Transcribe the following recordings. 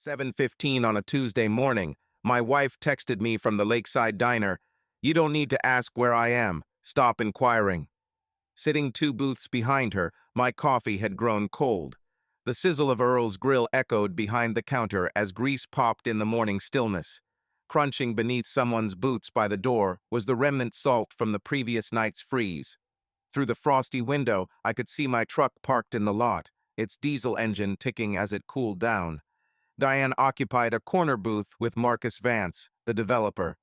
7:15 on a Tuesday morning, my wife texted me from the lakeside diner. "You don't need to ask where I am. Stop inquiring." Sitting two booths behind her, my coffee had grown cold. The sizzle of Earl's grill echoed behind the counter as grease popped in the morning stillness. Crunching beneath someone's boots by the door was the remnant salt from the previous night's freeze. Through the frosty window, I could see my truck parked in the lot, its diesel engine ticking as it cooled down. Diane occupied a corner booth with Marcus Vance, the developer.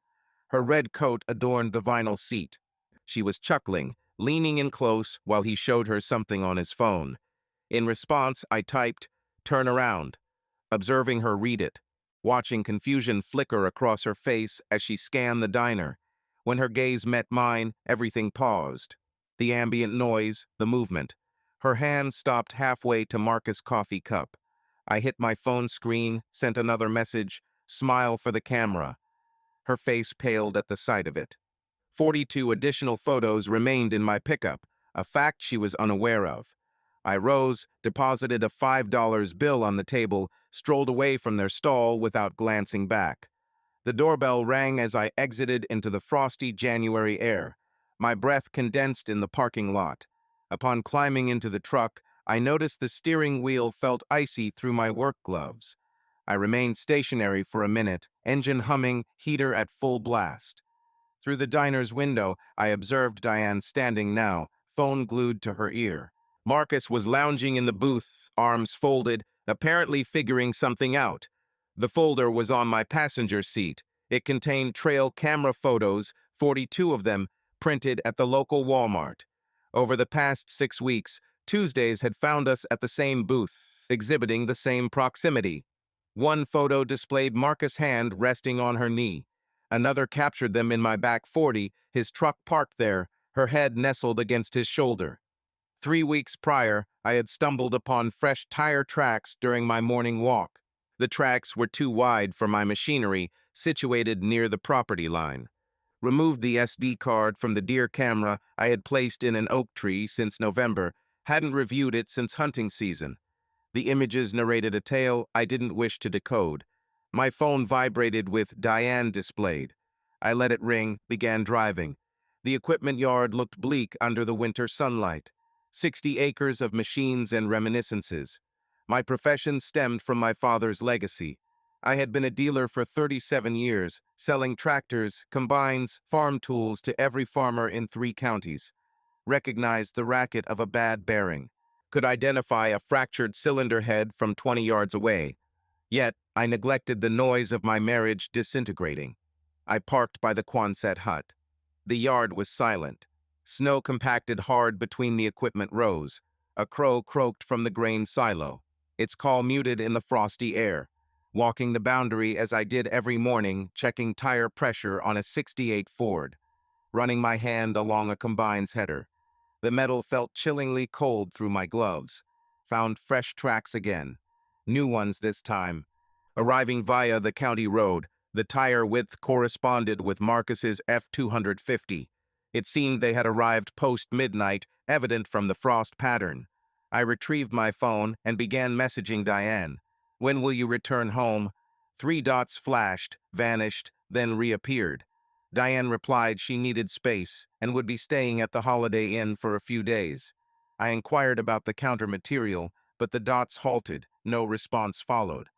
Her red coat adorned the vinyl seat. She was chuckling, leaning in close while he showed her something on his phone. In response, I typed, "Turn around," observing her read it, watching confusion flicker across her face as she scanned the diner. When her gaze met mine, everything paused. The ambient noise, the movement. Her hand stopped halfway to Marcus' coffee cup. I hit my phone screen, sent another message, "Smile for the camera." Her face paled at the sight of it. 42 additional photos remained in my pickup, a fact she was unaware of. I rose, deposited a $5 bill on the table, strolled away from their stall without glancing back. The doorbell rang as I exited into the frosty January air. My breath condensed in the parking lot. Upon climbing into the truck, I noticed the steering wheel felt icy through my work gloves. I remained stationary for a minute, engine humming, heater at full blast. Through the diner's window, I observed Diane standing now, phone glued to her ear. Marcus was lounging in the booth, arms folded, apparently figuring something out. The folder was on my passenger seat. It contained trail camera photos, 42 of them, printed at the local Walmart. Over the past 6 weeks, Tuesdays had found us at the same booth, exhibiting the same proximity. One photo displayed Marcus' hand resting on her knee. Another captured them in my back 40, his truck parked there, her head nestled against his shoulder. 3 weeks prior, I had stumbled upon fresh tire tracks during my morning walk. The tracks were too wide for my machinery, situated near the property line. Removed the SD card from the deer camera I had placed in an oak tree since November, hadn't reviewed it since hunting season. The images narrated a tale I didn't wish to decode. My phone vibrated with Diane displayed. I let it ring, began driving. The equipment yard looked bleak under the winter sunlight. 60 acres of machines and reminiscences. My profession stemmed from my father's legacy. I had been a dealer for 37 years, selling tractors, combines, farm tools to every farmer in 3 counties. Recognized the racket of a bad bearing. Could identify a fractured cylinder head from 20 yards away. Yet, I neglected the noise of my marriage disintegrating. I parked by the Quonset hut. The yard was silent. Snow compacted hard between the equipment rows. A crow croaked from the grain silo, its call muted in the frosty air. Walking the boundary as I did every morning, checking tire pressure on a '68 Ford. Running my hand along a combine's header. The metal felt chillingly cold through my gloves. Found fresh tracks again. New ones this time. Arriving via the county road, the tire width corresponded with Marcus's F250. It seemed they had arrived post-midnight, evident from the frost pattern. I retrieved my phone and began messaging Diane. "When will you return home?" 3 dots flashed, vanished, then reappeared. Diane replied she needed space and would be staying at the Holiday Inn for a few days. I inquired about the counter material, but the dots halted, no response followed.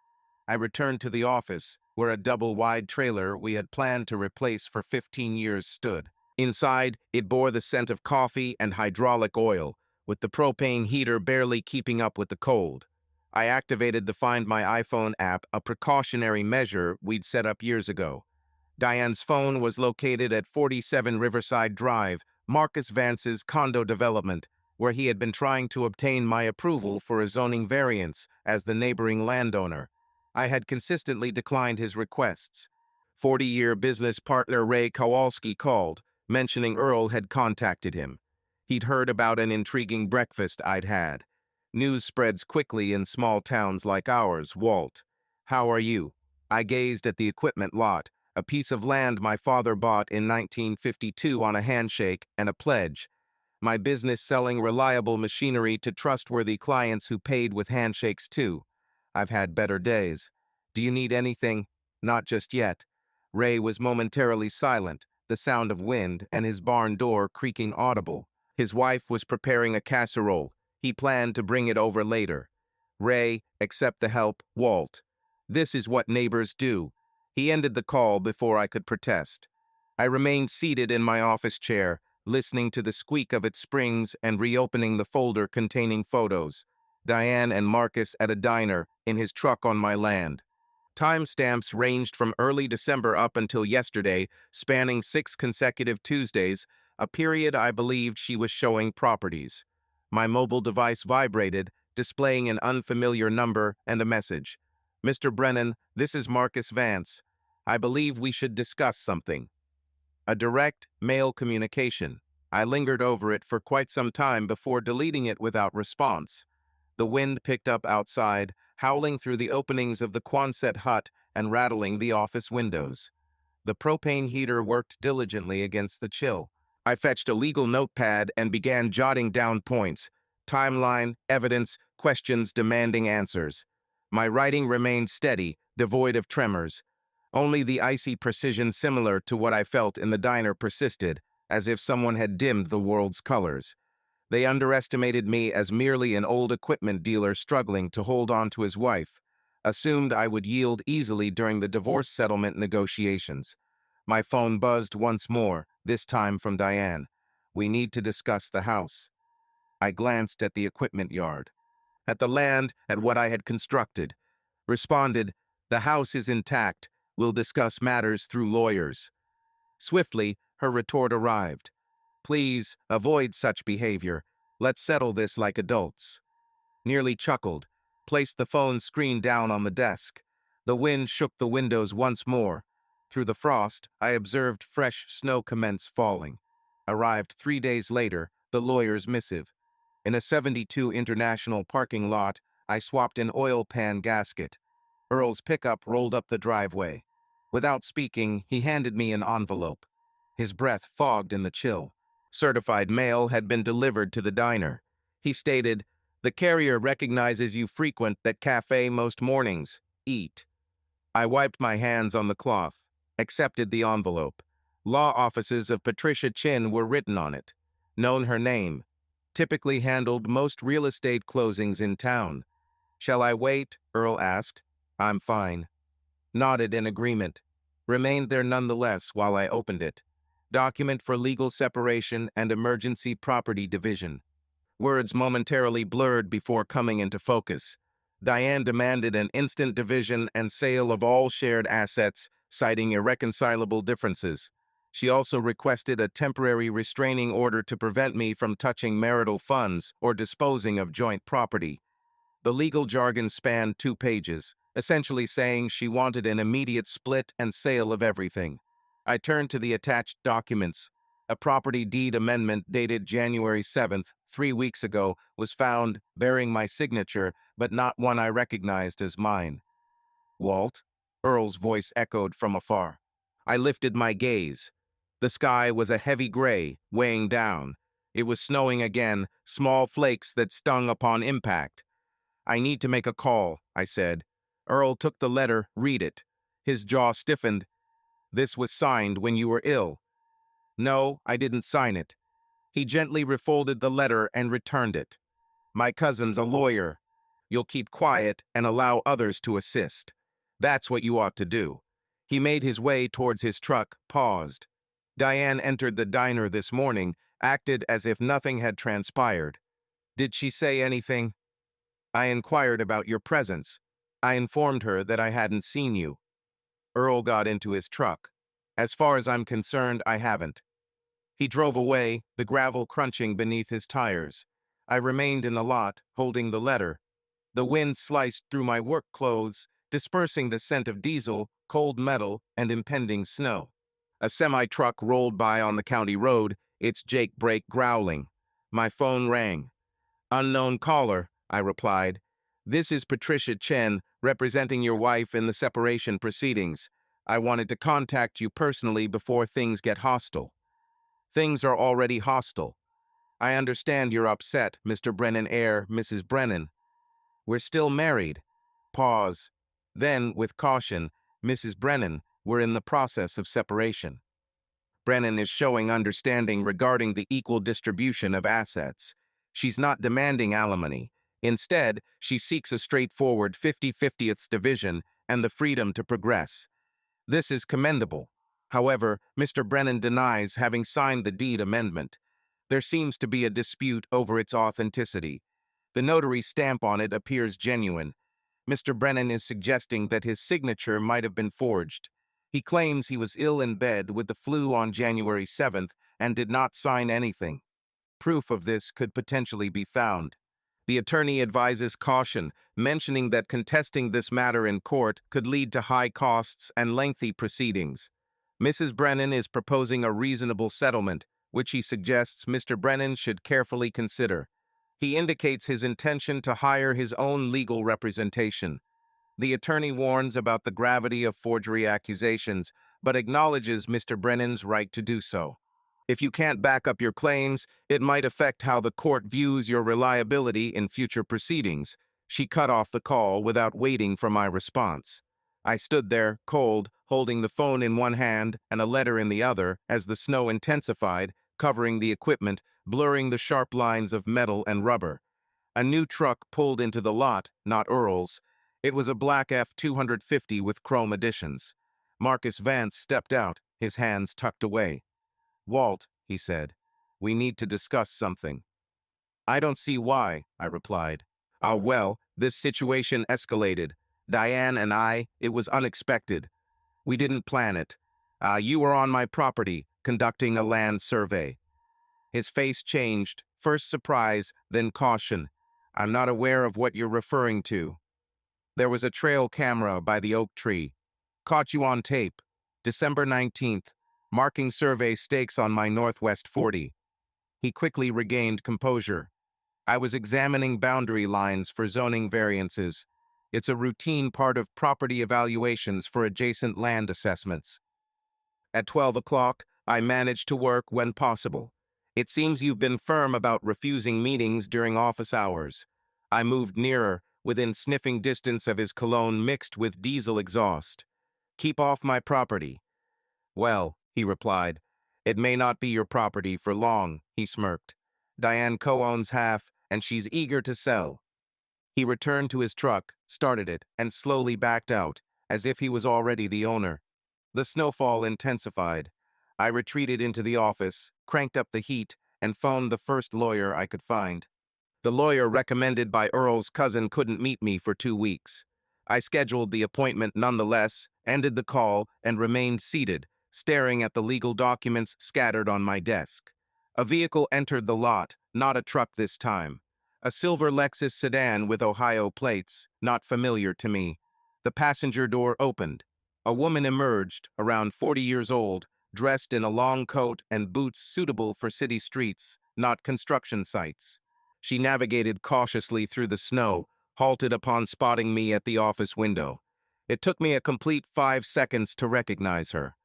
I returned to the office, where a double-wide trailer we had planned to replace for 15 years stood. Inside, it bore the scent of coffee and hydraulic oil, with the propane heater barely keeping up with the cold. I activated the Find My iPhone app, a precautionary measure we'd set up years ago. Diane's phone was located at 47 Riverside Drive, Marcus Vance's condo development, where he had been trying to obtain my approval for a zoning variance as the neighboring landowner. I had consistently declined his requests. 40-year business partner Ray Kowalski called, mentioning Earl had contacted him. He'd heard about an intriguing breakfast I'd had. News spreads quickly in small towns like ours, Walt. "How are you?" I gazed at the equipment lot, a piece of land my father bought in 1952 on a handshake and a pledge. My business selling reliable machinery to trustworthy clients who paid with handshakes too. I've had better days. Do you need anything? Not just yet. Ray was momentarily silent, the sound of wind and his barn door creaking audible. His wife was preparing a casserole. He planned to bring it over later. Ray, accept the help, Walt. This is what neighbors do. He ended the call before I could protest. I remained seated in my office chair, listening to the squeak of its springs and reopening the folder containing photos. Diane and Marcus at a diner, in his truck on my land. Timestamps ranged from early December up until yesterday, spanning 6 consecutive Tuesdays, a period I believed she was showing properties. My mobile device vibrated, displaying an unfamiliar number and a message. Mr. Brennan, this is Marcus Vance. I believe we should discuss something. A direct, mail communication. I lingered over it for quite some time before deleting it without response. The wind picked up outside, howling through the openings of the Quonset hut and rattling the office windows. The propane heater worked diligently against the chill. I fetched a legal notepad and began jotting down points, timeline, evidence, questions demanding answers. My writing remained steady, devoid of tremors. Only the icy precision similar to what I felt in the diner persisted, as if someone had dimmed the world's colors. They underestimated me as merely an old equipment dealer struggling to hold on to his wife, assumed I would yield easily during the divorce settlement negotiations. My phone buzzed once more, this time from Diane. We need to discuss the house. I glanced at the equipment yard, at the land, at what I had constructed. Responded, the house is intact. We'll discuss matters through lawyers. Swiftly, her retort arrived. Please, avoid such behavior. Let's settle this like adults. Nearly chuckled, placed the phone screen down on the desk. The wind shook the windows once more. Through the frost, I observed fresh snow commence falling. Arrived 3 days later, the lawyer's missive. In a 72 International parking lot, I swapped an oil pan gasket. Earl's pickup rolled up the driveway. Without speaking, he handed me an envelope. His breath fogged in the chill. Certified mail had been delivered to the diner. He stated, the carrier recognizes you frequent that cafe most mornings. Eat. I wiped my hands on the cloth, accepted the envelope. Law offices of Patricia Chin were written on it. Known her name. Typically handled most real estate closings in town. Shall I wait? Earl asked. I'm fine. Nodded in agreement. Remained there nonetheless while I opened it. Document for legal separation and emergency property division. Words momentarily blurred before coming into focus. Diane demanded an instant division and sale of all shared assets, citing irreconcilable differences. She also requested a temporary restraining order to prevent me from touching marital funds or disposing of joint property. The legal jargon spanned 2 pages, essentially saying she wanted an immediate split and sale of everything. I turned to the attached documents. A property deed amendment dated January 7th, 3 weeks ago, was found bearing my signature, but not one I recognized as mine. Walt? Earl's voice echoed from afar. I lifted my gaze. The sky was a heavy gray, weighing down. It was snowing again, small flakes that stung upon impact. I need to make a call, I said. Earl took the letter, read it. His jaw stiffened. This was signed when you were ill. No, I didn't sign it. He gently refolded the letter and returned it. My cousin's a lawyer. You'll keep quiet and allow others to assist. That's what you ought to do. He made his way towards his truck, paused. Diane entered the diner this morning, acted as if nothing had transpired. Did she say anything? I inquired about your presence. I informed her that I hadn't seen you. Earl got into his truck. As far as I'm concerned, I haven't. He drove away, the gravel crunching beneath his tires. I remained in the lot, holding the letter. The wind sliced through my work clothes, dispersing the scent of diesel, cold metal, and impending snow. A semi-truck rolled by on the county road, its Jake brake growling. My phone rang. Unknown caller, I replied. This is Patricia Chen, representing your wife in the separation proceedings. I wanted to contact you personally before things get hostile. Things are already hostile. I understand you're upset, Mr. Brennan heir, Mrs. Brennan. We're still married. Pause. Then, with caution, Mrs. Brennan, we're in the process of separation. Brennan is showing understanding regarding the equal distribution of assets. She's not demanding alimony. Instead, she seeks a straightforward 50/50ths division and the freedom to progress. This is commendable. However, Mr. Brennan denies having signed the deed amendment. There seems to be a dispute over its authenticity. The notary stamp on it appears genuine. Mr. Brennan is suggesting that his signature might have been forged. He claims he was ill in bed with the flu on January 7th and did not sign anything. Proof of this could potentially be found. The attorney advises caution, mentioning that contesting this matter in court could lead to high costs and lengthy proceedings. Mrs. Brennan is proposing a reasonable settlement, which he suggests Mr. Brennan should carefully consider. He indicates his intention to hire his own legal representation. The attorney warns about the gravity of forgery accusations, but acknowledges Mr. Brennan's right to do so. If you can't back up your claims, it might affect how the court views your reliability in future proceedings. She cut off the call without waiting for my response. I stood there, cold, holding the phone in one hand and a letter in the other as the snow intensified, covering the equipment, blurring the sharp lines of metal and rubber. A new truck pulled into the lot, not Earl's. It was a black F-250 with chrome additions. Marcus Vance stepped out, his hands tucked away. "Walt," he said, "we need to discuss something." "I don't see why," I replied. Well, this situation escalated. Diane and it was unexpected. We didn't plan it. You were on my property, conducting a land survey." His face changed, first surprise, then caution. "I'm not aware of what you're referring to." "There was a trail camera by the oak tree. Caught you on tape. December 19th, marking survey stakes on my Northwest 40. He quickly regained composure. "I was examining boundary lines for zoning variances. It's a routine part of property evaluations for adjacent land assessments. At 12 o'clock, I managed to work when possible. It seems you've been firm about refusing meetings during office hours." I moved nearer, within sniffing distance of his cologne mixed with diesel exhaust. "Keep off my property." "Well," he replied, "it may not be your property for long," he smirked. "Diane co-owns half, and she's eager to sell." He returned to his truck, started it, and slowly backed out, as if he was already the owner. The snowfall intensified. I retreated into the office, cranked up the heat, and phoned the first lawyer I could find. The lawyer recommended by Earl's cousin couldn't meet me for 2 weeks. I scheduled the appointment nonetheless, ended the call, and remained seated, staring at the legal documents scattered on my desk. A vehicle entered the lot, not a truck this time. A silver Lexus sedan with Ohio plates, not familiar to me. The passenger door opened. A woman emerged, around 40 years old, dressed in a long coat and boots suitable for city streets, not construction sites. She navigated cautiously through the snow, halted upon spotting me at the office window. It took me a complete 5 seconds to recognize her.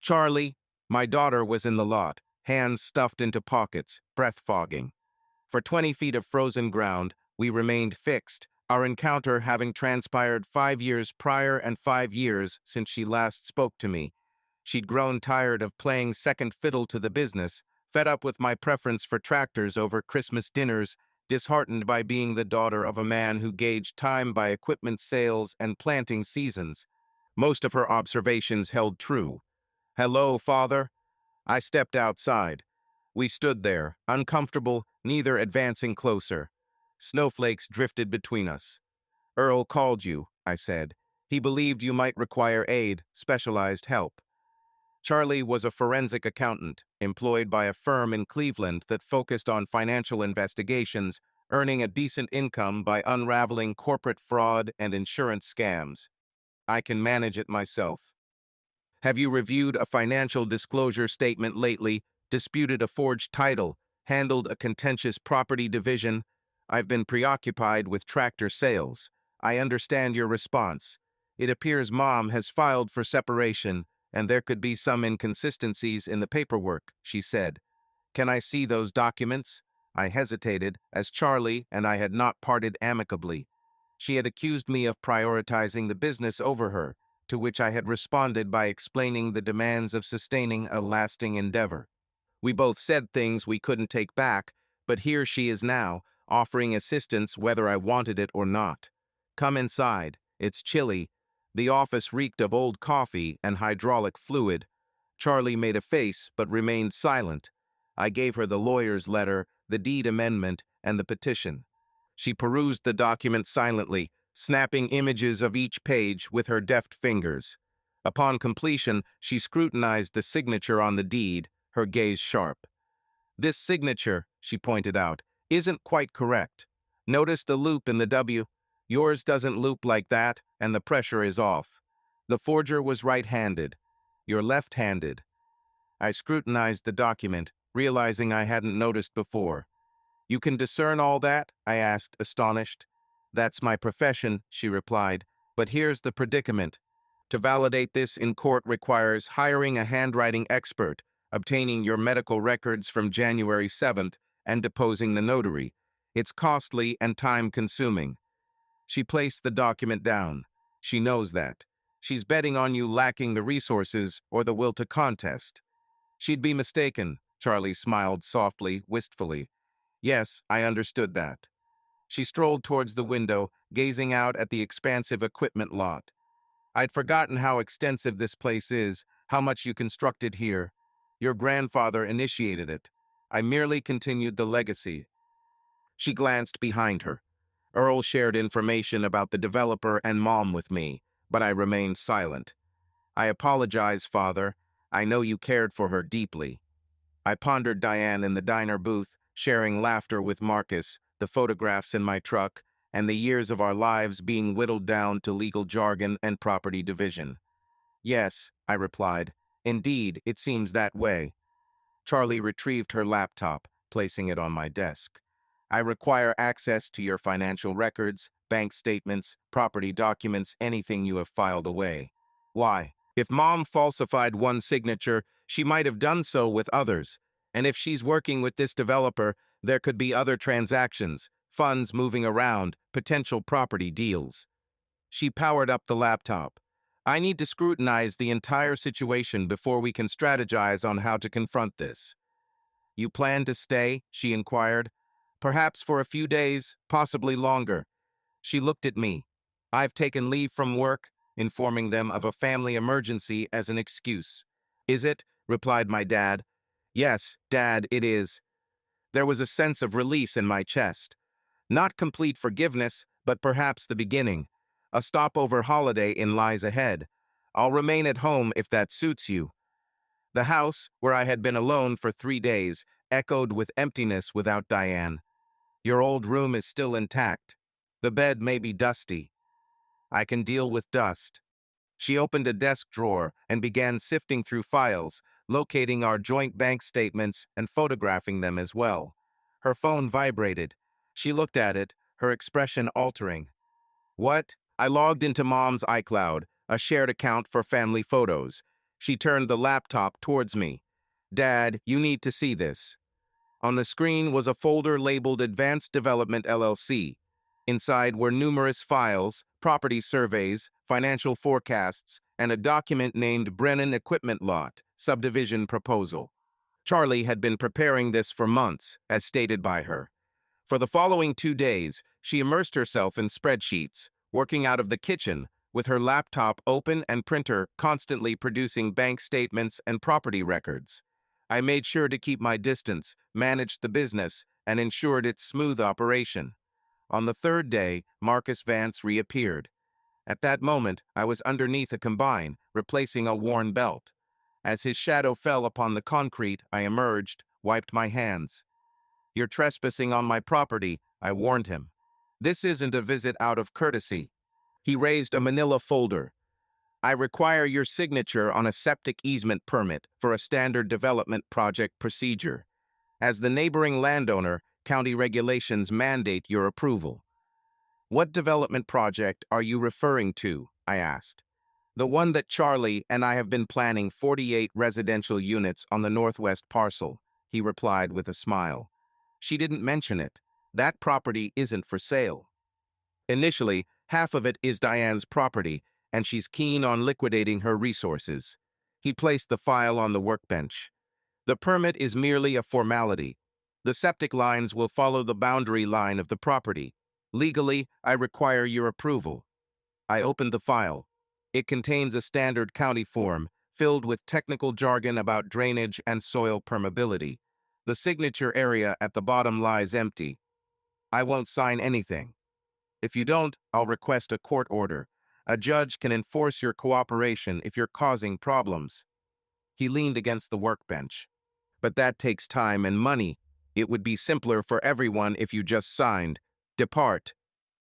Charlie, my daughter, was in the lot, hands stuffed into pockets, breath fogging. For 20 feet of frozen ground, we remained fixed, our encounter having transpired 5 years prior and 5 years since she last spoke to me. She'd grown tired of playing second fiddle to the business, fed up with my preference for tractors over Christmas dinners, disheartened by being the daughter of a man who gauged time by equipment sales and planting seasons. Most of her observations held true. "Hello, father." I stepped outside. We stood there, uncomfortable, neither advancing closer. Snowflakes drifted between us. "Earl called you," I said. "He believed you might require aid, specialized help." Charlie was a forensic accountant, employed by a firm in Cleveland that focused on financial investigations, earning a decent income by unraveling corporate fraud and insurance scams. "I can manage it myself." "Have you reviewed a financial disclosure statement lately, disputed a forged title, handled a contentious property division? I've been preoccupied with tractor sales. I understand your response. It appears Mom has filed for separation, and there could be some inconsistencies in the paperwork," she said. "Can I see those documents?" I hesitated, as Charlie and I had not parted amicably. She had accused me of prioritizing the business over her, to which I had responded by explaining the demands of sustaining a lasting endeavor. We both said things we couldn't take back, but here she is now, offering assistance whether I wanted it or not. Come inside. It's chilly. The office reeked of old coffee and hydraulic fluid. Charlie made a face but remained silent. I gave her the lawyer's letter, the deed amendment, and the petition. She perused the document silently, snapping images of each page with her deft fingers. Upon completion, she scrutinized the signature on the deed, her gaze sharp. This signature, she pointed out, isn't quite correct. Notice the loop in the W? Yours doesn't loop like that, and the pressure is off. The forger was right-handed. You're left-handed. I scrutinized the document, realizing I hadn't noticed before. You can discern all that? I asked, astonished. That's my profession, she replied, but here's the predicament. To validate this in court requires hiring a handwriting expert, obtaining your medical records from January 7th, and deposing the notary. It's costly and time-consuming. She placed the document down. She knows that. She's betting on you lacking the resources or the will to contest. She'd be mistaken, Charlie smiled softly, wistfully. Yes, I understood that. She strolled towards the window, gazing out at the expansive equipment lot. I'd forgotten how extensive this place is, how much you constructed here. Your grandfather initiated it. I merely continued the legacy. She glanced behind her. Earl shared information about the developer and Mom with me, but I remained silent. I apologize, Father. I know you cared for her deeply. I pondered Diane in the diner booth, sharing laughter with Marcus, the photographs in my truck, and the years of our lives being whittled down to legal jargon and property division. Yes, I replied. Indeed, it seems that way. Charlie retrieved her laptop, placing it on my desk. I require access to your financial records, bank statements, property documents, anything you have filed away. Why? If Mom falsified one signature, she might have done so with others. And if she's working with this developer, there could be other transactions, funds moving around, potential property deals. She powered up the laptop. I need to scrutinize the entire situation before we can strategize on how to confront this. You plan to stay? She inquired. Perhaps for a few days, possibly longer. She looked at me. I've taken leave from work, informing them of a family emergency as an excuse. Is it? Replied my dad. Yes, Dad, it is. There was a sense of release in my chest. Not complete forgiveness, but perhaps the beginning. A stopover holiday lies ahead. I'll remain at home if that suits you. The house, where I had been alone for 3 days, echoed with emptiness without Diane. Your old room is still intact. The bed may be dusty. I can deal with dust. She opened a desk drawer and began sifting through files, locating our joint bank statements and photographing them as well. Her phone vibrated. She looked at it, her expression altering. What? I logged into Mom's iCloud, a shared account for family photos. She turned the laptop towards me. Dad, you need to see this. On the screen was a folder labeled Advanced Development LLC. Inside were numerous files, property surveys, financial forecasts, and a document named Brennan Equipment Lot, Subdivision Proposal. Charlie had been preparing this for months, as stated by her. For the following 2 days, she immersed herself in spreadsheets, working out of the kitchen, with her laptop open and printer constantly producing bank statements and property records. I made sure to keep my distance, managed the business, and ensured its smooth operation. On the 3rd day, Marcus Vance reappeared. At that moment, I was underneath a combine, replacing a worn belt. As his shadow fell upon the concrete, I emerged, wiped my hands. You're trespassing on my property, I warned him. This isn't a visit out of courtesy. He raised a manila folder. I require your signature on a septic easement permit for a standard development project procedure. As the neighboring landowner, county regulations mandate your approval. What development project are you referring to? I asked. The one that Charlie and I have been planning, 48 residential units on the northwest parcel, he replied with a smile. She didn't mention it. That property isn't for sale. Initially, half of it is Diane's property, and she's keen on liquidating her resources. He placed the file on the workbench. The permit is merely a formality. The septic lines will follow the boundary line of the property. Legally, I require your approval. I opened the file. It contains a standard county form, filled with technical jargon about drainage and soil permeability. The signature area at the bottom lies empty. I won't sign anything. If you don't, I'll request a court order. A judge can enforce your cooperation if you're causing problems. He leaned against the workbench. But that takes time and money. It would be simpler for everyone if you just signed. Depart.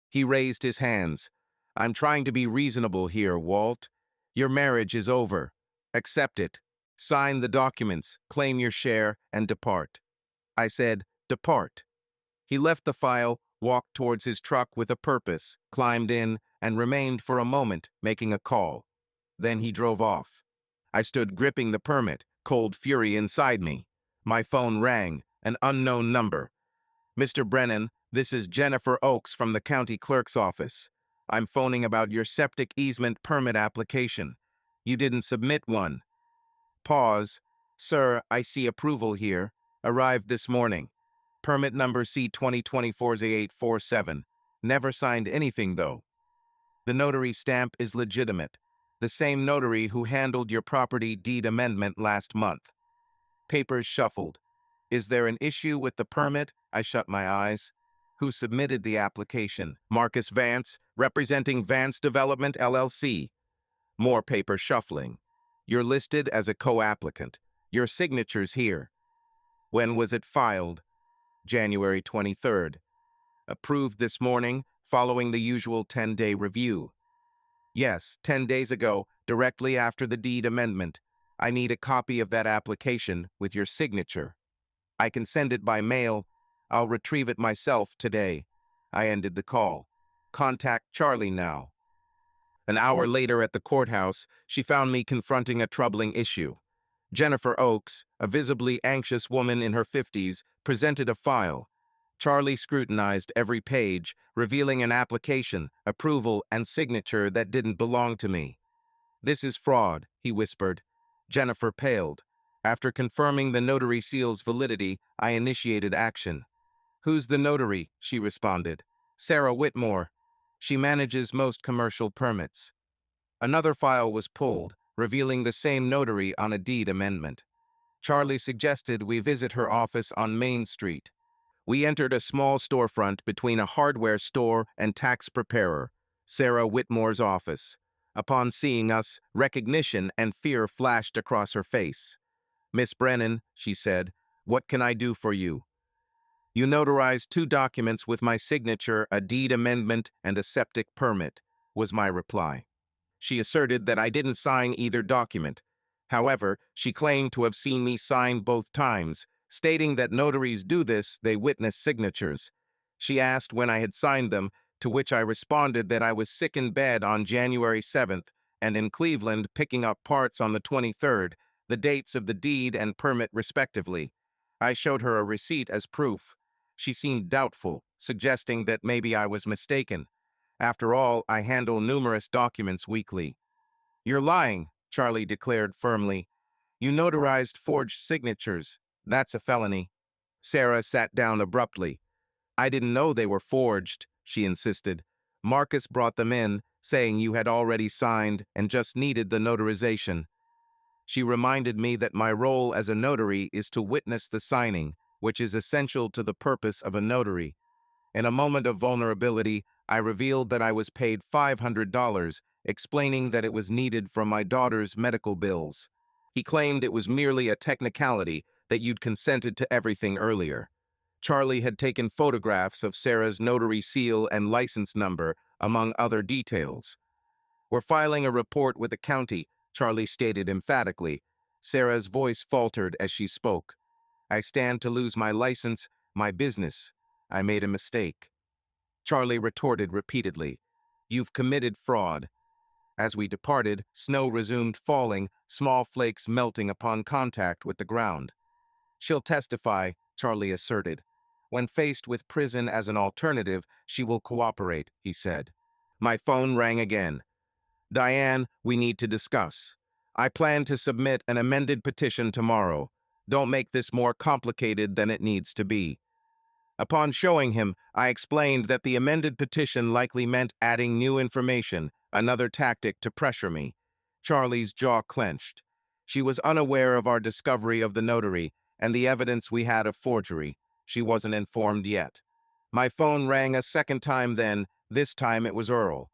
He raised his hands. I'm trying to be reasonable here, Walt. Your marriage is over. Accept it. Sign the documents, claim your share, and depart. I said, depart. He left the file, walked towards his truck with a purpose, climbed in, and remained for a moment, making a call. Then he drove off. I stood gripping the permit, cold fury inside me. My phone rang, an unknown number. Mr. Brennan, this is Jennifer Oakes from the county clerk's office. I'm phoning about your septic easement permit application. You didn't submit one. Pause. Sir, I see approval here. Arrived this morning. Permit number C2024-0847. Never signed anything, though. The notary stamp is legitimate. The same notary who handled your property deed amendment last month. Papers shuffled. Is there an issue with the permit? I shut my eyes. Who submitted the application? Marcus Vance, representing Vance Development, LLC. More paper shuffling. You're listed as a co-applicant. Your signature's here. When was it filed? January 23rd. Approved this morning, following the usual 10-day review. Yes, 10 days ago, directly after the deed amendment. I need a copy of that application with your signature. I can send it by mail. I'll retrieve it myself today. I ended the call. Contact Charlie now. An hour later at the courthouse, she found me confronting a troubling issue. Jennifer Oakes, a visibly anxious woman in her 50s, presented a file. Charlie scrutinized every page, revealing an application, approval, and signature that didn't belong to me. This is fraud, he whispered. Jennifer paled. After confirming the notary seal's validity, I initiated action. Who's the notary? She responded. Sarah Whitmore. She manages most commercial permits. Another file was pulled, revealing the same notary on a deed amendment. Charlie suggested we visit her office on Main Street. We entered a small storefront between a hardware store and tax preparer, Sarah Whitmore's office. Upon seeing us, recognition and fear flashed across her face. Miss Brennan, she said, what can I do for you? You notarized 2 documents with my signature, a deed amendment and a septic permit, was my reply. She asserted that I didn't sign either document. However, she claimed to have seen me sign both times, stating that notaries do this, they witness signatures. She asked when I had signed them, to which I responded that I was sick in bed on January 7th and in Cleveland picking up parts on the 23rd, the dates of the deed and permit respectively. I showed her a receipt as proof. She seemed doubtful, suggesting that maybe I was mistaken. After all, I handle numerous documents weekly. You're lying, Charlie declared firmly. You notarized forged signatures. That's a felony. Sarah sat down abruptly. I didn't know they were forged, she insisted. Marcus brought them in, saying you had already signed and just needed the notarization. She reminded me that my role as a notary is to witness the signing, which is essential to the purpose of a notary. In a moment of vulnerability, I revealed that I was paid $500, explaining that it was needed from my daughter's medical bills. He claimed it was merely a technicality, that you'd consented to everything earlier. Charlie had taken photographs of Sarah's notary seal and license number, among other details. We're filing a report with the county, Charlie stated emphatically. Sarah's voice faltered as she spoke. I stand to lose my license, my business. I made a mistake. Charlie retorted repeatedly. You've committed fraud. As we departed, snow resumed falling, small flakes melting upon contact with the ground. She'll testify, Charlie asserted. When faced with prison as an alternative, she will cooperate, he said. My phone rang again. Diane, we need to discuss. I plan to submit an amended petition tomorrow. Don't make this more complicated than it needs to be. Upon showing him, I explained that the amended petition likely meant adding new information, another tactic to pressure me. Charlie's jaw clenched. She was unaware of our discovery of the notary and the evidence we had of forgery. She wasn't informed yet. My phone rang a second time then. This time it was Earl.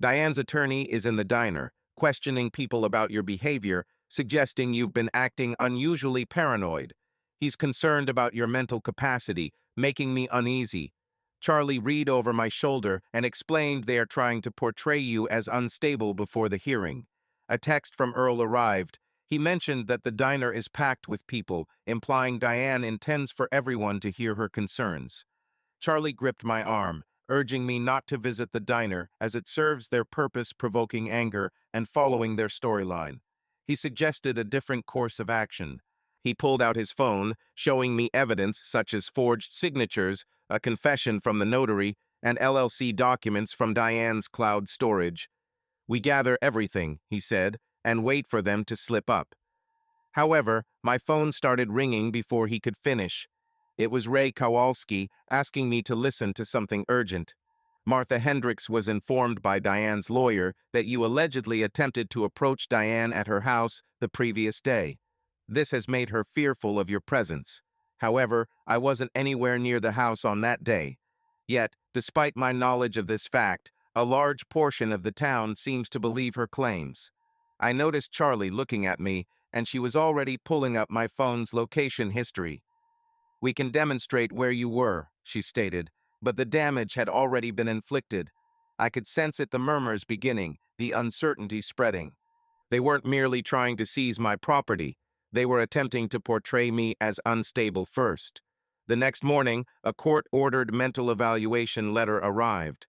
Diane's attorney is in the diner, questioning people about your behavior, suggesting you've been acting unusually paranoid. He's concerned about your mental capacity, making me uneasy. Charlie read over my shoulder and explained they are trying to portray you as unstable before the hearing. A text from Earl arrived. He mentioned that the diner is packed with people, implying Diane intends for everyone to hear her concerns. Charlie gripped my arm, urging me not to visit the diner as it serves their purpose, provoking anger and following their storyline. He suggested a different course of action. He pulled out his phone, showing me evidence such as forged signatures, a confession from the notary, and LLC documents from Diane's cloud storage. We gather everything, he said, and wait for them to slip up. However, my phone started ringing before he could finish. It was Ray Kowalski asking me to listen to something urgent. Martha Hendricks was informed by Diane's lawyer that you allegedly attempted to approach Diane at her house the previous day. This has made her fearful of your presence. However, I wasn't anywhere near the house on that day. Yet, despite my knowledge of this fact, a large portion of the town seems to believe her claims. I noticed Charlie looking at me, and she was already pulling up my phone's location history. We can demonstrate where you were, she stated, but the damage had already been inflicted. I could sense it, the murmurs beginning, the uncertainty spreading. They weren't merely trying to seize my property. They were attempting to portray me as unstable first. The next morning, a court-ordered mental evaluation letter arrived.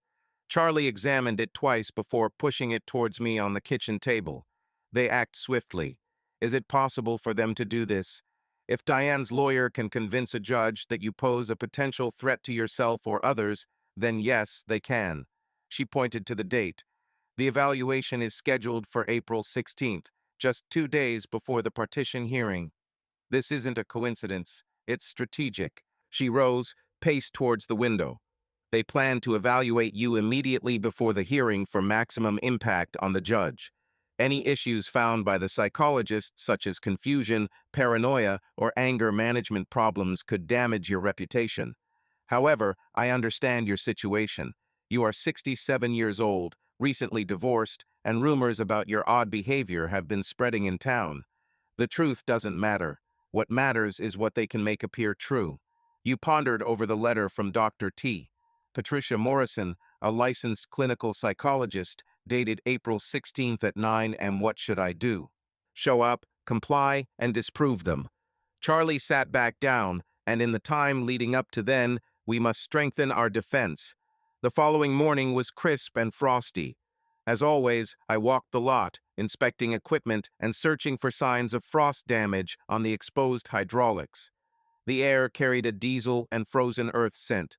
Charlie examined it twice before pushing it towards me on the kitchen table. They act swiftly. Is it possible for them to do this? If Diane's lawyer can convince a judge that you pose a potential threat to yourself or others, then yes, they can. She pointed to the date. The evaluation is scheduled for April 16th, just 2 days before the partition hearing. This isn't a coincidence. It's strategic. She rose, paced towards the window. They plan to evaluate you immediately before the hearing for maximum impact on the judge. Any issues found by the psychologist, such as confusion, paranoia, or anger management problems, could damage your reputation. However, I understand your situation. You are 67 years old, recently divorced, and rumors about your odd behavior have been spreading in town. The truth doesn't matter. What matters is what they can make appear true. You pondered over the letter from Dr. T. Patricia Morrison, a licensed clinical psychologist, dated April 16th at 9 a.m. What should I do? Show up, comply, and disprove them. Charlie sat back down, and in the time leading up to then, we must strengthen our defense. The following morning was crisp and frosty. As always, I walked the lot, inspecting equipment and searching for signs of frost damage on the exposed hydraulics. The air carried a diesel and frozen earth scent.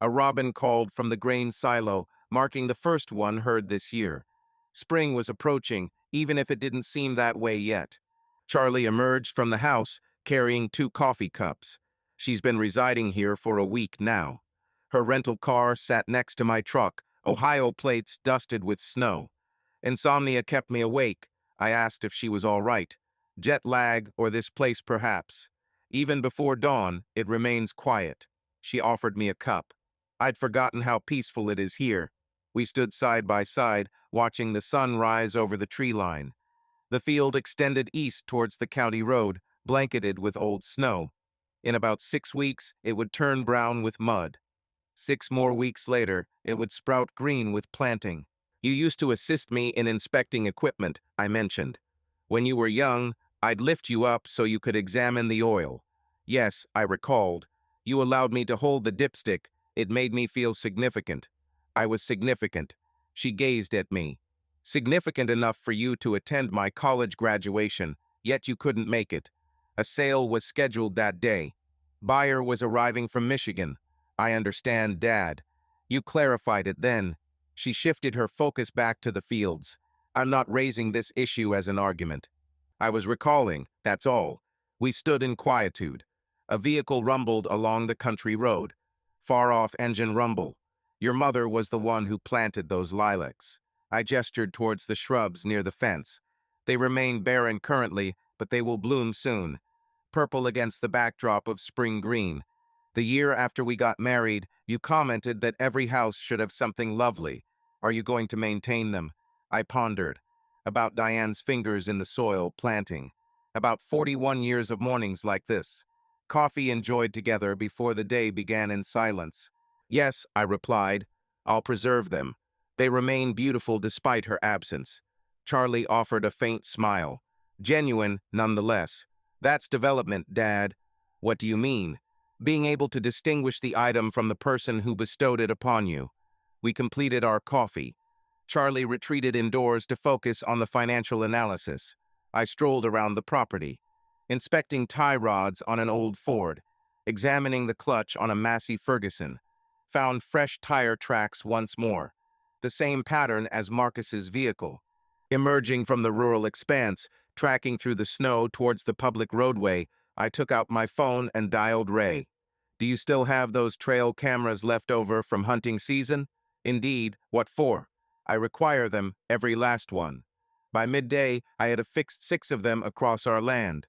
A robin called from the grain silo, marking the first one heard this year. Spring was approaching, even if it didn't seem that way yet. Charlie emerged from the house, carrying 2 coffee cups. She's been residing here for a week now. Her rental car sat next to my truck, Ohio plates dusted with snow. Insomnia kept me awake. I asked if she was all right. Jet lag or this place perhaps. Even before dawn, it remains quiet. She offered me a cup. I'd forgotten how peaceful it is here. We stood side by side, watching the sun rise over the tree line. The field extended east towards the county road, blanketed with old snow. In about 6 weeks, it would turn brown with mud. 6 more weeks later, it would sprout green with planting. You used to assist me in inspecting equipment, I mentioned. When you were young, I'd lift you up so you could examine the oil. Yes, I recalled. You allowed me to hold the dipstick. It made me feel significant. I was significant. She gazed at me. Significant enough for you to attend my college graduation, yet you couldn't make it. A sale was scheduled that day. Buyer was arriving from Michigan. I understand, Dad. You clarified it then. She shifted her focus back to the fields. I'm not raising this issue as an argument. I was recalling, that's all. We stood in quietude. A vehicle rumbled along the country road. Far-off engine rumble. Your mother was the one who planted those lilacs. I gestured towards the shrubs near the fence. They remain barren currently, but they will bloom soon. Purple against the backdrop of spring green. The year after we got married, you commented that every house should have something lovely. Are you going to maintain them? I pondered. About Diane's fingers in the soil, planting. About 41 years of mornings like this. Coffee enjoyed together before the day began in silence. Yes, I replied. I'll preserve them. They remain beautiful despite her absence. Charlie offered a faint smile. Genuine, nonetheless. That's development, Dad. What do you mean? Being able to distinguish the item from the person who bestowed it upon you. We completed our coffee. Charlie retreated indoors to focus on the financial analysis. I strolled around the property, inspecting tie rods on an old Ford, examining the clutch on a Massey Ferguson. Found fresh tire tracks once more, the same pattern as Marcus's vehicle. Emerging from the rural expanse, tracking through the snow towards the public roadway, I took out my phone and dialed Ray. Do you still have those trail cameras left over from hunting season? Indeed, what for? I require them, every last one. By midday, I had affixed 6 of them across our land.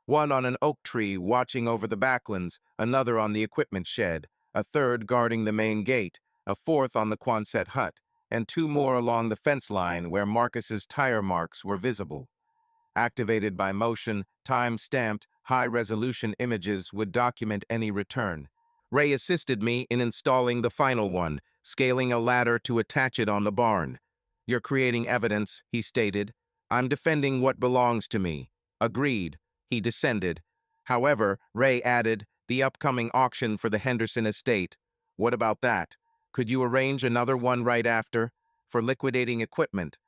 One on an oak tree watching over the backlands, another on the equipment shed, a third guarding the main gate, a fourth on the Quonset hut, and 2 more along the fence line where Marcus's tire marks were visible. Activated by motion, time-stamped, high-resolution images would document any return. Ray assisted me in installing the final one, scaling a ladder to attach it on the barn. You're creating evidence, he stated. I'm defending what belongs to me. Agreed. He descended. However, Ray added, the upcoming auction for the Henderson estate. What about that? Could you arrange another one right after? For liquidating equipment.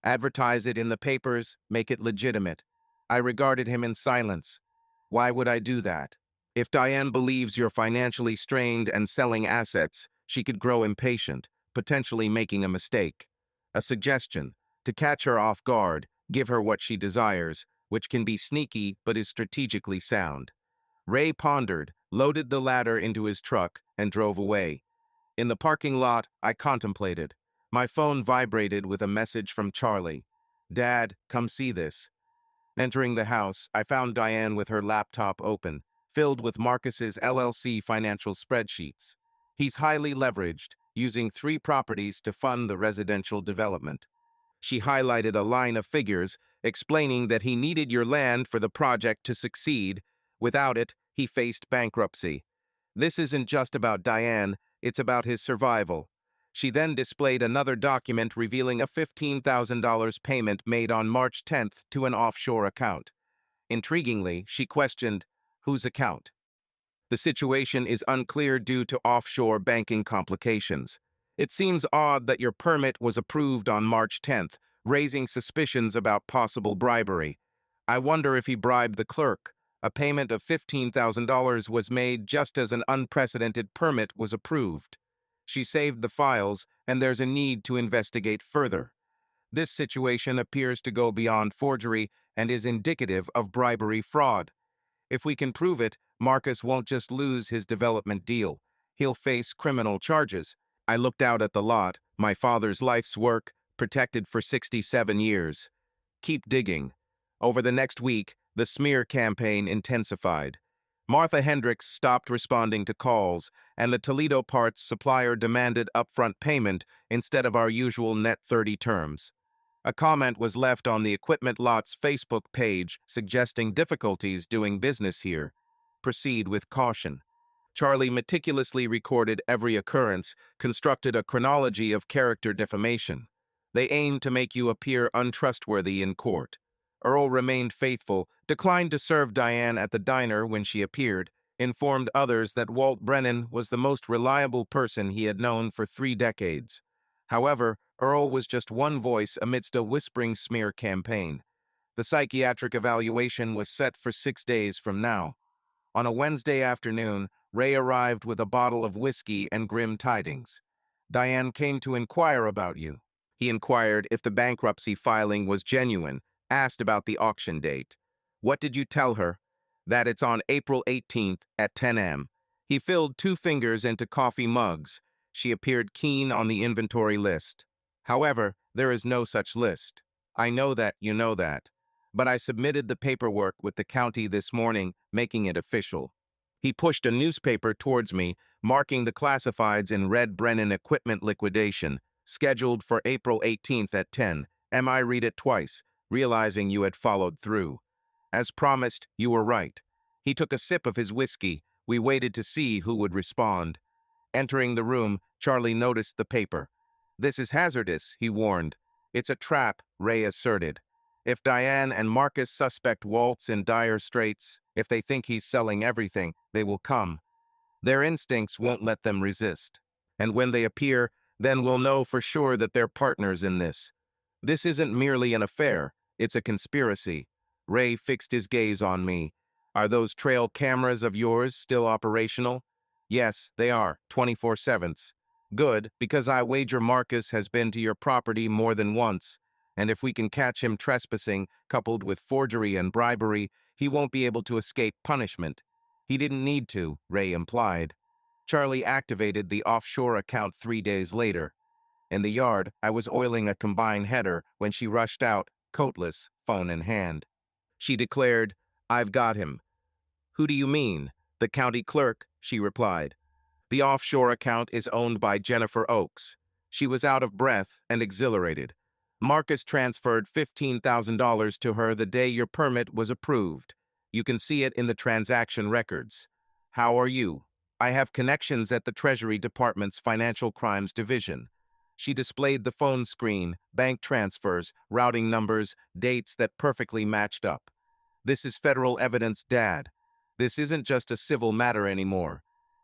Advertise it in the papers, make it legitimate. I regarded him in silence. Why would I do that? If Diane believes you're financially strained and selling assets, she could grow impatient, potentially making a mistake. A suggestion: to catch her off guard, give her what she desires, which can be sneaky but is strategically sound. Ray pondered, loaded the ladder into his truck, and drove away. In the parking lot, I contemplated. My phone vibrated with a message from Charlie. Dad, come see this. Entering the house, I found Diane with her laptop open, filled with Marcus's LLC financial spreadsheets. He's highly leveraged, using 3 properties to fund the residential development. She highlighted a line of figures, explaining that he needed your land for the project to succeed. Without it, he faced bankruptcy. This isn't just about Diane, it's about his survival. She then displayed another document revealing a $15,000 payment made on March 10th to an offshore account. Intriguingly, she questioned, whose account? The situation is unclear due to offshore banking complications. It seems odd that your permit was approved on March 10th, raising suspicions about possible bribery. I wonder if he bribed the clerk. A payment of $15,000 was made just as an unprecedented permit was approved. She saved the files, and there's a need to investigate further. This situation appears to go beyond forgery and is indicative of bribery fraud. If we can prove it, Marcus won't just lose his development deal. He'll face criminal charges. I looked out at the lot, my father's life's work, protected for 67 years. Keep digging. Over the next week, the smear campaign intensified. Martha Hendricks stopped responding to calls, and the Toledo parts supplier demanded upfront payment instead of our usual net 30 terms. A comment was left on the equipment lot's Facebook page suggesting difficulties doing business here. Proceed with caution. Charlie meticulously recorded every occurrence, constructed a chronology of character defamation. They aimed to make you appear untrustworthy in court. Earl remained faithful, declined to serve Diane at the diner when she appeared, informed others that Walt Brennan was the most reliable person he had known for 3 decades. However, Earl was just one voice amidst a whispering smear campaign. The psychiatric evaluation was set for 6 days from now. On a Wednesday afternoon, Ray arrived with a bottle of whiskey and grim tidings. Diane came to inquire about you. He inquired if the bankruptcy filing was genuine, asked about the auction date. What did you tell her? That it's on April 18th at 10 a.m. He filled 2 fingers into coffee mugs. She appeared keen on the inventory list. However, there is no such list. I know that you know that. But I submitted the paperwork with the county this morning, making it official. He pushed a newspaper towards me, marking the classifieds in red. Brennan equipment liquidation, scheduled for April 18th at 10. I read it twice, realizing you had followed through. As promised, you were right. He took a sip of his whiskey. We waited to see who would respond. Entering the room, Charlie noticed the paper. This is hazardous, he warned. It's a trap, Ray asserted. If Diane and Marcus suspect Walt's in dire straits, if they think he's selling everything, they will come. Their instincts won't let them resist. And when they appear, then we'll know for sure that they're partners in this. This isn't merely an affair, it's a conspiracy. Ray fixed his gaze on me. Are those trail cameras of yours still operational? Yes, they are, 24/7. Good, because I wager Marcus has been to your property more than once. And if we can catch him trespassing, coupled with forgery and bribery, he won't be able to escape punishment. He didn't need to, Ray implied. Charlie activated the offshore account 3 days later. In the yard, I was oiling a combine header when she rushed out, coatless, phone in hand. She declared, I've got him. Who do you mean? The county clerk, she replied. The offshore account is owned by Jennifer Oakes. She was out of breath and exhilarated. Marcus transferred $15,000 to her the day your permit was approved. You can see it in the transaction records. How are you? I have connections at the Treasury Department's Financial Crimes Division. She displayed the phone screen, bank transfers, routing numbers, dates that perfectly matched up. This is federal evidence, Dad. This isn't just a civil matter anymore.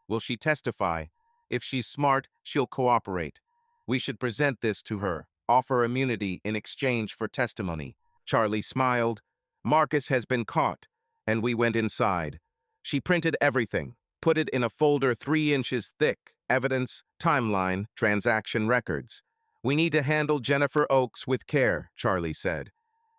Will she testify? If she's smart, she'll cooperate. We should present this to her, offer immunity in exchange for testimony. Charlie smiled. Marcus has been caught, and we went inside. She printed everything, put it in a folder 3 inches thick, evidence, timeline, transaction records. We need to handle Jennifer Oakes with care, Charlie said.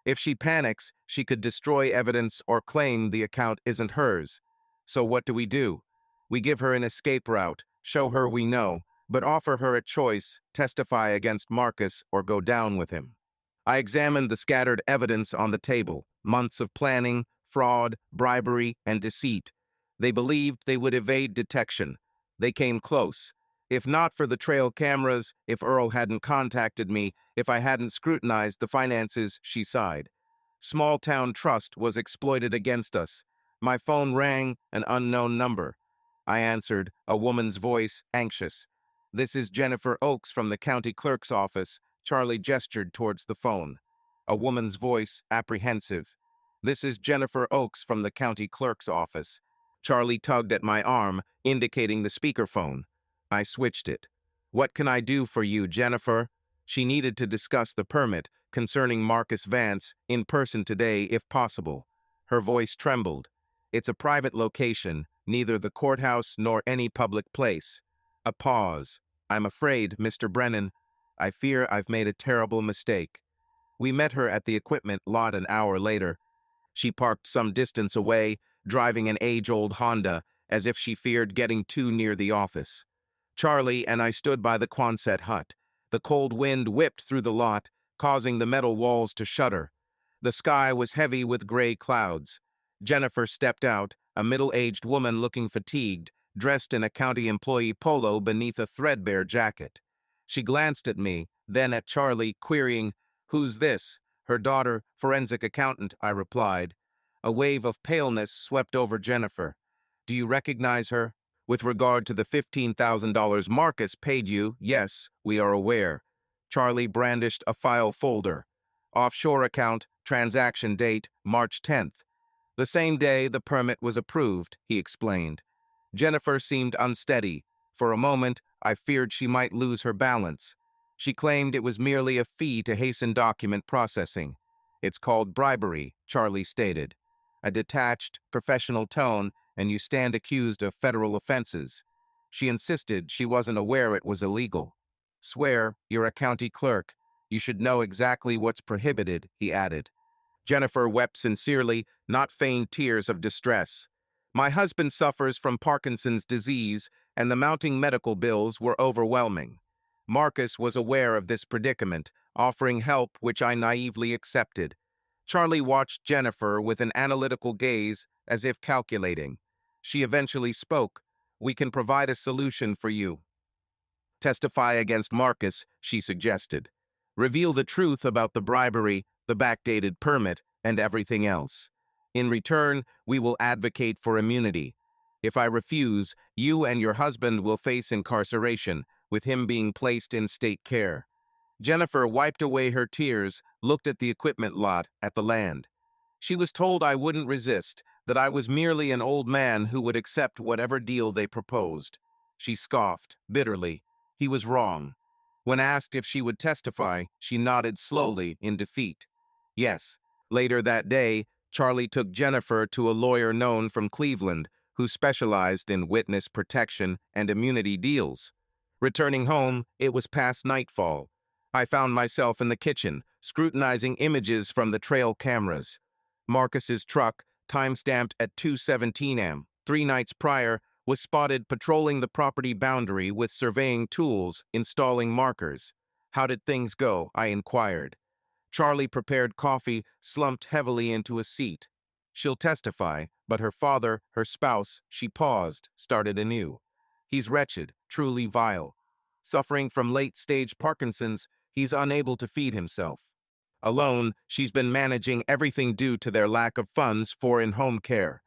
If she panics, she could destroy evidence or claim the account isn't hers. So what do? We give her an escape route, show her we know, but offer her a choice, testify against Marcus or go down with him. I examined the scattered evidence on the table, months of planning, fraud, bribery, and deceit. They believed they would evade detection. They came close. If not for the trail cameras, if Earl hadn't contacted me, if I hadn't scrutinized the finances, she sighed. Small-town trust was exploited against us. My phone rang, an unknown number. I answered, a woman's voice, anxious. This is Jennifer Oakes from the county clerk's office. Charlie gestured towards the phone. A woman's voice, apprehensive. This is Jennifer Oakes from the county clerk's office. Charlie tugged at my arm, indicating the speakerphone. I switched it. What can I do for you, Jennifer? She needed to discuss the permit concerning Marcus Vance in person today, if possible. Her voice trembled. It's a private location, neither the courthouse nor any public place. A pause. I'm afraid, Mr. Brennan. I fear I've made a terrible mistake. We met her at the equipment lot an hour later. She parked some distance away, driving an age-old Honda, as if she feared getting too near the office. Charlie and I stood by the Quonset hut. The cold wind whipped through the lot, causing the metal walls to shudder. The sky was heavy with gray clouds. Jennifer stepped out, a middle-aged woman looking fatigued, dressed in a county employee polo beneath a threadbare jacket. She glanced at me, then at Charlie, querying, "Who's this?" "Her daughter, forensic accountant," I replied. A wave of paleness swept over Jennifer. "Do you recognize her?" "With regard to the $15,000 Marcus paid you, yes, we are aware." Charlie brandished a file folder. Offshore account, transaction date, March 10th. The same day the permit was approved, he explained. Jennifer seemed unsteady. For a moment, I feared she might lose her balance. She claimed it was merely a fee to hasten document processing. "It's called bribery," Charlie stated. A detached, professional tone, and you stand accused of federal offenses. She insisted she wasn't aware it was illegal. Swear, you're a county clerk. You should know exactly what's prohibited, he added. Jennifer wept sincerely, not feigned tears of distress. My husband suffers from Parkinson's disease, and the mounting medical bills were overwhelming. Marcus was aware of this predicament, offering help which I naively accepted. Charlie watched Jennifer with an analytical gaze, as if calculating. She eventually spoke. We can provide a solution for you. Testify against Marcus, she suggested. Reveal the truth about the bribery, the backdated permit, and everything else. In return, we will advocate for immunity. If I refuse, you and your husband will face incarceration, with him being placed in state care. Jennifer wiped away her tears, looked at the equipment lot, at the land. She was told I wouldn't resist, that I was merely an old man who would accept whatever deal they proposed. She scoffed, bitterly. He was wrong. When asked if she would testify, she nodded slowly in defeat. Yes. Later that day, Charlie took Jennifer to a lawyer known from Cleveland who specialized in witness protection and immunity deals. Returning home, it was past nightfall. I found myself in the kitchen, scrutinizing images from the trail cameras. Marcus's truck, time-stamped at 2:17 am, 3 nights prior, was spotted patrolling the property boundary with surveying tools, installing markers. How did things go? I inquired. Charlie prepared coffee, slumped heavily into a seat. She'll testify, but her father, her spouse, she paused, started anew. He's wretched, truly vile. Suffering from late-stage Parkinson's, he's unable to feed himself. Alone, she's been managing everything due to their lack of funds for in-home care.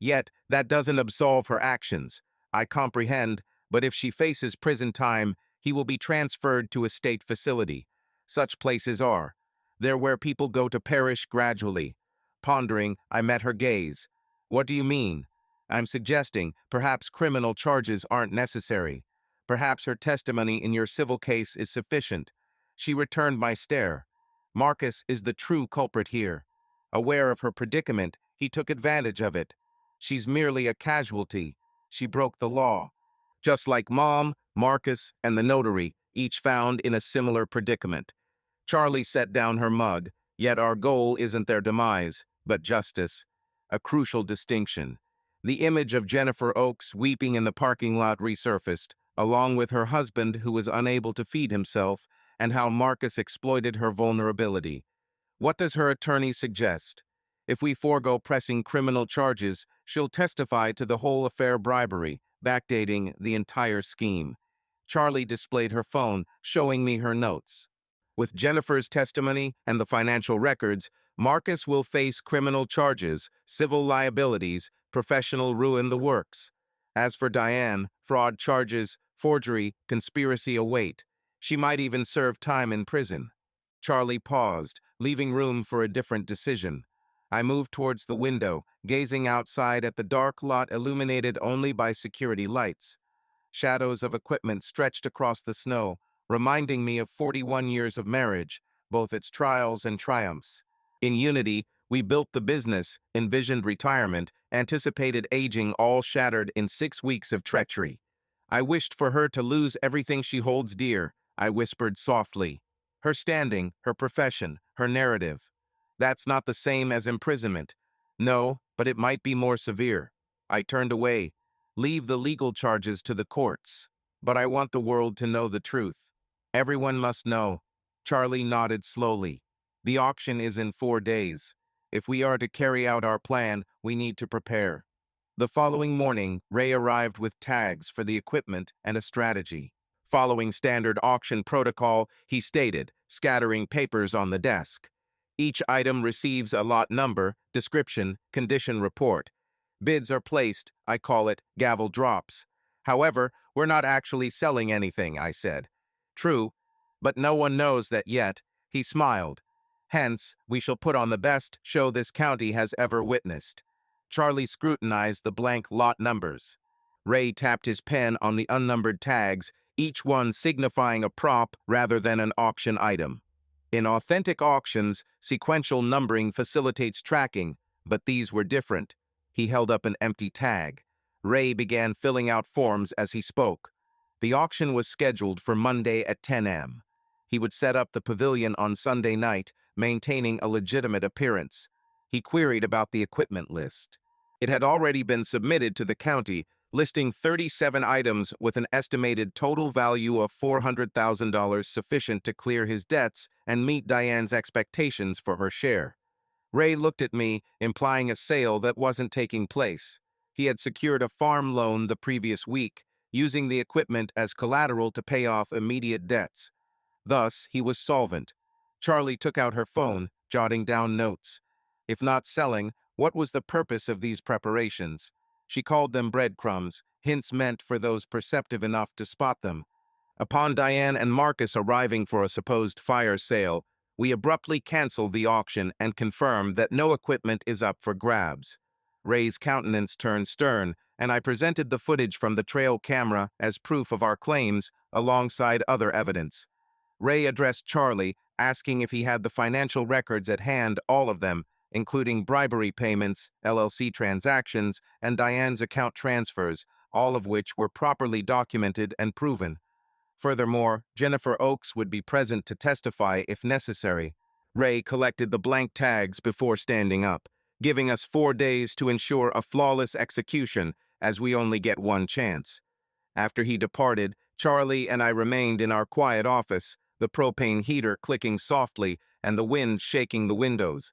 Yet, that doesn't absolve her actions. I comprehend, but if she faces prison time, he will be transferred to a state facility. Such places are. They're where people go to perish gradually. Pondering, I met her gaze. What do you mean? I'm suggesting perhaps criminal charges aren't necessary. Perhaps her testimony in your civil case is sufficient. She returned my stare. Marcus is the true culprit here. Aware of her predicament, he took advantage of it. She's merely a casualty. She broke the law. Just like Mom, Marcus, and the notary, each found in a similar predicament. Charlie set down her mug, yet our goal isn't their demise, but justice. A crucial distinction. The image of Jennifer Oakes weeping in the parking lot resurfaced, along with her husband who was unable to feed himself, and how Marcus exploited her vulnerability. What does her attorney suggest? If we forego pressing criminal charges, she'll testify to the whole affair bribery, backdating the entire scheme. Charlie displayed her phone, showing me her notes. With Jennifer's testimony and the financial records, Marcus will face criminal charges, civil liabilities, professional ruin, the works. As for Diane, fraud charges, forgery, conspiracy await. She might even serve time in prison. Charlie paused, leaving room for a different decision. I moved towards the window, gazing outside at the dark lot illuminated only by security lights. Shadows of equipment stretched across the snow, reminding me of 41 years of marriage, both its trials and triumphs. In unity, we built the business, envisioned retirement, anticipated aging, all shattered in 6 weeks of treachery. I wished for her to lose everything she holds dear, I whispered softly. Her standing, her profession, her narrative. That's not the same as imprisonment. No, but it might be more severe. I turned away. Leave the legal charges to the courts. But I want the world to know the truth. Everyone must know. Charlie nodded slowly. The auction is in 4 days. If we are to carry out our plan, we need to prepare. The following morning, Ray arrived with tags for the equipment and a strategy. Following standard auction protocol, he stated, scattering papers on the desk. Each item receives a lot number, description, condition report. Bids are placed, I call it gavel drops. However, we're not actually selling anything, I said. True, but no one knows that yet. He smiled. Hence, we shall put on the best show this county has ever witnessed. Charlie scrutinized the blank lot numbers. Ray tapped his pen on the unnumbered tags, each one signifying a prop rather than an auction item. In authentic auctions, sequential numbering facilitates tracking, but these were different. He held up an empty tag. Ray began filling out forms as he spoke. The auction was scheduled for Monday at 10 a.m. He would set up the pavilion on Sunday night, maintaining a legitimate appearance. He queried about the equipment list. It had already been submitted to the county, listing 37 items with an estimated total value of $400,000 sufficient to clear his debts and meet Diane's expectations for her share. Ray looked at me, implying a sale that wasn't taking place. He had secured a farm loan the previous week, using the equipment as collateral to pay off immediate debts. Thus, he was solvent. Charlie took out her phone, jotting down notes. If not selling, what was the purpose of these preparations? She called them breadcrumbs, hints meant for those perceptive enough to spot them. Upon Diane and Marcus arriving for a supposed fire sale, we abruptly canceled the auction and confirmed that no equipment is up for grabs. Ray's countenance turned stern, and I presented the footage from the trail camera as proof of our claims, alongside other evidence. Ray addressed Charlie, asking if he had the financial records at hand, all of them, including bribery payments, LLC transactions, and Diane's account transfers, all of which were properly documented and proven. Furthermore, Jennifer Oakes would be present to testify if necessary. Ray collected the blank tags before standing up, giving us 4 days to ensure a flawless execution, as we only get one chance. After he departed, Charlie and I remained in our quiet office, the propane heater clicking softly and the wind shaking the windows.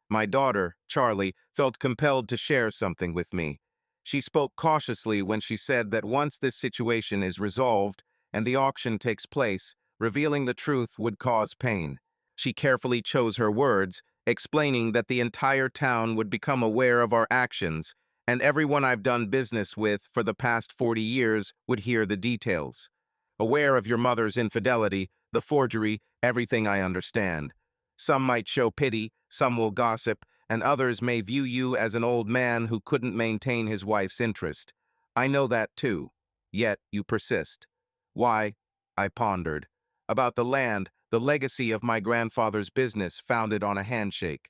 My daughter, Charlie, felt compelled to share something with me. She spoke cautiously when she said that once this situation is resolved and the auction takes place, revealing the truth would cause pain. She carefully chose her words, explaining that the entire town would become aware of our actions, and everyone I've done business with for the past 40 years would hear the details. Aware of your mother's infidelity, the forgery, everything I understand. Some might show pity, some will gossip, and others may view you as an old man who couldn't maintain his wife's interest. I know that too. Yet you persist. Why? I pondered. About the land, the legacy of my grandfather's business founded on a handshake.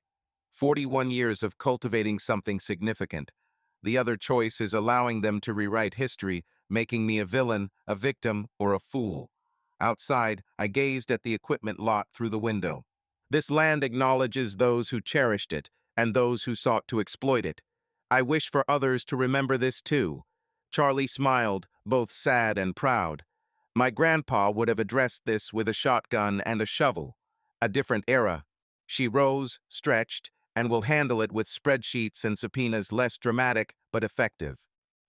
41 years of cultivating something significant. The other choice is allowing them to rewrite history, making me a villain, a victim, or a fool. Outside, I gazed at the equipment lot through the window. This land acknowledges those who cherished it and those who sought to exploit it. I wish for others to remember this too. Charlie smiled, both sad and proud. My grandpa would have addressed this with a shotgun and a shovel. A different era. She rose, stretched, and will handle it with spreadsheets and subpoenas, less dramatic but effective.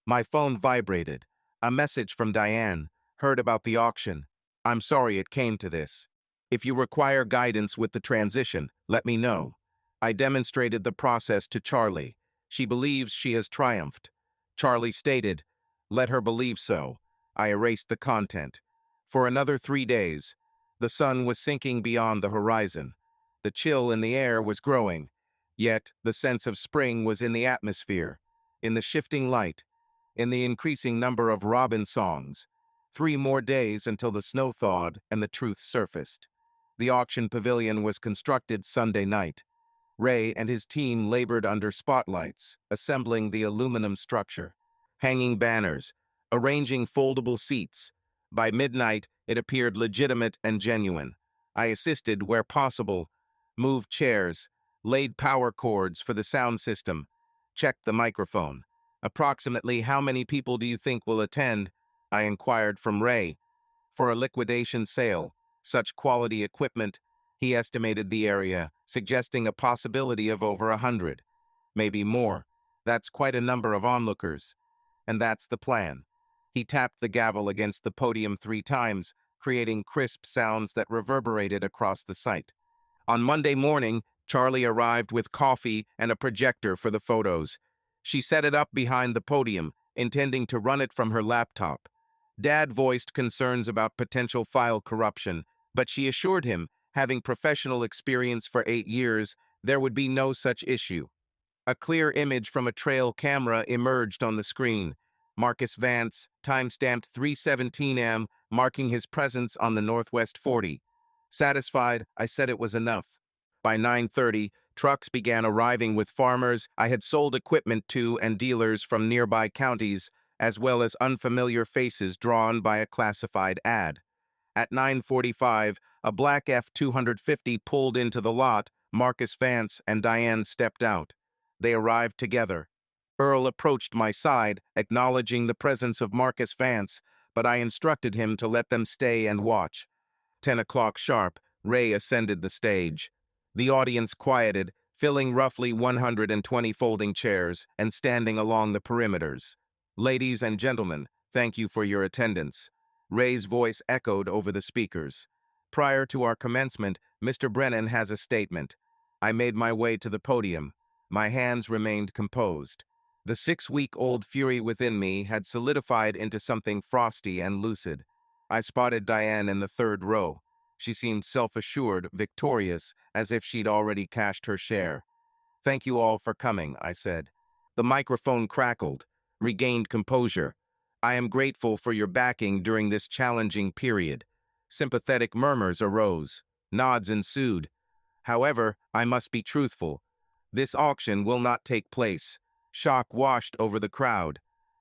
My phone vibrated. A message from Diane. Heard about the auction. I'm sorry it came to this. If you require guidance with the transition, let me know. I demonstrated the process to Charlie. She believes she has triumphed. Charlie stated, let her believe so. I erased the content. For another 3 days, the sun was sinking beyond the horizon. The chill in the air was growing, yet the sense of spring was in the atmosphere, in the shifting light, in the increasing number of robin songs. 3 more days until the snow thawed and the truth surfaced. The auction pavilion was constructed Sunday night. Ray and his team labored under spotlights, assembling the aluminum structure, hanging banners, arranging foldable seats. By midnight, it appeared legitimate and genuine. I assisted where possible, moved chairs, laid power cords for the sound system, checked the microphone. Approximately how many people do you think will attend? I inquired from Ray. For a liquidation sale, such quality equipment, he estimated the area, suggesting a possibility of over 100. Maybe more. That's quite a number of onlookers. And that's the plan. He tapped the gavel against the podium 3 times, creating crisp sounds that reverberated across the site. On Monday morning, Charlie arrived with coffee and a projector for the photos. She set it up behind the podium, intending to run it from her laptop. Dad voiced concerns about potential file corruption, but she assured him, having professional experience for 8 years, there would be no such issue. A clear image from a trail camera emerged on the screen. Marcus Vance, timestamped 3:17 a.m., marking his presence on the Northwest 40. Satisfied, I said it was enough. By 9:30, Trucks began arriving with farmers I had sold equipment to and dealers from nearby counties, as well as unfamiliar faces drawn by a classified ad. At 9:45, a black F-250 pulled into the lot. Marcus Vance and Diane stepped out. They arrived together. Earl approached my side, acknowledging the presence of Marcus Vance, but I instructed him to let them stay and watch. 10 o'clock sharp, Ray ascended the stage. The audience quieted, filling roughly 120 folding chairs and standing along the perimeters. Ladies and gentlemen, thank you for your attendance. Ray's voice echoed over the speakers. Prior to our commencement, Mr. Brennan has a statement. I made my way to the podium. My hands remained composed. The 6-week-old fury within me had solidified into something frosty and lucid. I spotted Diane in the third row. She seemed self-assured, victorious, as if she'd already cashed her share. Thank you all for coming, I said. The microphone crackled, regained composure. I am grateful for your backing during this challenging period. Sympathetic murmurs arose. Nods ensued. However, I must be truthful. This auction will not take place. Shock washed over the crowd.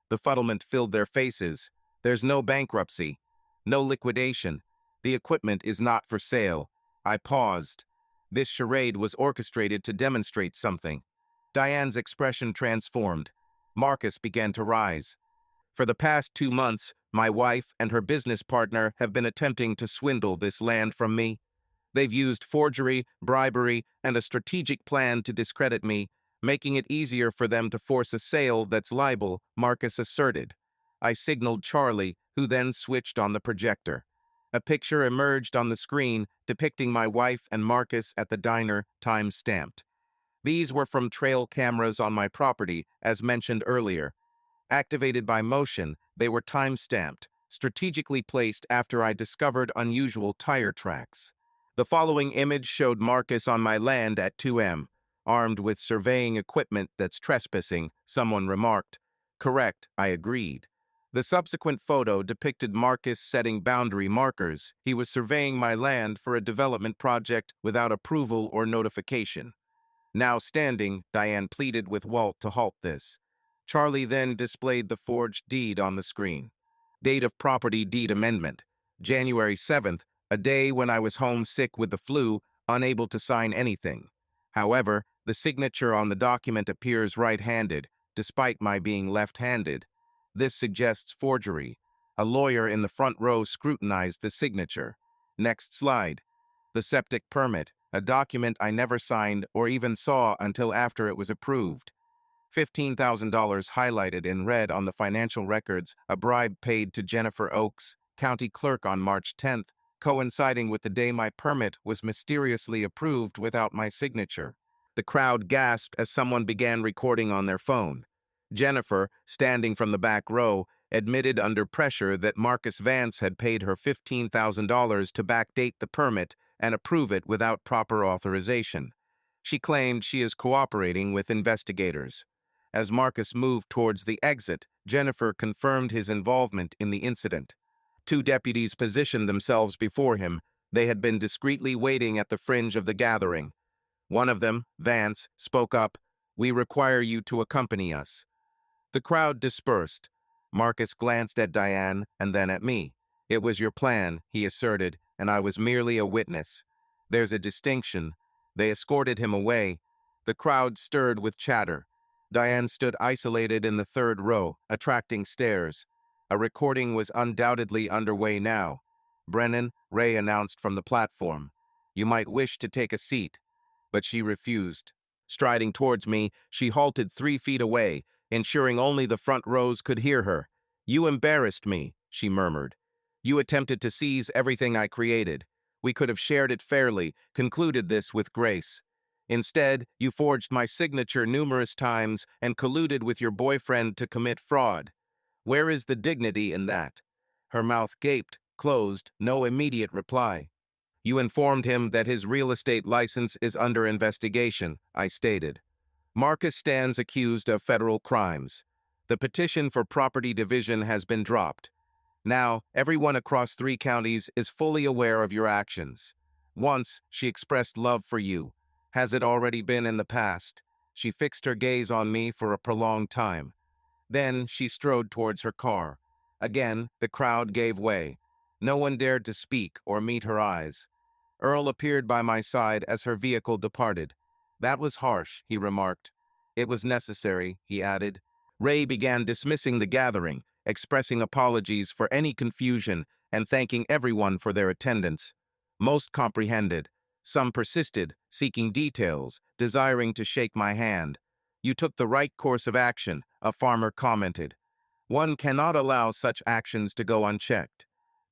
Befuddlement filled their faces. There's no bankruptcy. No liquidation. The equipment is not for sale. I paused. This charade was orchestrated to demonstrate something. Diane's expression transformed. Marcus began to rise. For the past 2 months, my wife and her business partner have been attempting to swindle this land from me. They've used forgery, bribery, and a strategic plan to discredit me, making it easier for them to force a sale that's liable, Marcus asserted. I signaled Charlie, who then switched on the projector. A picture emerged on the screen depicting my wife and Marcus at the diner, time-stamped. These were from trail cameras on my property, as mentioned earlier. Activated by motion, they were time-stamped, strategically placed after I discovered unusual tire tracks. The following image showed Marcus on my land at 2 m, armed with surveying equipment that's trespassing, someone remarked. Correct, I agreed. The subsequent photo depicted Marcus setting boundary markers. He was surveying my land for a development project without approval or notification. Now standing, Diane pleaded with Walt to halt this. Charlie then displayed the forged deed on the screen. Date of property deed amendment, January 7th, a day when I was homesick with the flu, unable to sign anything. However, the signature on the document appears right-handed, despite my being left-handed. This suggests forgery. A lawyer in the front row scrutinized the signature. Next slide. The septic permit, a document I never signed or even saw until after it was approved. $15,000 highlighted in red on the financial records, a bribe paid to Jennifer Oakes, county clerk on March 10th, coinciding with the day my permit was mysteriously approved without my signature. The crowd gasped as someone began recording on their phone. Jennifer, standing from the back row, admitted under pressure that Marcus Vance had paid her $15,000 to backdate the permit and approve it without proper authorization. She claimed she is cooperating with investigators. As Marcus moved towards the exit, Jennifer confirmed his involvement in the incident. 2 deputies positioned themselves before him. They had been discreetly waiting at the fringe of the gathering. One of them, Vance, spoke up, "We require you to accompany us." The crowd dispersed. Marcus glanced at Diane and then at me. "It was your plan," he asserted, "and I was merely a witness. There's a distinction." They escorted him away. The crowd stirred with chatter. Diane stood isolated in the third row, attracting stares. A recording was undoubtedly underway now. "Brennan," Ray announced from the platform. "You might wish to take a seat." But she refused. Striding towards me, she halted 3 feet away, ensuring only the front rows could hear her. "You embarrassed me," she murmured. "You attempted to seize everything I created. We could have shared it fairly, concluded this with grace. Instead, you forged my signature numerous times and colluded with your boyfriend to commit fraud. Where is the dignity in that?" Her mouth gaped, closed, no immediate reply. "You informed him that his real estate license is under investigation," I stated. "Marcus stands accused of federal crimes. The petition for property division has been dropped. Now, everyone across 3 counties is fully aware of your actions. Once, she expressed love for you. Has it already been in the past? She fixed her gaze on me for a prolonged time. Then she strode towards her car. Again, the crowd gave way. No one dared to speak or meet her eyes. Earl appeared by my side as her vehicle departed. That was harsh, he remarked. It was necessary, he added. Ray began dismissing the gathering, expressing apologies for any confusion and thanking everyone for their attendance. Most comprehended. Some persisted, seeking details, desiring to shake my hand. You took the right course of action, a farmer commented. One cannot allow such actions to go unchecked.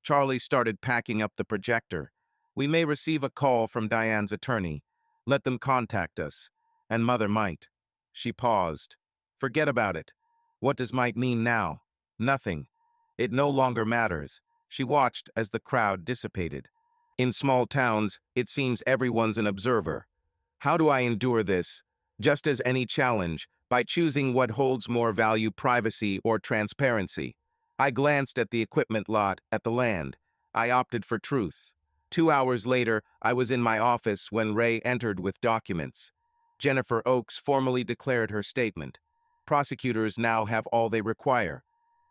Charlie started packing up the projector. We may receive a call from Diane's attorney. Let them contact us. And Mother might. She paused. Forget about it. What does might mean now? Nothing. It no longer matters. She watched as the crowd dissipated. In small towns, it seems everyone's an observer. How do I endure this? Just as any challenge, by choosing what holds more value, privacy or transparency. I glanced at the equipment lot, at the land. I opted for truth. 2 hours later, I was in my office when Ray entered with documents. Jennifer Oakes formally declared her statement. Prosecutors now have all they require.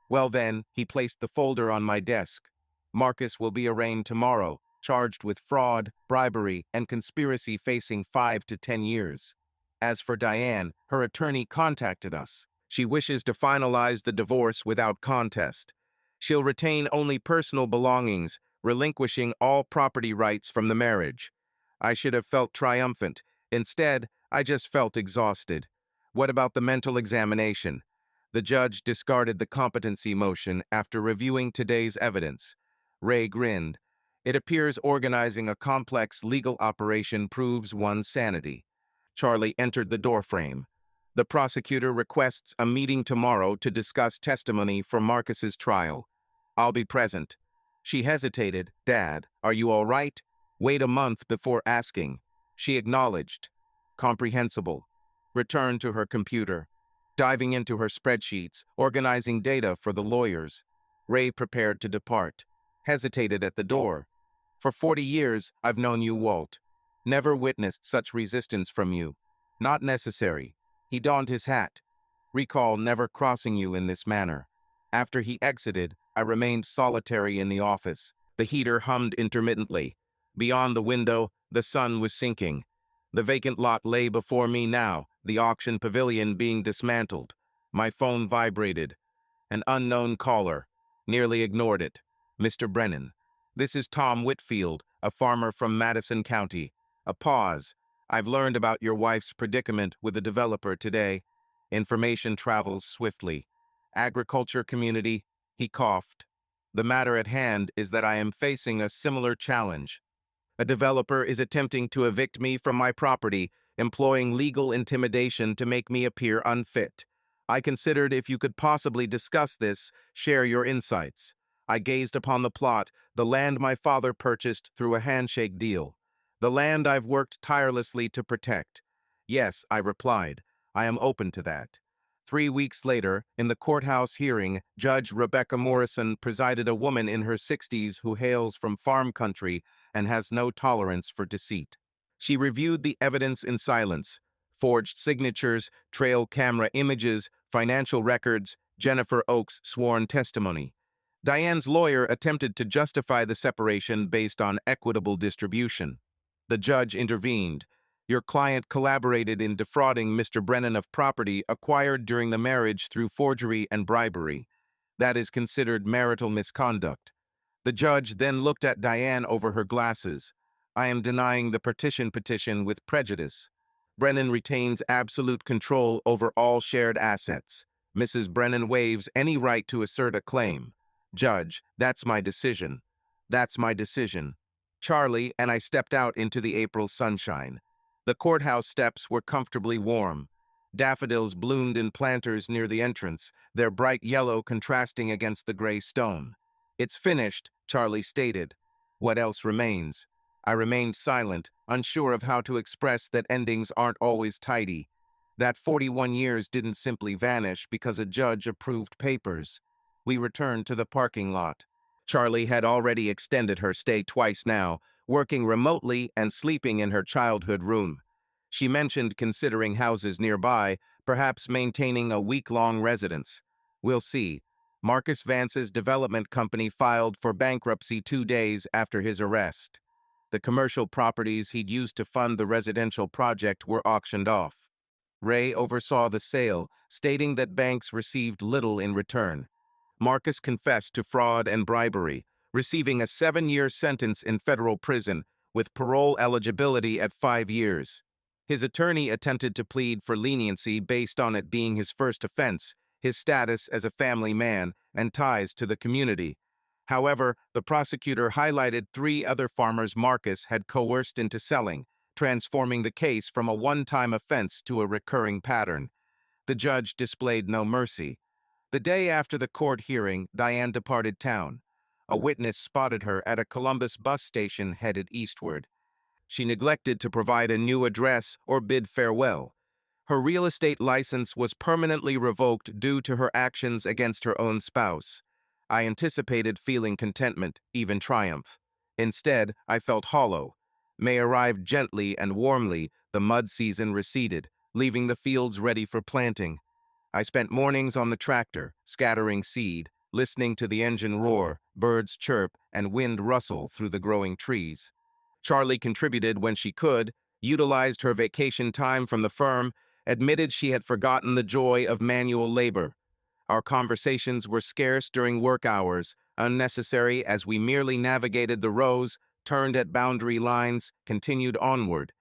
Well then, he placed the folder on my desk. Marcus will be arraigned tomorrow, charged with fraud, bribery, and conspiracy, facing 5 to 10 years. As for Diane, her attorney contacted us. She wishes to finalize the divorce without contest. She'll retain only personal belongings, relinquishing all property rights from the marriage. I should have felt triumphant. Instead, I just felt exhausted. What about the mental examination? The judge discarded the competency motion after reviewing today's evidence. Ray grinned. It appears organizing a complex legal operation proves one's sanity. Charlie entered the doorframe. The prosecutor requests a meeting tomorrow to discuss testimony for Marcus's trial. I'll be present. She hesitated. Dad, are you all right? Wait a month before asking. She acknowledged. Comprehensible. Returned to her computer. Diving into her spreadsheets, organizing data for the lawyers. Ray prepared to depart. Hesitated at the door. For 40 years, I've known you, Walt. Never witnessed such resistance from you. Not necessary. He donned his hat. Recall never crossing you in this manner. After he exited, I remained solitary in the office. The heater hummed intermittently. Beyond the window, the sun was sinking. The vacant lot lay before me now, the auction pavilion being dismantled. My phone vibrated. An unknown caller. Nearly ignored it. Mr. Brennan. This is Tom Whitfield, a farmer from Madison County. A pause. I've learned about your wife's predicament with a developer today. Information travels swiftly. Agriculture community, he coughed. The matter at hand is that I am facing a similar challenge. A developer is attempting to evict me from my property, employing legal intimidation to make me appear unfit. I considered if you could possibly discuss this, share your insights. I gazed upon the plot, the land my father purchased through a handshake deal. The land I've worked tirelessly to protect. Yes, I replied. I am open to that. 3 weeks later, in the courthouse hearing, Judge Rebecca Morrison presided, a woman in her 60s who hails from farm country and has no tolerance for deceit. She reviewed the evidence in silence. Forged signatures, trail camera images, financial records, Jennifer Oakes' sworn testimony. Diane's lawyer attempted to justify the separation based on equitable distribution. The judge intervened. Your client collaborated in defrauding Mr. Brennan of property acquired during the marriage through forgery and bribery. That is considered marital misconduct. The judge then looked at Diane over her glasses. I am denying the petition with prejudice. Brennan retains absolute control over all shared assets. Mrs. Brennan waives any right to assert a claim. Judge, that's my decision. That's my decision. Charlie and I stepped out into the April sunshine. The courthouse steps were comfortably warm. Daffodils bloomed in planters near the entrance, their bright yellow contrasting against the gray stone. It's finished, Charlie stated. What else remains? I remained silent, unsure of how to express that endings aren't always tidy. That 41 years didn't simply vanish because a judge approved papers. We returned to the parking lot. Charlie had already extended her stay twice now, working remotely and sleeping in her childhood room. She mentioned considering houses nearby, perhaps maintaining a week-long residence. We'll see. Marcus Vance's development company filed for bankruptcy 2 days after his arrest. The commercial properties he'd used to fund the residential project were auctioned off. Ray oversaw the sale, stating that banks received little in return. Marcus confessed to fraud and bribery, receiving a 7-year sentence in federal prison, with parole eligibility at 5 years. His attorney attempted to plead for leniency based on it being his first offense, his status as a family man, and ties to the community. However, the prosecutor highlighted 3 other farmers Marcus had coerced into selling, transforming the case from a one-time offense to a recurring pattern. The judge displayed no mercy. The day after the court hearing, Diane departed town. A witness spotted her at a Columbus bus station headed eastward. She neglected to provide a new address or bid farewell. Her real estate license was permanently revoked due to her actions against her own spouse. I anticipated feeling contentment, even triumph. Instead, I felt hollow. May arrived gently and warmly, the mud season receded, leaving the fields ready for planting. I spent mornings on the tractor, scattering seed, listening to the engine roar, birds chirp, and wind rustle through the growing trees. Charlie contributed when she could, utilized her vacation time from the firm, admitted she had forgotten the joy of manual labor. Our conversations were scarce during work hours, unnecessary as we merely navigated the rows, turned at boundary lines, continued onward.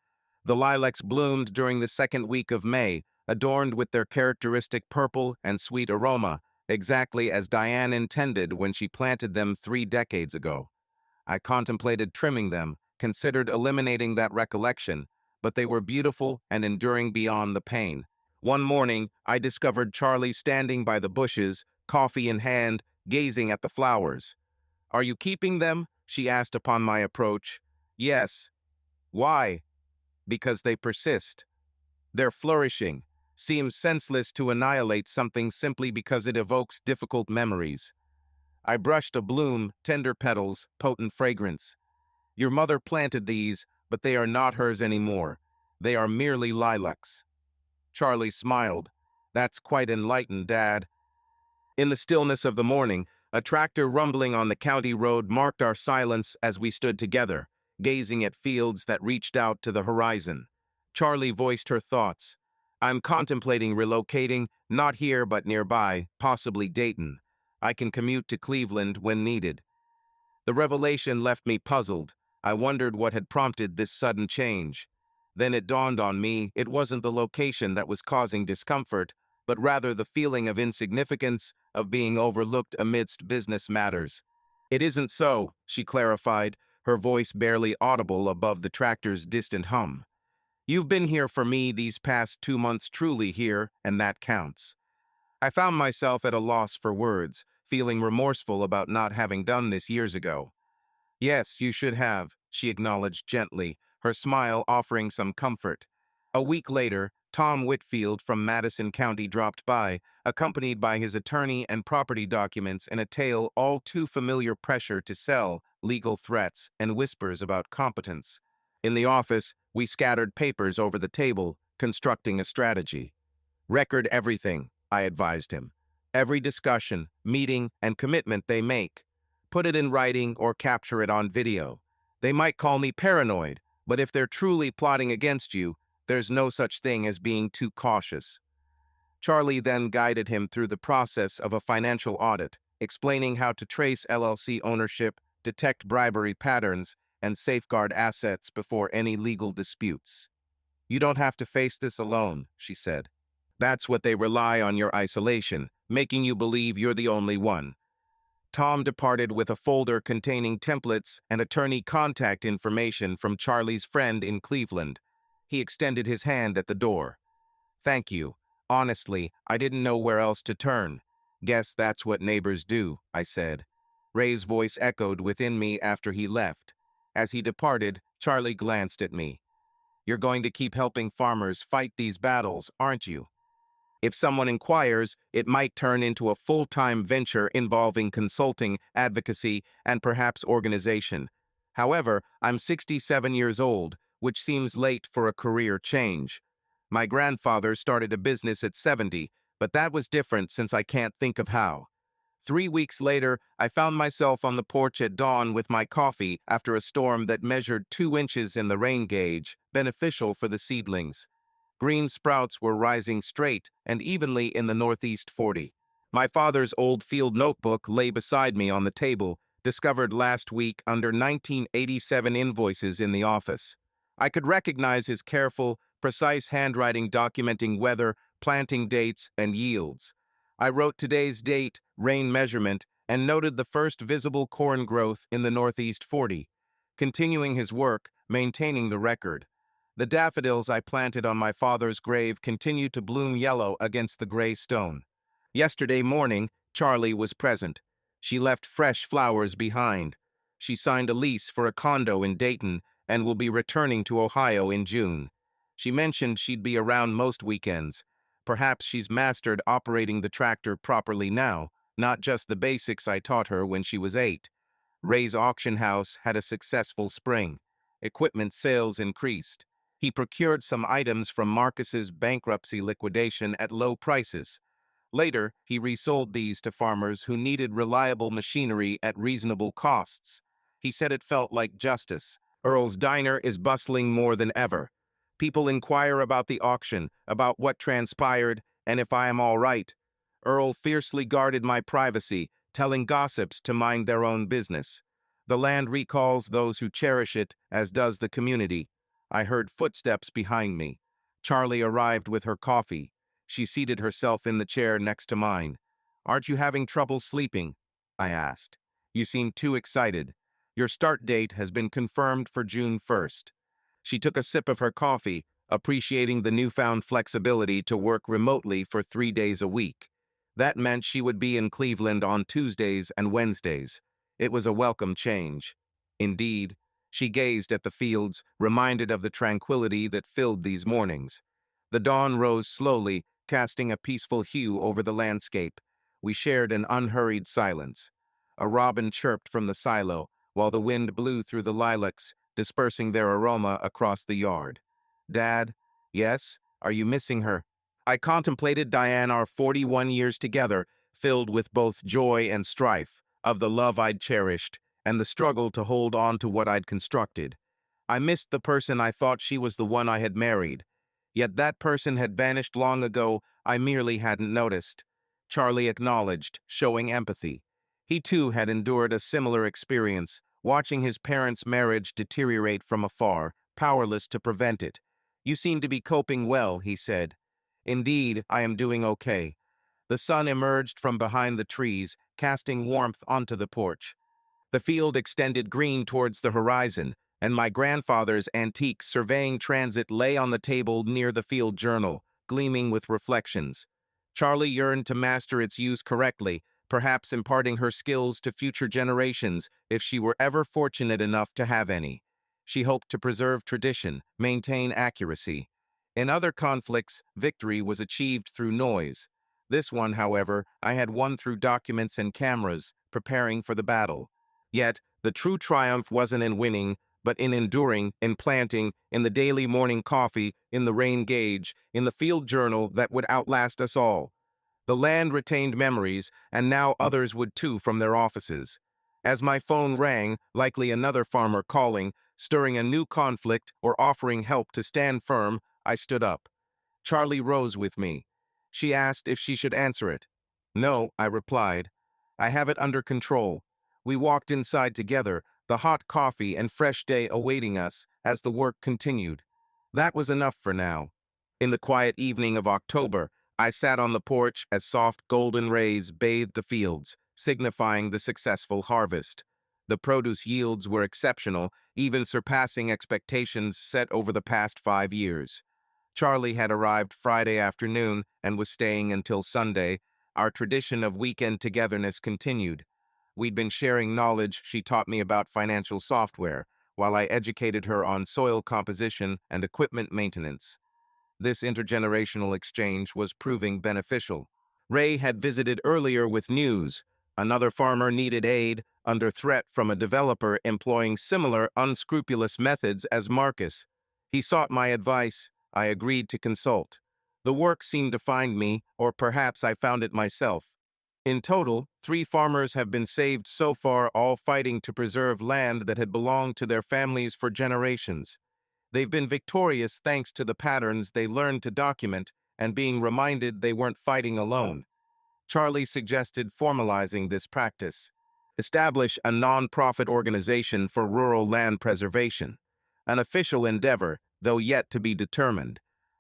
The lilacs bloomed during the second week of May, adorned with their characteristic purple and sweet aroma, exactly as Diane intended when she planted them 3 decades ago. I contemplated trimming them, considered eliminating that recollection, but they were beautiful and enduring beyond the pain. One morning, I discovered Charlie standing by the bushes, coffee in hand, gazing at the flowers. "Are you keeping them?" she asked upon my approach. "Yes." "Why?" "Because they persist. They're flourishing. Seems senseless to annihilate something simply because it evokes difficult memories." I brushed a bloom, tender petals, potent fragrance. "Your mother planted these, but they are not hers anymore. They are merely lilacs." Charlie smiled. "That's quite enlightened, Dad." In the stillness of the morning, a tractor rumbling on the county road marked our silence as we stood together, gazing at fields that reached out to the horizon. Charlie voiced her thoughts. "I'm contemplating relocating, not here but nearby, possibly Dayton. I can commute to Cleveland when needed." The revelation left me puzzled. I wondered what had prompted this sudden change. Then it dawned on me it wasn't the location that was causing discomfort, but rather the feeling of insignificance, of being overlooked amidst business matters. "It isn't so," she clarified, her voice barely audible above the tractor's distant hum. "You've been here for me these past 2 months, truly here, and that counts." I found myself at a loss for words, feeling remorseful about not having done this years ago. "Yes, you should have," she acknowledged gently, her smile offering some comfort. A week later, Tom Whitfield from Madison County dropped by, accompanied by his attorney and property documents in a tale all too familiar: pressure to sell, legal threats, and whispers about competence. In the office, we scattered papers over the table, constructing a strategy. "Record everything," I advised him. "Every discussion, meeting, and commitment they make. Put it in writing or capture it on video. They might call me paranoid, but if they're truly plotting against you, there's no such thing as being too cautious." Charlie then guided him through the process of a financial audit, explaining how to trace LLC ownership, detect bribery patterns, and safeguard assets before any legal disputes. "You don't have to face this alone," she said. "That's what they rely on: your isolation, making you believe you're the only one." Tom departed with a folder containing templates and attorney contact information from Charlie's friend in Cleveland. He extended his hand at the door. "Thank you. Honestly, I didn't know where else to turn." "Guess that's what neighbors do," I said. Ray's voice echoed within me after he left. As he departed, Charlie glanced at me. "You're going to keep helping farmers fight these battles, aren't you?" "If someone inquires, it might turn into a full-time venture involving consulting, advocacy, and perhaps organization. However, I'm 67 years old. which seems late for a career change. My grandfather started a business at 70, but that was different since I can't think of how. 3 weeks later, I found myself on the porch at dawn with my coffee after a storm that measured 2 inches in the rain gauge, beneficial for the seedlings. Green sprouts were rising straight and evenly in the Northeast 40. My father's old field notebook lay beside me on the table, discovered last week under 1987 invoices in the office. I could recognize his careful, precise handwriting documenting weather, planting dates, and yields. I wrote today's date, rain measurement, and noted the first visible corn growth in the Northeast 40, continuing his work, maintaining the record. The daffodils I planted on my father's grave continued to bloom yellow against the gray stone. Yesterday morning, Charlie was present. She left fresh flowers behind. She signed a lease for a condo in Dayton and will be returning to Ohio in June. She mentioned she'd be around most weekends. Perhaps she's mastered operating the tractor properly now, not just the basics I taught her when she was 8. Ray's auction house had a successful spring. Equipment sales increased. He procured some items from Marcus's bankruptcy liquidation at low prices. Later, he resold these to farmers who needed reliable machinery at reasonable costs. He said it felt like justice. Earl's diner is bustling more than ever. People inquire about the auction, about what transpired, and if I am all right. Earl fiercely guarded my privacy, telling gossips to mind their own business. The land recalls those who cherish it, as does the community. I heard footsteps behind me. Charlie arrived with her coffee. She seated herself in the chair next to mine. "Aren't you having trouble sleeping?" I asked. "You seem too excited. Your start date has been confirmed for June 1st. She took a sip of her coffee, appreciating the newfound flexibility to work remotely for 3 days a week. That meant she would be in Cleveland on Tuesdays and Wednesdays. It was a welcome change. Indeed, she gazed at the fields, reminded of the tranquility that filled these mornings. The dawn rose slowly, casting a peaceful hue over the landscape. We shared an unhurried silence. A robin chirped from the silo, while the wind blew through the lilacs, dispersing their aroma across the yard. "Dad?" "Yes? Are you missing her?" I contemplated Diane our 41 years together, filled with both joy and strife, of the love I'd cherished, and the struggle to hold on to what I'd constructed. I missed the person I thought she was the one I had married. Yet that person had vanished long ago, I merely hadn't noticed. Charlie acknowledged, showing empathy. He too had endured a similar experience, watching his parents' marriage deteriorate from afar, powerless to prevent it. "You seem to be coping well," he said. "Indeed, I am doing okay." The sun emerged from behind the trees, casting warmth onto the porch. The field extended green towards the horizon, and my grandfather's antique surveying transit lay on the table near the field journal, gleaming with reflections. Charlie yearned to master its use correctly, perhaps imparting her skills to future generations if she were ever fortunate enough to have any. She hoped to preserve tradition, maintain accuracy. In other conflicts, victory was achieved through noise. This one, however, I had won through documents and cameras, preparing for the battle. Yet, the true triumph wasn't in winning, but in enduring, in planting, in the daily morning coffee, in the rain gauge, in the field journal that would outlast us all. The land retained memories, and now others would too from their offices. As my phone rang, likely another farmer calling, stirring a new conflict or offering help to stand firm, I stood up. Charlie rose with me. She asked if she should answer it. "No," I replied. "I have it under control." We walked inside together, the hot coffee and fresh day awaiting us as the work continued. That was enough for now. In the quiet evening of October, I sat on the porch as soft golden rays bathed the fields, signifying the successful harvest. The produce yields were exceptional, even surpassing expectations set over the past 5 years. Charlie had arrived Friday afternoon and was staying until Sunday. Our tradition of weekend togetherness continued. We'd been sharing knowledge she taught me about financial software, while I educated her on soil composition and equipment maintenance. This intergenerational exchange was proving beneficial. Ray had visited earlier with news. Another farmer needed aid, under threat from a developer employing similar unscrupulous methods as Marcus. He sought my advice. I agreed to consult. The work seemed to find me, or perhaps I found it myself. In total, 3 farmers have been saved so far, all fighting to preserve land that had belonged to their families for generations. They've been victorious thanks to the patterns they learned to document and being reminded they weren't fighting alone. Charlie suggested formalizing this practice. Establish a non-profit organization for rural land preservation. An official endeavor, though yet to be determined.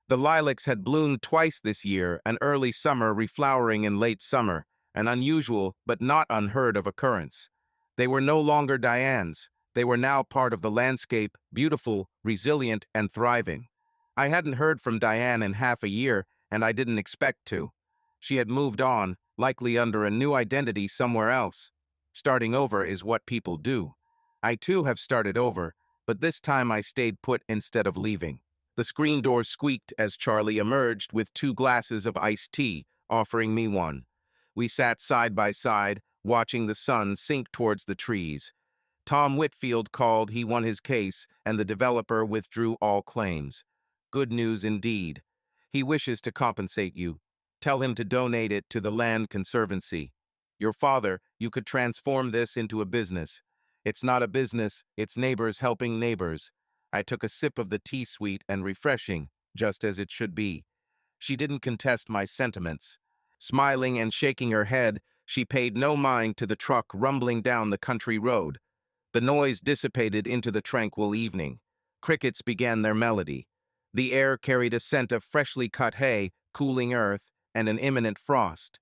The lilacs had bloomed twice this year, an early summer reflowering in late summer, an unusual but not unheard of occurrence. They were no longer Diane's. They were now part of the landscape, beautiful, resilient, and thriving. I hadn't heard from Diane in half a year, and I didn't expect to. She had moved on, likely under a new identity somewhere else. Starting over is what people do. I too have started over, but this time I stayed put instead of leaving. The screen door squeaked as Charlie emerged with 2 glasses of iced tea, offering me one. We sat side by side, watching the sun sink towards the trees. Tom Whitfield called, he won his case, and the developer withdrew all claims. Good news indeed. He wishes to compensate you. Tell him to donate it to the Land Conservancy. Your father, you could transform this into a business. It's not a business, it's neighbors helping neighbors. I took a sip of the tea, sweet and refreshing, just as it should be. She didn't contest my sentiments. Smiling and shaking her head, she paid no mind to the truck rumbling down the country road. The noise dissipated into the tranquil evening. Crickets began their melody. The air carried a scent of freshly cut hay, cooling earth, and an imminent frost.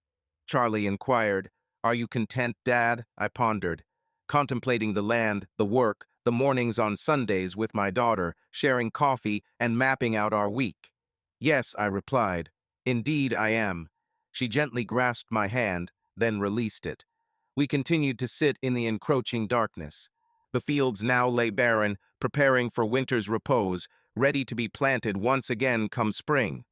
Charlie inquired, "Are you content, Dad?" I pondered, contemplating the land, the work, the mornings on Sundays with my daughter, sharing coffee and mapping out our week. "Yes," I replied. "Indeed I am." She gently grasped my hand, then released it. We continued to sit in the encroaching darkness. The fields now lay barren, preparing for winter's repose, ready to be planted once again come spring.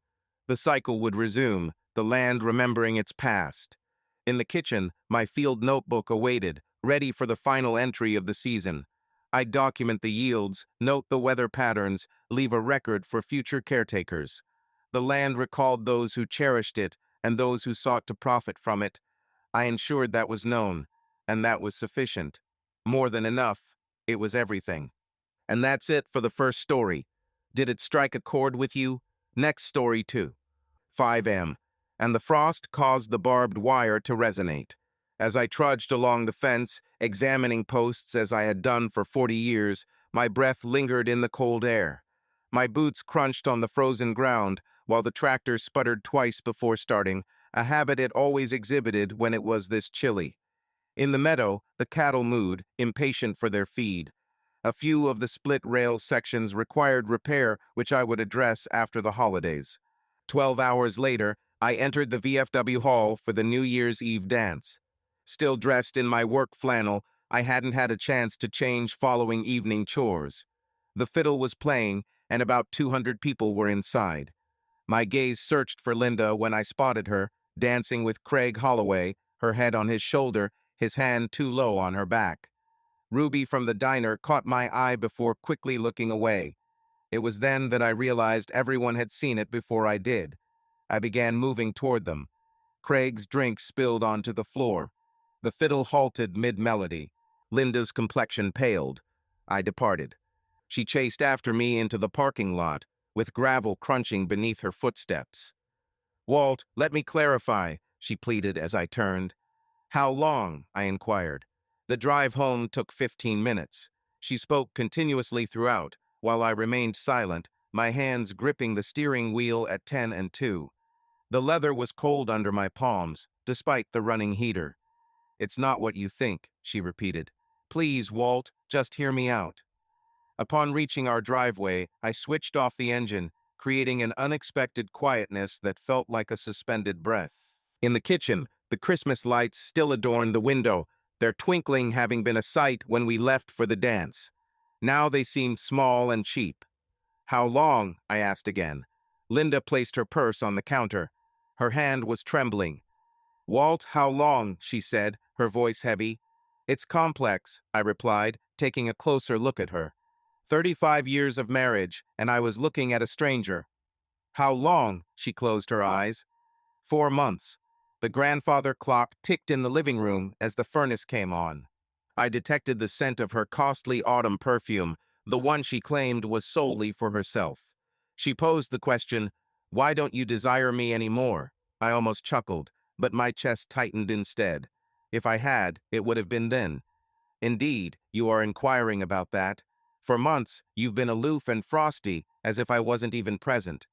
The cycle would resume, the land remembering its past. In the kitchen, my field notebook awaited, ready for the final entry of the season. I'd document the yields, note the weather patterns, leave a record for future caretakers. The land recalled those who cherished it and those who sought to profit from it. I ensured that was known, and that was sufficient. More than enough. It was everything. And that's it for the first story. Did it strike a chord with you? Next story too. 5 m. And the frost caused the barbed wire to resonate. As I trudged along the fence, examining posts as I had done for 40 years, my breath lingered in the cold air. My boots crunched on the frozen ground, while the tractor sputtered twice before starting, a habit it always exhibited when it was this chilly. In the meadow, the cattle mooed, impatient for their feed. A few of the split rail sections required repair, which I would address after the holidays. 12 hours later, I entered the VFW hall for the New Year's Eve dance. Still dressed in my work flannel, I hadn't had a chance to change following evening chores. The fiddle was playing, and about 200 people were inside. My gaze searched for Linda when I spotted her, dancing with Craig Holloway, her head on his shoulder, his hand too low on her back. Ruby from the diner caught my eye before quickly looking away. It was then that I realized everyone had seen it before I did. I began moving toward them. Craig's drink spilled onto the floor. The fiddle halted mid-melody. Linda's complexion paled. I departed. She chased after me into the parking lot, with gravel crunching beneath her footsteps. "Walt, let me clarify," she pleaded as I turned. "How long?" I inquired. The drive home took 15 minutes. She spoke continuously throughout, while I remained silent, my hands gripping the steering wheel at 10 and 2. The leather was cold under my palms, despite the running heater. "It's not what you think," she repeated. "Please, Walt, just hear me out." Upon reaching our driveway, I switched off the engine, creating an unexpected quietness that felt like a suspended breath. In the kitchen, the Christmas lights still adorned the window, their twinkling having been a sight when we left for the dance. Now they seemed small and cheap. "How long?" I asked again. Linda placed her purse on the counter. Her hand was trembling. "Walt, how long?" she said, her voice heavy. "It's complex," I replied, taking a closer look at her. 35 years of marriage, and I was looking at a stranger. How long? She closed her eyes. 4 months. The grandfather clock ticked in the living room as the furnace came on. I detected the scent of her costly autumn perfume, the one she claimed was solely for herself. She posed the question, "Why don't you desire me any more?" I almost chuckled, but my chest tightened instead. If I had, it would have been then. Indeed, you are inquiring about that. For months, you've been aloof and frosty, as if I wasn't even present.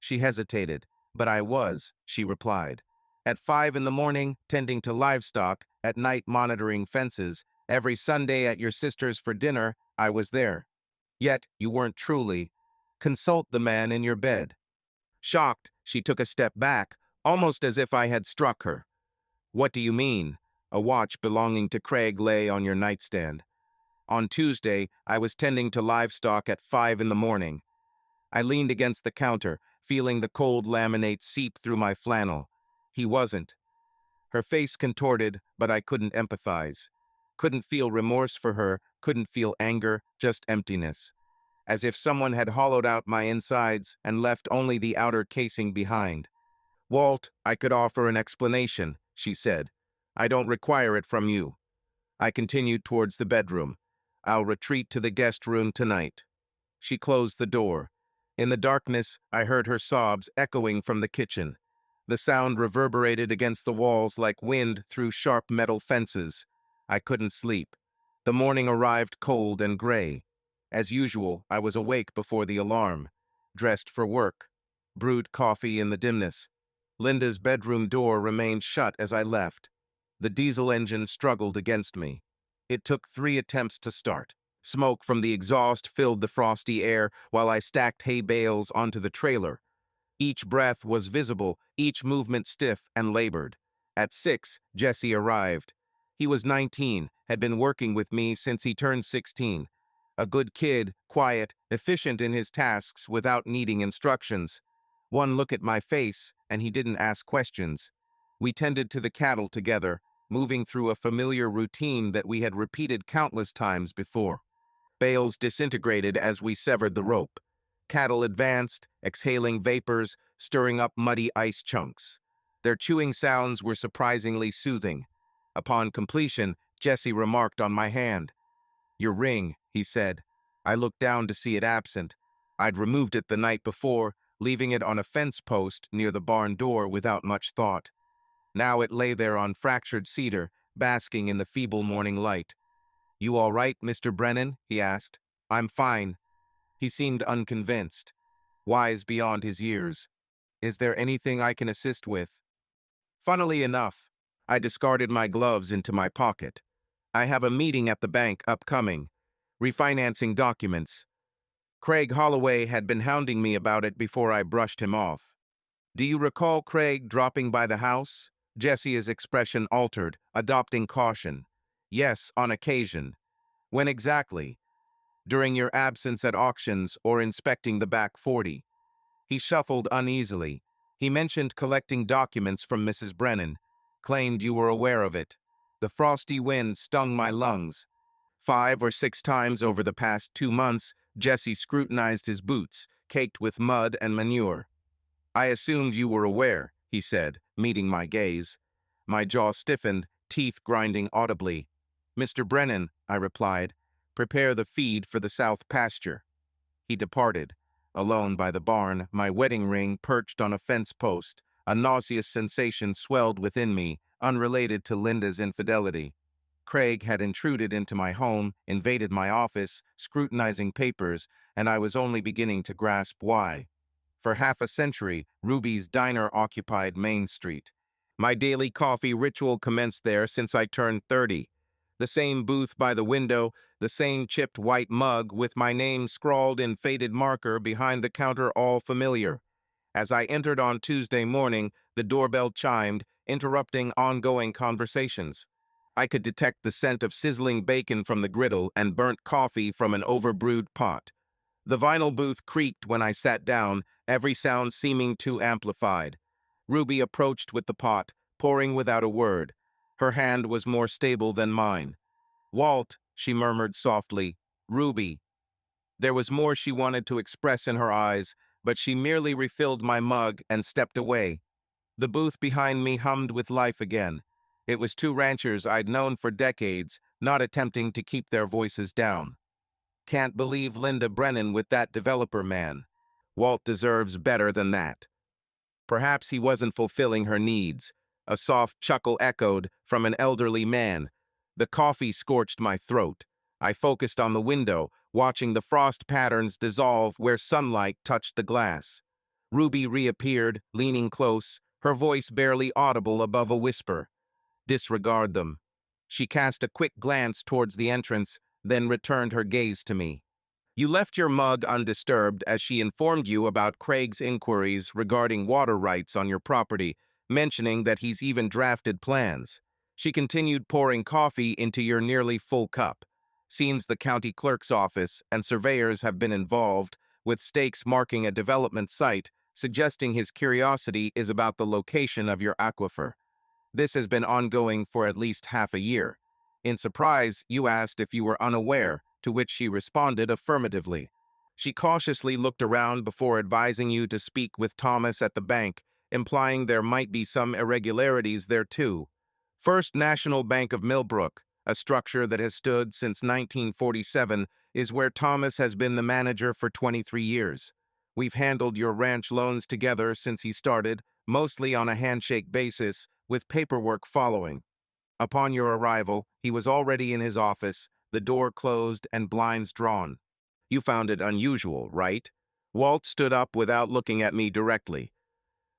She hesitated. But I was, she replied. At 5 in the morning, tending to livestock, at night monitoring fences, every Sunday at your sister's for dinner, I was there. Yet, you weren't truly. Consult the man in your bed. Shocked, she took a step back, almost as if I had struck her. What do you mean? A watch belonging to Craig lay on your nightstand. On Tuesday, I was tending to livestock at 5 in the morning. I leaned against the counter, feeling the cold laminate seep through my flannel. He wasn't. Her face contorted, but I couldn't empathize. Couldn't feel remorse for her, couldn't feel anger, just emptiness. As if someone had hollowed out my insides and left only the outer casing behind. Walt, I could offer an explanation, she said. I don't require it from you. I continued towards the bedroom. I'll retreat to the guest room tonight. She closed the door. In the darkness, I heard her sobs echoing from the kitchen. The sound reverberated against the walls like wind through sharp metal fences. I couldn't sleep. The morning arrived cold and gray. As usual, I was awake before the alarm, dressed for work, brewed coffee in the dimness. Linda's bedroom door remained shut as I left. The diesel engine struggled against me. It took 3 attempts to start. Smoke from the exhaust filled the frosty air while I stacked hay bales onto the trailer. Each breath was visible, each movement stiff and labored. At 6, Jesse arrived. He was 19, had been working with me since he turned 16. A good kid, quiet, efficient in his tasks without needing instructions. One look at my face, and he didn't ask questions. We tended to the cattle together, moving through a familiar routine that we had repeated countless times before. Bales disintegrated as we severed the rope. Cattle advanced, exhaling vapors, stirring up muddy ice chunks. Their chewing sounds were surprisingly soothing. Upon completion, Jesse remarked on my hand. "Your ring," he said. I looked down to see it absent. I'd removed it the night before, leaving it on a fence post near the barn door without much thought. Now it lay there on fractured cedar, basking in the feeble morning light. "You all right, Mr. Brennan?" he asked. "I'm fine." He seemed unconvinced, wise beyond his years. "Is there anything I can assist with?" Funnily enough, I discarded my gloves into my pocket. "I have a meeting at the bank upcoming. Refinancing documents." Craig Holloway had been hounding me about it before I brushed him off. "Do you recall Craig dropping by the house?" Jesse's expression altered, adopting caution. "Yes, on occasion." "When exactly?" "During your absence at auctions or inspecting the back 40. He shuffled uneasily. "He mentioned collecting documents from Mrs. Brennan. Claimed you were aware of it." The frosty wind stung my lungs. 5 or 6 times over the past 2 months, Jesse scrutinized his boots, caked with mud and manure. "I assumed you were aware," he said, meeting my gaze. My jaw stiffened, teeth grinding audibly. "Mr. Brennan," I replied, "prepare the feed for the south pasture." He departed. Alone by the barn, my wedding ring perched on a fence post. A nauseous sensation swelled within me, unrelated to Linda's infidelity. Craig had intruded into my home, invaded my office, scrutinizing papers, and I was only beginning to grasp why. For half a century, Ruby's Diner occupied Main Street. My daily coffee ritual commenced there since I turned 30. The same booth by the window, the same chipped white mug with my name scrawled in faded marker behind the counter, all familiar. As I entered on Tuesday morning, the doorbell chimed, interrupting ongoing conversations. I could detect the scent of sizzling bacon from the griddle and burnt coffee from an overbrewed pot. The vinyl booth creaked when I sat down, every sound seeming too amplified. Ruby approached with the pot, pouring without a word. Her hand was more stable than mine. "Walt," she murmured softly. "Ruby." There was more she wanted to express in her eyes, but she merely refilled my mug and stepped away. The booth behind me hummed with life again. It was two ranchers I'd known for decades, not attempting to keep their voices down. Can't believe Linda Brennan with that developer man. Walt deserves better than that. Perhaps he wasn't fulfilling her needs. A soft chuckle echoed from an elderly man. The coffee scorched my throat. I focused on the window, watching the frost patterns dissolve where sunlight touched the glass. Ruby reappeared, leaning close, her voice barely audible above a whisper. Disregard them. She cast a quick glance towards the entrance, then returned her gaze to me. You left your mug undisturbed as she informed you about Craig's inquiries regarding water rights on your property, mentioning that he's even drafted plans. She continued pouring coffee into your nearly full cup. Seems the county clerk's office and surveyors have been involved, with stakes marking a development site, suggesting his curiosity is about the location of your aquifer. This has been ongoing for at least half a year. In surprise, you asked if you were unaware, to which she responded affirmatively. She cautiously looked around before advising you to speak with Thomas at the bank, implying there might be some irregularities there too. First National Bank of Millbrook, a structure that has stood since 1947, is where Thomas has been the manager for 23 years. We've handled your ranch loans together since he started, mostly on a handshake basis, with paperwork following. Upon your arrival, he was already in his office, the door closed and blinds drawn. You found it unusual, right? Walt stood up without looking at me directly.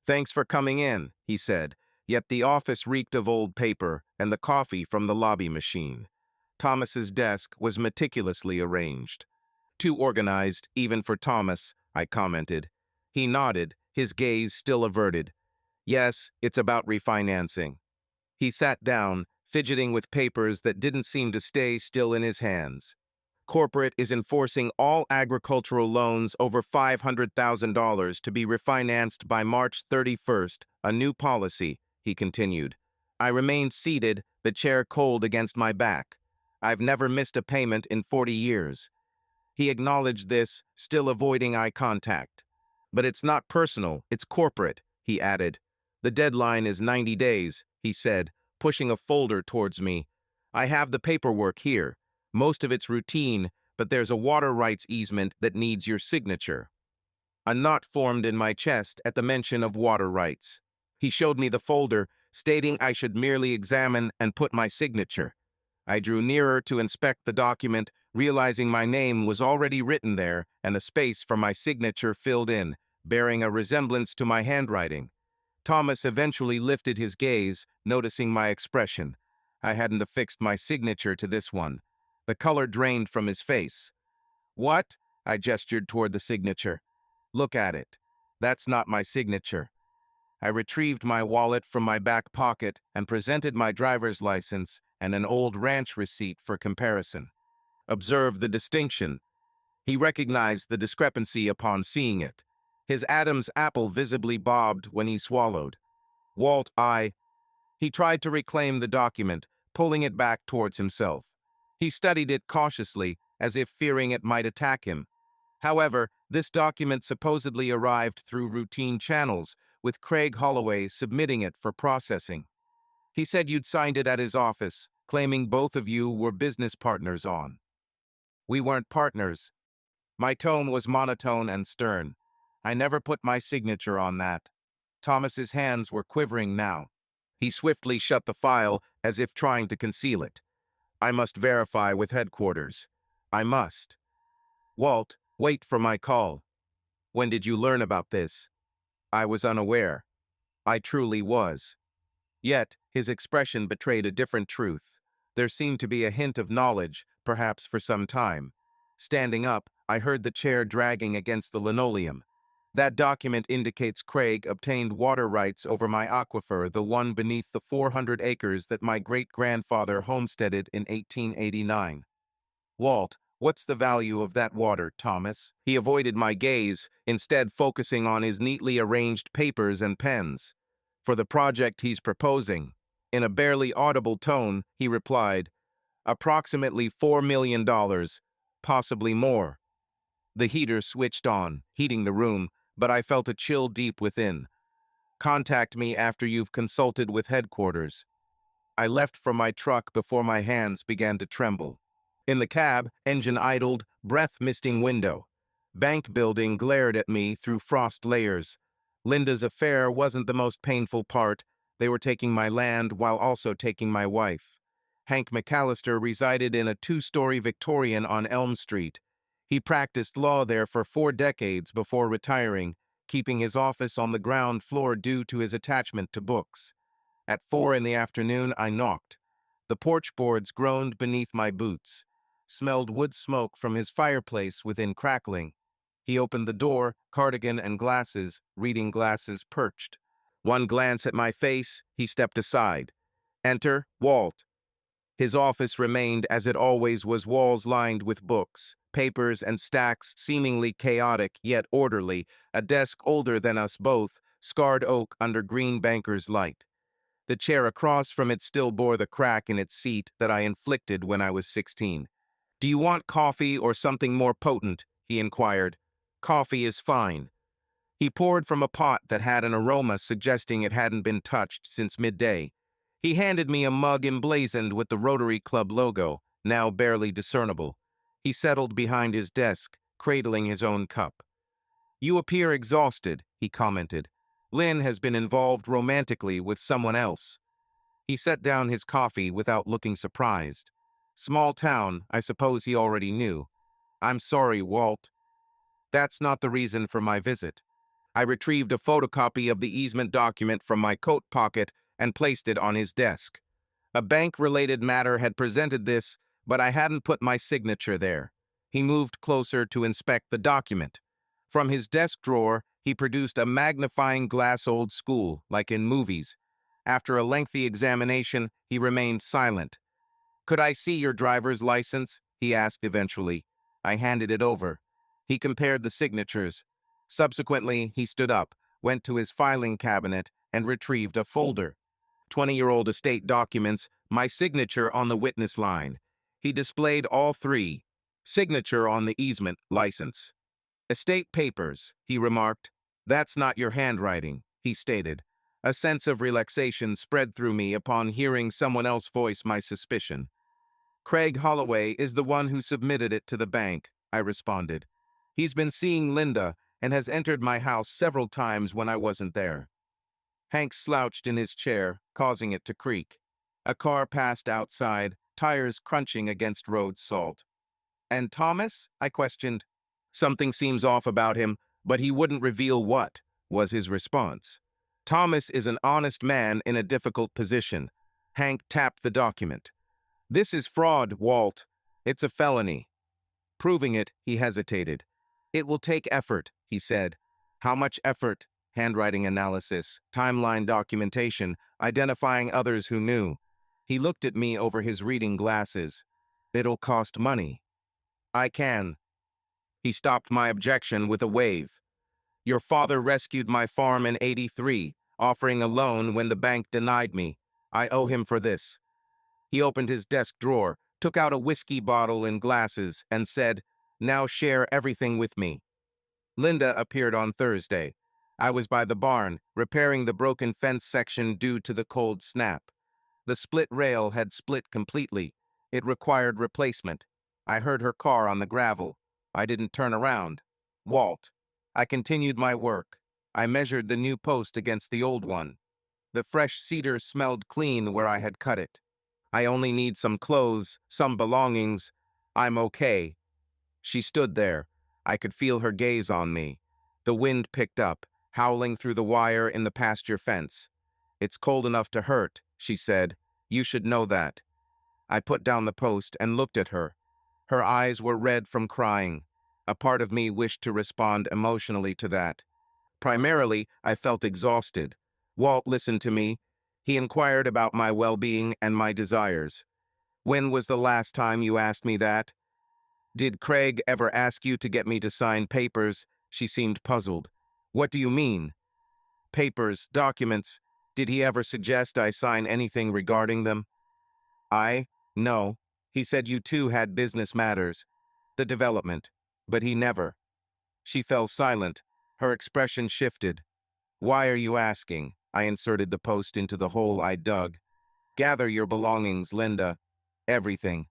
Thanks for coming in, he said, yet the office reeked of old paper and the coffee from the lobby machine. Thomas's desk was meticulously arranged. Too organized, even for Thomas, I commented. He nodded, his gaze still averted. Yes, it's about refinancing. He sat down, fidgeting with papers that didn't seem to stay still in his hands. Corporate is enforcing all agricultural loans over $500,000 to be refinanced by March 31st, a new policy, he continued. I remained seated, the chair cold against my back. I've never missed a payment in 40 years. He acknowledged this, still avoiding eye contact. But it's not personal, it's corporate, he added. The deadline is 90 days, he said, pushing a folder towards me. I have the paperwork here. Most of it's routine, but there's a water rights easement that needs your signature. A knot formed in my chest at the mention of water rights. He showed me the folder, stating I should merely examine and put my signature. I drew nearer to inspect the document, realizing my name was already written there and a space for my signature filled in, bearing a resemblance to my handwriting. Thomas eventually lifted his gaze, noticing my expression. I hadn't affixed my signature to this one. The color drained from his face. What? I gestured toward the signature. Look at it. That's not my signature. I retrieved my wallet from my back pocket and presented my driver's license and an old ranch receipt for comparison. Observe the distinction. He recognized the discrepancy upon seeing it. His Adam's apple visibly bobbed when he swallowed. Walt, He tried to reclaim the document, pulling it back towards himself. He studied it cautiously, as if fearing it might attack him. However, this document supposedly arrived through routine channels, with Craig Holloway submitting it for processing. He said you'd signed it at his office, claiming both of you were business partners on. We weren't partners. My tone was monotone and stern. I never put my signature on that. Thomas's hands were quivering now. He swiftly shut the file, as if trying to conceal it. I must verify with headquarters. I must. Walt, wait for my call. When did you learn about this? I was unaware. I truly was. Yet, his expression betrayed a different truth. There seemed to be a hint of knowledge, perhaps for some time. Standing up, I heard the chair dragging against the linoleum. That document indicates Craig obtained water rights over my aquifer, the one beneath the 400 acres that my great-grandfather homesteaded in 1889. Walt, what's the value of that water, Thomas? He avoided my gaze, instead focusing on his neatly arranged papers and pens. For the project he's proposing. In a barely audible tone, he replied, approximately $4 million, possibly more. The heater switched on, heating the room, but I felt a chill deep within. Contact me after you've consulted with headquarters. I left from my truck before my hands began to tremble. In the cab, engine idled, breath misting window. Bank building glared at me through frost layers. Linda's affair wasn't the most painful part. They were taking my land while also taking my wife. Hank McAllister resided in a two-story Victorian on Elm Street. He practiced law there for 4 decades before retiring, keeping his office on the ground floor due to his attachment to books. At 4 in the afternoon, I knocked. The porch boards groaned beneath my boots. Smelled wood smoke from his fireplace within crackling. He opened the door, cardigan and glasses, reading glasses perched. One glance at my face, he stepped aside. Enter, Walt. His office remained as it always was, walls lined with books, papers and stacks seemingly chaotic yet orderly, a desk older than us both, scarred oak under green banker's light. The chair across from it still bore the crack in its seat that I inflicted when I was 16. "Do you want coffee or something more potent?" he inquired. "Coffee is fine." He poured from a pot that had an aroma suggesting it hadn't been touched since midday. He handed me a mug emblazoned with the Rotary Club logo, now barely discernible. He settled behind his desk, cradling his own cup. "You appear exhausted," he commented. "Lynn has been involved romantically with someone else." He set down his coffee without looking surprised. Small town, I suppose he already knew. "I'm sorry, Walt. That's not the reason for my visit." I retrieved a photocopy of the easement document from my coat pocket and placed it on his desk. A bank-related matter had presented this, but I hadn't put my signature there. He moved closer to inspect the document. From his desk drawer, he produced a magnifying glass old school, like in movies. After a lengthy examination, he remained silent. "Could I see your driver's license?" he asked eventually. I handed it over. He compared the signatures. Subsequently, he stood up, went to his filing cabinet, and retrieved a folder. 20-year-old estate documents, my signature on the witness line. He displayed all three. Signature on the easement license. "Estate papers," he remarked. "That's not your handwriting," he stated. A sense of relaxation spread through me upon hearing someone else voice my suspicion. "Craig Holloway is the one who submitted it to the bank," I responded. "He's been seeing Linda and has entered my house several times when I wasn't there." Hank slouched in his chair, causing it to creak. A car passed outside, tires crunching against road salt. "And Thomas?" I questioned. "Something seems off about him, but he wouldn't reveal what," was his response. "Thomas is an honest man in a difficult position." Hank tapped the document. "This is fraud, Walt. It's a felony." Proving it, he hesitated. "It will take effort," he said. "How much effort?" "Handwriting analysis, timeline documentation, identifying others who knew." He looked at me over his reading glasses. "It'll cost money." "I can." He stopped my objection with a wave. "Your father rescued my farm in '83, offering a loan when the bank denied me. I owe him for this." He opened his desk drawer, took out a whiskey bottle and glasses, and said, "Now share everything with me." Linda appeared on Thursday. I was by the barn, repairing the broken fence section due to the cold snap. The split rail had split completely. It required replacement. I heard her car on the gravel. I didn't turn around. "Walt." I continued my work. I measured the new post against the old one. The fresh cedar smelled clean where I had cut it. "I only need some clothes, some belongings. I'm okay." She stood there. I could feel her gaze on me. The wind picked up, howling through the wire in the pasture fence. "It's cold enough to hurt," she said. "You should know that." I put down the post and looked at her. Her eyes were red from crying. A part of me wished to respond emotionally to that. Primarily, I felt exhausted. Walt listened to me. He inquired about my well-being and my desires. "When was the last time you asked me that?" "Did Craig ever ask you to get me to sign papers?" She seemed puzzled. "What do you mean?" "Papers, documents. Did he ever suggest I sign anything regarding them?" No. He said you two had business matters. The development. But he never. She fell silent. Her expression shifted. Why are you asking? I inserted the post into the hole I dug. Gather your belongings, Linda. Everything.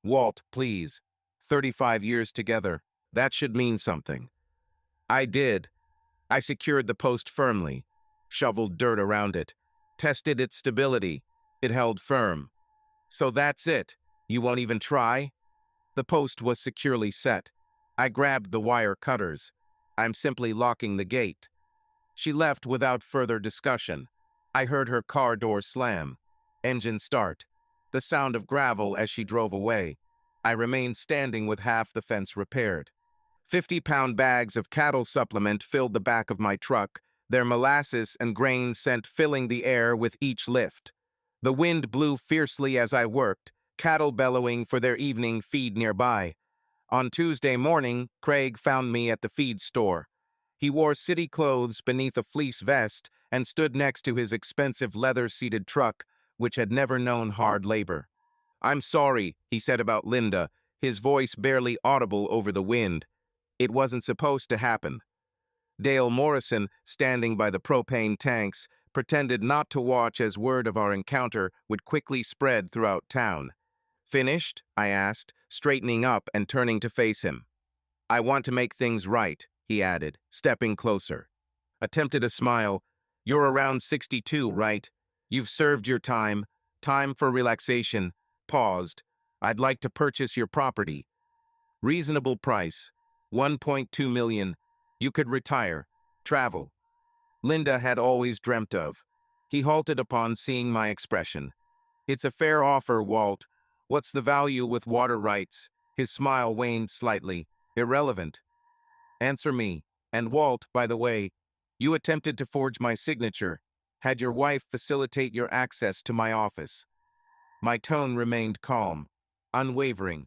Walt, please. 35 years together. That should mean something. I did. I secured the post firmly, shoveled dirt around it, tested its stability. It held firm. So that's it. You won't even try? The post was securely set. I grabbed the wire cutters. I'm simply locking the gate. She left without further discussion. I heard her car door slam. Engine start. The sound of gravel as she drove away. I remained standing with half the fence repaired. 50-pound bags of cattle supplement filled the back of my truck, their molasses and grain scent filling the air with each lift. The wind blew fiercely as I worked, cattle bellowing for their evening feed nearby. On Tuesday morning, Craig found me at the feed store. He wore city clothes beneath a fleece vest and stood next to his expensive leather-seated truck, which had never known hard labor. I'm sorry, he said about Linda, his voice barely audible over the wind. It wasn't supposed to happen. Dale Morrison, standing by the propane tanks, pretended not to watch as word of our encounter would quickly spread throughout town. Finished? I asked, straightening up and turning to face him. I want to make things right, he added, stepping closer. Attempted a smile. You're around 62, right? You've served your time. Time for relaxation. Paused. I'd like to purchase your property. Reasonable price. 1.2 million. You could retire. Travel. Linda had always dreamt of. He halted upon seeing my expression. It's a fair offer, Walt. What's the value with water rights? His smile waned slightly. Irrelevant. Answer me. And Walt, by the way, you attempted to forge my signature. Had your wife facilitate your access to my office. My tone remained calm, unwavering.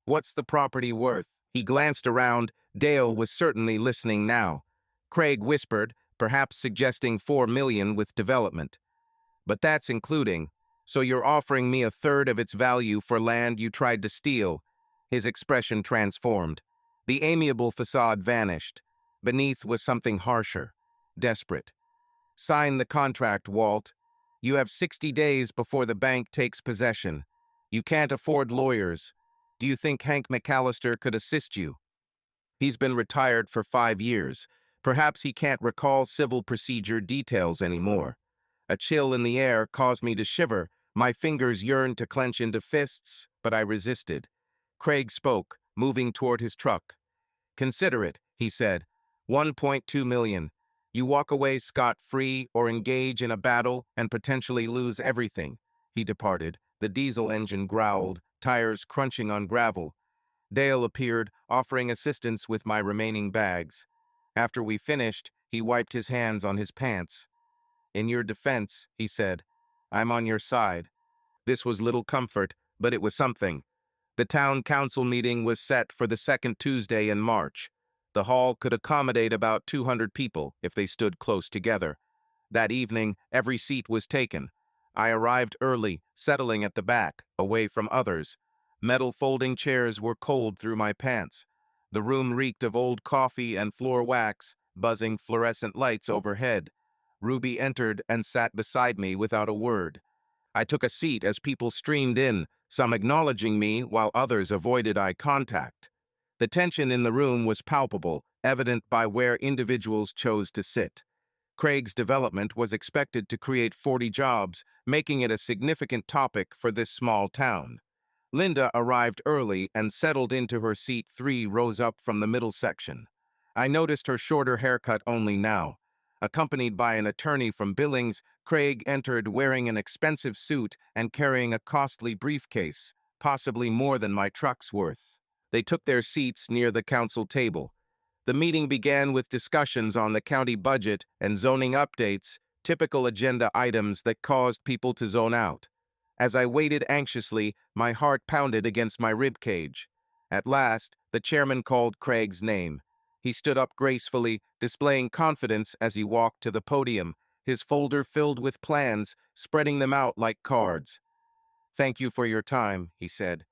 What's the property worth? He glanced around. Dale was certainly listening now. Craig whispered, perhaps suggesting 4 million with development. But that's including. So you're offering me a third of its value for land you tried to steal. His expression transformed. The amiable facade vanished. Beneath was something harsher, desperate. Sign the contract, Walt. You have 60 days before the bank takes possession. You can't afford lawyers. Do you think Hank McAllister could assist you? He's been retired for 5 years. Perhaps he can't recall civil procedure details anymore. A chill in the air caused me to shiver. My fingers yearned to clench into fists, but I resisted. Craig spoke, moving toward his truck. Consider it, he said. 1.2 million. You walk away scot-free or engage in a battle and potentially lose everything. He departed. The diesel engine growled, tires crunching on gravel. Dale appeared, offering assistance with my remaining bags. After we finished, he wiped his hands on his pants. In your defense, he said, I'm on your side. This was little comfort, but it was something. The town council meeting was set for the second Tuesday in March. The hall could accommodate about 200 people if they stood close together. That evening, every seat was taken. I arrived early, settling at the back, away from others. Metal folding chairs were cold through my pants. The room reeked of old coffee and floor wax, buzzing fluorescent lights overhead. Ruby entered and sat beside me without a word. I took a seat as people streamed in, some acknowledging me while others avoided eye contact. The tension in the room was palpable, evident by where individuals chose to sit. Craig's development was expected to create 40 jobs, making it a significant topic for this small town. Linda arrived early and settled into her seat 3 rows up from the middle section. I noticed her shorter haircut only now. Accompanied by an attorney from Billings, Craig entered wearing an expensive suit and carrying a costly briefcase, possibly more than my truck's worth. They took their seats near the council table. The meeting began with discussions on the county budget and zoning updates, typical agenda items that caused people to zone out. As I waited anxiously, my heart pounded against my ribcage. At last, the chairman called Craig's name. He stood up gracefully, displaying confidence as he walked to the podium, his folder filled with plans, spreading them out like cards. Thank you for your time, he said.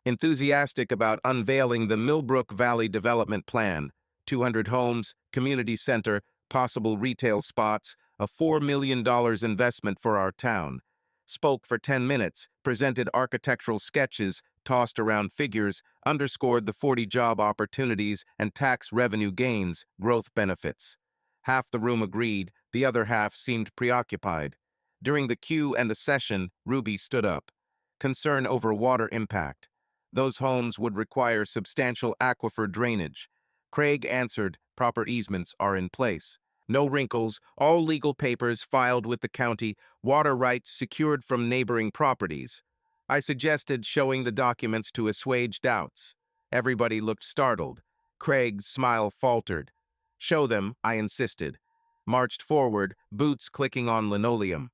Enthusiastic about unveiling the Millbrook Valley Development Plan, 200 homes, community center, possible retail spots, a $4 million investment for our town. Spoke for 10 minutes, presented architectural sketches, tossed around figures, underscored the 40 job opportunities and tax revenue gains, growth benefits. Half the room agreed, the other half seemed preoccupied. During the queue and the session, Ruby stood up. Concern over water impact. Those homes would require substantial aquifer drainage. Craig answered, proper easements are in place. No wrinkles, all legal papers filed with the county, water rights secured from neighboring properties. I suggested showing the documents to assuage doubts. Everybody looked startled. Craig's smile faltered. Show them, I insisted. Marched forward, boots clicking on linoleum.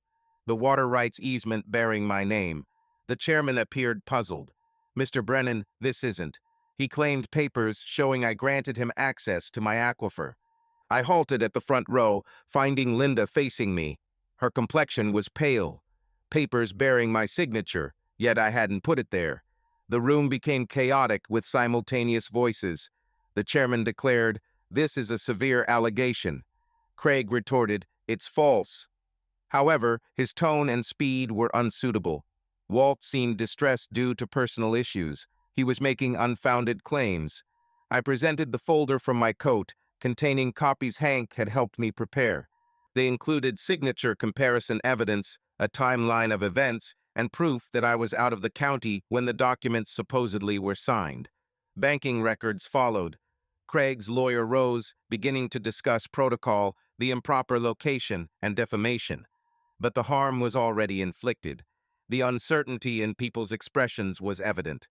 The water rights easement bearing my name. The chairman appeared puzzled. Mr. Brennan, this isn't. He claimed papers showing I granted him access to my aquifer. I halted at the front row, finding Linda facing me. Her complexion was pale. Papers bearing my signature, yet I hadn't put it there. The room became chaotic with simultaneous voices. The chairman declared, "This is a severe allegation." Craig retorted, "It's false." However, his tone and speed were unsuitable. Walt seemed distressed due to personal issues. He was making unfounded claims. I presented the folder from my coat, containing copies Hank had helped me prepare. They included signature comparison evidence, a timeline of events, and proof that I was out of the county when the documents supposedly were signed. Banking records followed. Craig's lawyer rose, beginning to discuss protocol, the improper location, and defamation. But the harm was already inflicted. The uncertainty in people's expressions was evident.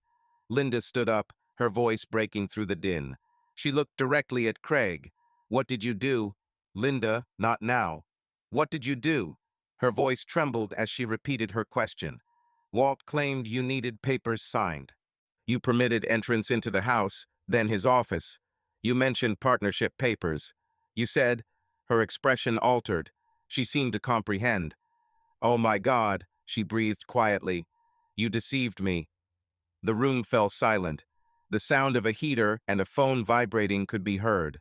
Linda stood up, her voice breaking through the din. She looked directly at Craig. "What did you do?" "Linda, not now." "What did you do?" Her voice trembled as she repeated her question. "Walt claimed you needed papers signed. You permitted entrance into the house, then his office. You mentioned partnership papers. You said—" Her expression altered. She seemed to comprehend. "Oh my God," she breathed quietly. "You deceived me." The room fell silent. The sound of a heater and a phone vibrating could be heard.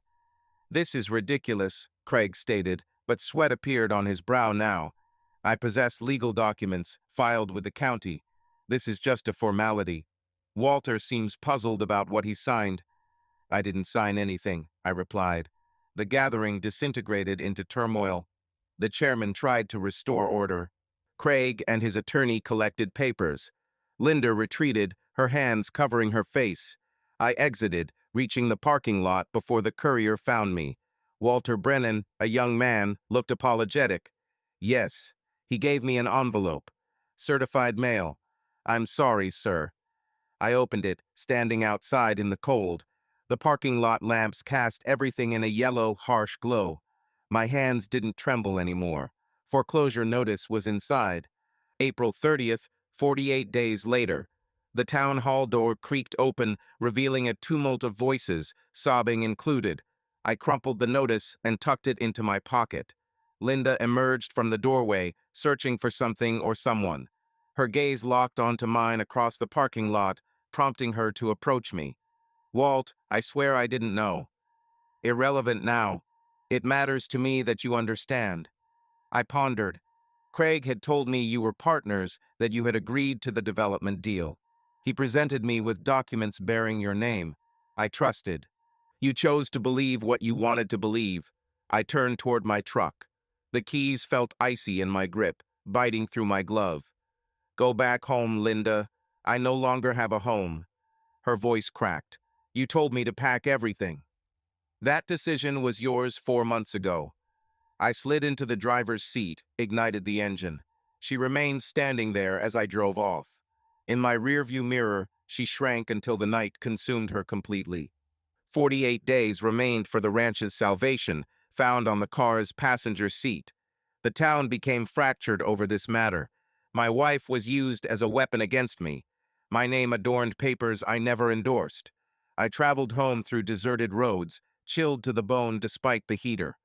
"This is ridiculous," Craig stated, but sweat appeared on his brow now. "I possess legal documents, filed with the county. This is just a formality." Walter seems puzzled about what he signed. "I didn't sign anything," I replied. The gathering disintegrated into turmoil. The chairman tried to restore order. Craig and his attorney collected papers. Linda retreated, her hands covering her face. I exited, reaching the parking lot before the courier found me. Walter Brennan, a young man, looked apologetic. "Yes." He gave me an envelope. "Certified mail." "I'm sorry, sir." I opened it, standing outside in the cold. The parking lot lamps cast everything in a yellow, harsh glow. My hands didn't tremble anymore. Foreclosure notice was inside. April 30th, 48 days later. The town hall door creaked open, revealing a tumult of voices, sobbing included. I crumpled the notice and tucked it into my pocket. Linda emerged from the doorway, searching for something or someone. Her gaze locked onto mine across the parking lot, prompting her to approach me. "Walt, I swear I didn't know." "Irrelevant now. It matters to me that you understand." I pondered. Craig had told me you were partners, that you had agreed to the development deal. He presented me with documents bearing your name. I trusted. You chose to believe what you wanted to believe. I turned toward my truck. The keys felt icy in my grip, biting through my glove. "Go back home, Linda. I no longer have a home." Her voice cracked. "You told me to pack everything." "That decision was yours 4 months ago." I slid into the driver's seat, ignited the engine. She remained standing there as I drove off. In my rearview mirror, she shrank until the night consumed her completely. 48 days remained for the ranch's salvation, found on the car's passenger seat. The town became fractured over this matter. My wife was used as a weapon against me. My name adorned papers I never endorsed. I traveled home through deserted roads, chilled to the bone despite the heater.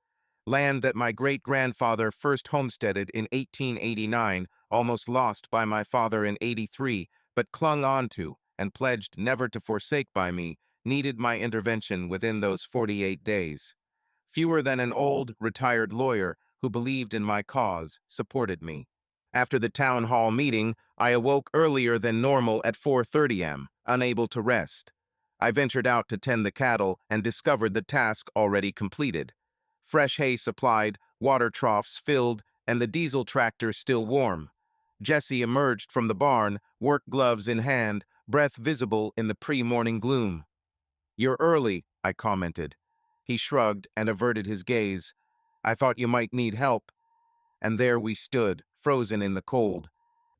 Land that my great-grandfather first homesteaded in 1889, almost lost by my father in '83, but clung on to and pledged never to forsake by me, needed my intervention within those 48 days. Fewer than an old, retired lawyer who believed in my cause supported me. After the town hall meeting, I awoke earlier than normal at 4:30 am, unable to rest. I ventured out to tend the cattle and discovered the task already completed. Fresh hay supplied, water troughs filled, and the diesel tractor still warm. Jesse emerged from the barn, work gloves in hand, breath visible in the pre-morning gloom. "You're early," I commented. He shrugged and averted his gaze. "I thought you might need help." And there we stood, frozen in the cold.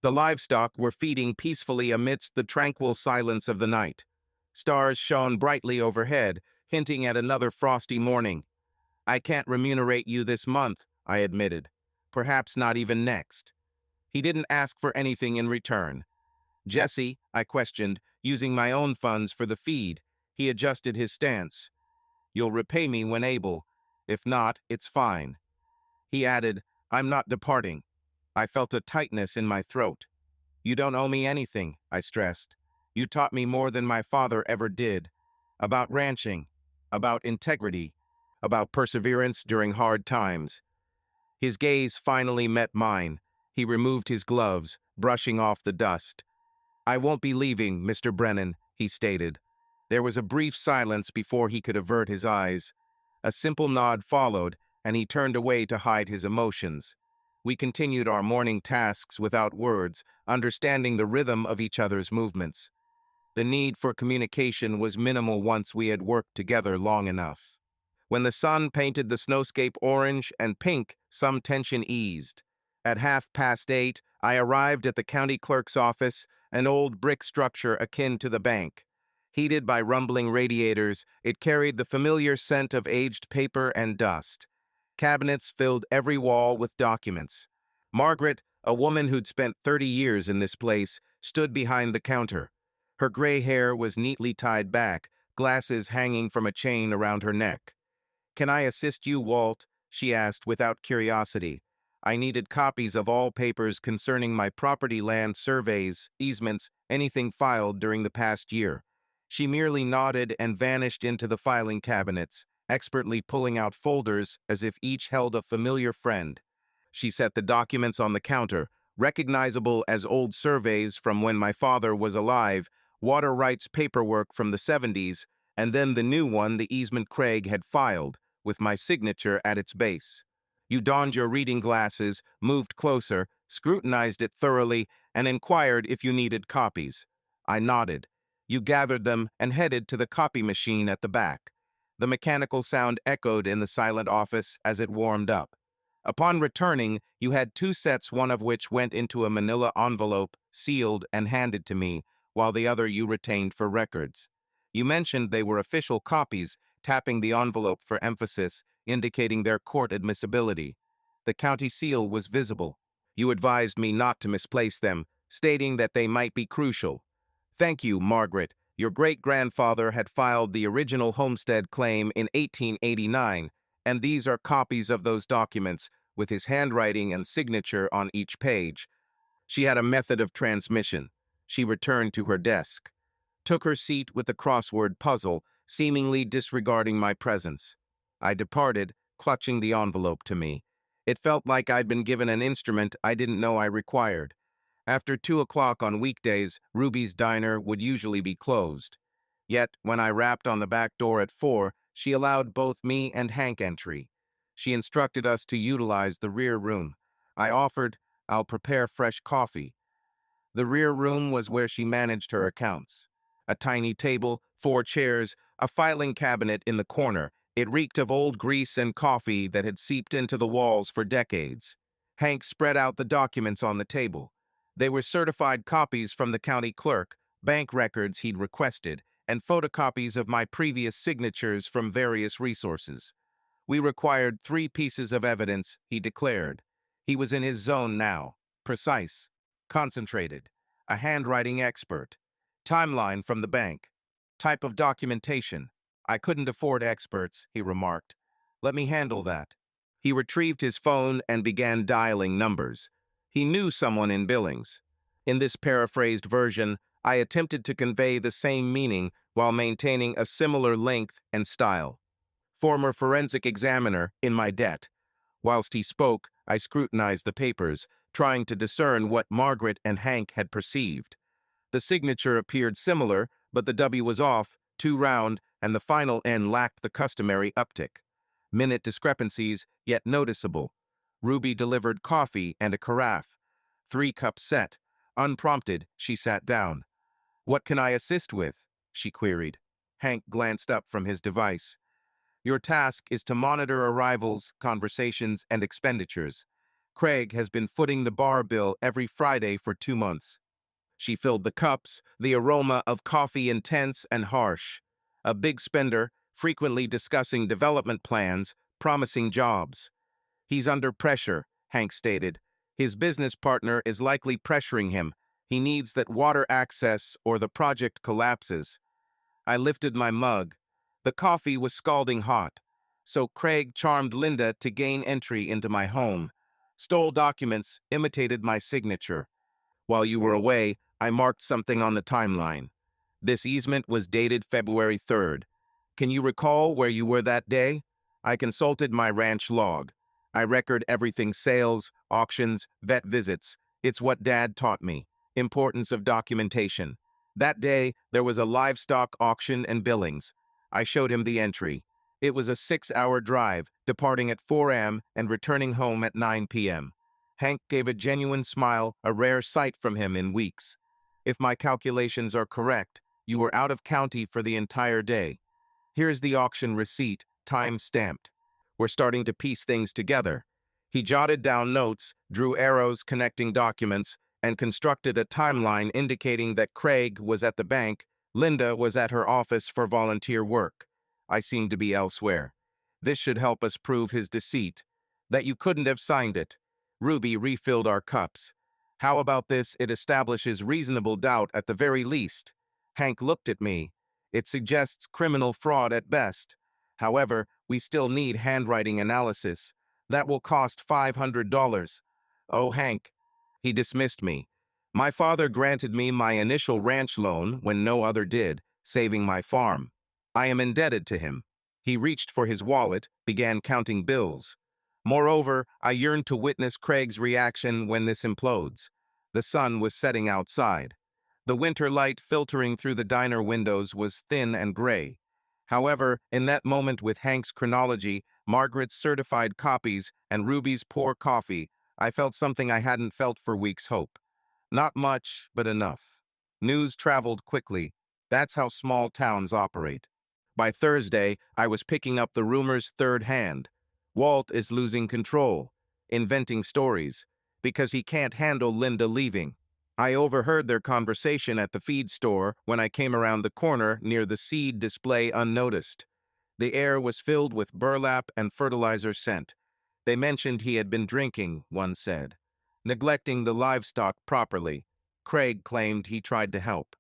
The livestock were feeding peacefully amidst the tranquil silence of the night. Stars shone brightly overhead, hinting at another frosty morning. "I can't remunerate you this month," I admitted. "Perhaps not even next." He didn't ask for anything in return. "Jesse," I questioned, using my own funds for the feed. He adjusted his stance. "You'll repay me when able. If not, it's fine." He added, "I'm not departing." I felt a tightness in my throat. "You don't owe me anything," I stressed. "You taught me more than my father ever did. About ranching, about integrity, about perseverance during hard times." His gaze finally met mine. He removed his gloves, brushing off the dust. "I won't be leaving, Mr. Brennan," he stated. There was a brief silence before he could avert his eyes. A simple nod followed, and he turned away to hide his emotions. We continued our morning tasks without words, understanding the rhythm of each other's movements. The need for communication was minimal once we had worked together long enough. When the sun painted the snowscape orange and pink, some tension eased. At 8:30, I arrived at the county clerk's office, an old brick structure akin to the bank. Heated by rumbling radiators, it carried the familiar scent of aged paper and dust. Cabinets filled every wall with documents. Margaret, a woman who'd spent 30 years in this place, stood behind the counter. Her gray hair was neatly tied back, glasses hanging from a chain around her neck. "Can I assist you, Walt?" she asked without curiosity. I needed copies of all papers concerning my property, land surveys, easements, anything filed during the past year. She merely nodded and vanished into the filing cabinets, expertly pulling out folders as if each held a familiar friend. She set the documents on the counter, recognizable as old surveys from when my father was alive, water rights paperwork from the 70s, and then the new one the easement Craig had filed, with my signature at its base. You donned your reading glasses, moved closer, scrutinized it thoroughly, and inquired if you needed copies. I nodded. You gathered them and headed to the copy machine at the back. The mechanical sound echoed in the silent office as it warmed up. Upon returning, you had two sets, one of which went into a manila envelope, sealed and handed to me, while the other you retained for records. You mentioned they were official copies, tapping the envelope for emphasis, indicating their court admissibility. The county seal was visible. You advised me not to misplace them, stating that they might be crucial. "Thank you, Margaret. Your great-grandfather had filed the original homestead claim in 1889, and these are copies of those documents, with his handwriting and signature on each page." She had a method of transmission. She returned to her desk, took her seat with the crossword puzzle, seemingly disregarding my presence. I departed, clutching the envelope to me. It felt like I'd been given an instrument I didn't know I required. After 2 o'clock on weekdays, Ruby's diner would usually be closed. Yet, when I rapped on the back door at 4, she allowed both me and Hank entry. She instructed us to utilize the rear room. I offered, "I'll prepare fresh coffee." The rear room was where she managed her accounts. A tiny table, 4 chairs, a filing cabinet in the corner. It reeked of old grease and coffee that had seeped into the walls for decades. Hank spread out the documents on the table. They were certified copies from the county clerk, bank records he'd requested, and photocopies of my previous signatures from various resources. We required 3 pieces of evidence, he declared. He was in his zone now. Precise. Concentrated. A handwriting expert. Timeline from the bank. Type of documentation. "I couldn't afford experts," he remarked. "Let me handle that." He retrieved his phone and began dialing numbers. He knew someone in Billings. In this paraphrased version, I attempted to convey the same meaning while maintaining a similar length and style. Former forensic examiner in my debt. Whilst he spoke, I scrutinized the papers, trying to discern what Margaret and Hank had perceived. The signature appeared similar, but the W was off, too round, and the final N lacked the customary uptick. Minute discrepancies, yet noticeable. Ruby delivered coffee and a carafe. 3 cups set. Unprompted, she sat down. "What can I assist with?" she queried. Hank glanced up from his device. "Your task is to monitor arrivals, conversations, and expenditures. Craig has been footing the bar bill every Friday for 2 months." She filled the cups, the aroma of coffee intense and harsh. A big spender, frequently discussing development plans, promising jobs. "He's under pressure," Hank stated. "His business partner is likely pressuring him. He needs that water access or the project collapses." I lifted my mug. The coffee was scalding hot. So Craig charmed Linda to gain entry into my home. Stole documents, imitated my signature. While you were away, I marked something on the timeline. This easement was dated February 3rd. Can you recall where you were that day? I consulted my ranch log. I record everything: sales, auctions, vet visits. It's what Dad taught me. Importance of documentation. That day, there was a livestock auction and billings. I showed him the entry. It was a 6-hour drive, departing at 4 a.m. and returning home at 9 p.m. Hank gave a genuine smile, a rare sight from him in weeks. "If my calculations are correct, you were out of county for the entire day. Here's the auction receipt, time-stamped. We're starting to piece things together." He jotted down notes, drew arrows connecting documents, and constructed a timeline indicating that Craig was at the bank, Linda was at her office for volunteer work. I seemed to be elsewhere. This should help us prove his deceit. That you couldn't have signed it. Ruby refilled our cups. "How about this? It establishes reasonable doubt at the very least." Hank looked at me. "It suggests criminal fraud at best. However, we still need handwriting analysis. That will cost $500. "Oh, Hank." He dismissed me. "My father granted me my initial ranch loan when no other did, saving my farm. I am indebted to him." He reached for his wallet, began counting bills. "Moreover, I yearn to witness Craig's reaction when this implodes." The sun was setting outside. The winter light filtering through the diner windows was thin and gray. However, in that moment, with Hank's chronology, Margaret's certified copies, and Ruby's poor coffee, I felt something I hadn't felt for weeks: hope. Not much, but enough. News traveled quickly. That's how small towns operate. By Thursday, I was picking up the rumors third hand. Walt is losing control, inventing stories, because he can't handle Linda leaving. I overheard their conversation at the feed store when I came around the corner near the seed display unnoticed. The air was filled with burlap and fertilizer scent. They mentioned he had been drinking, one said, neglecting the livestock properly. Craig claimed he tried to help.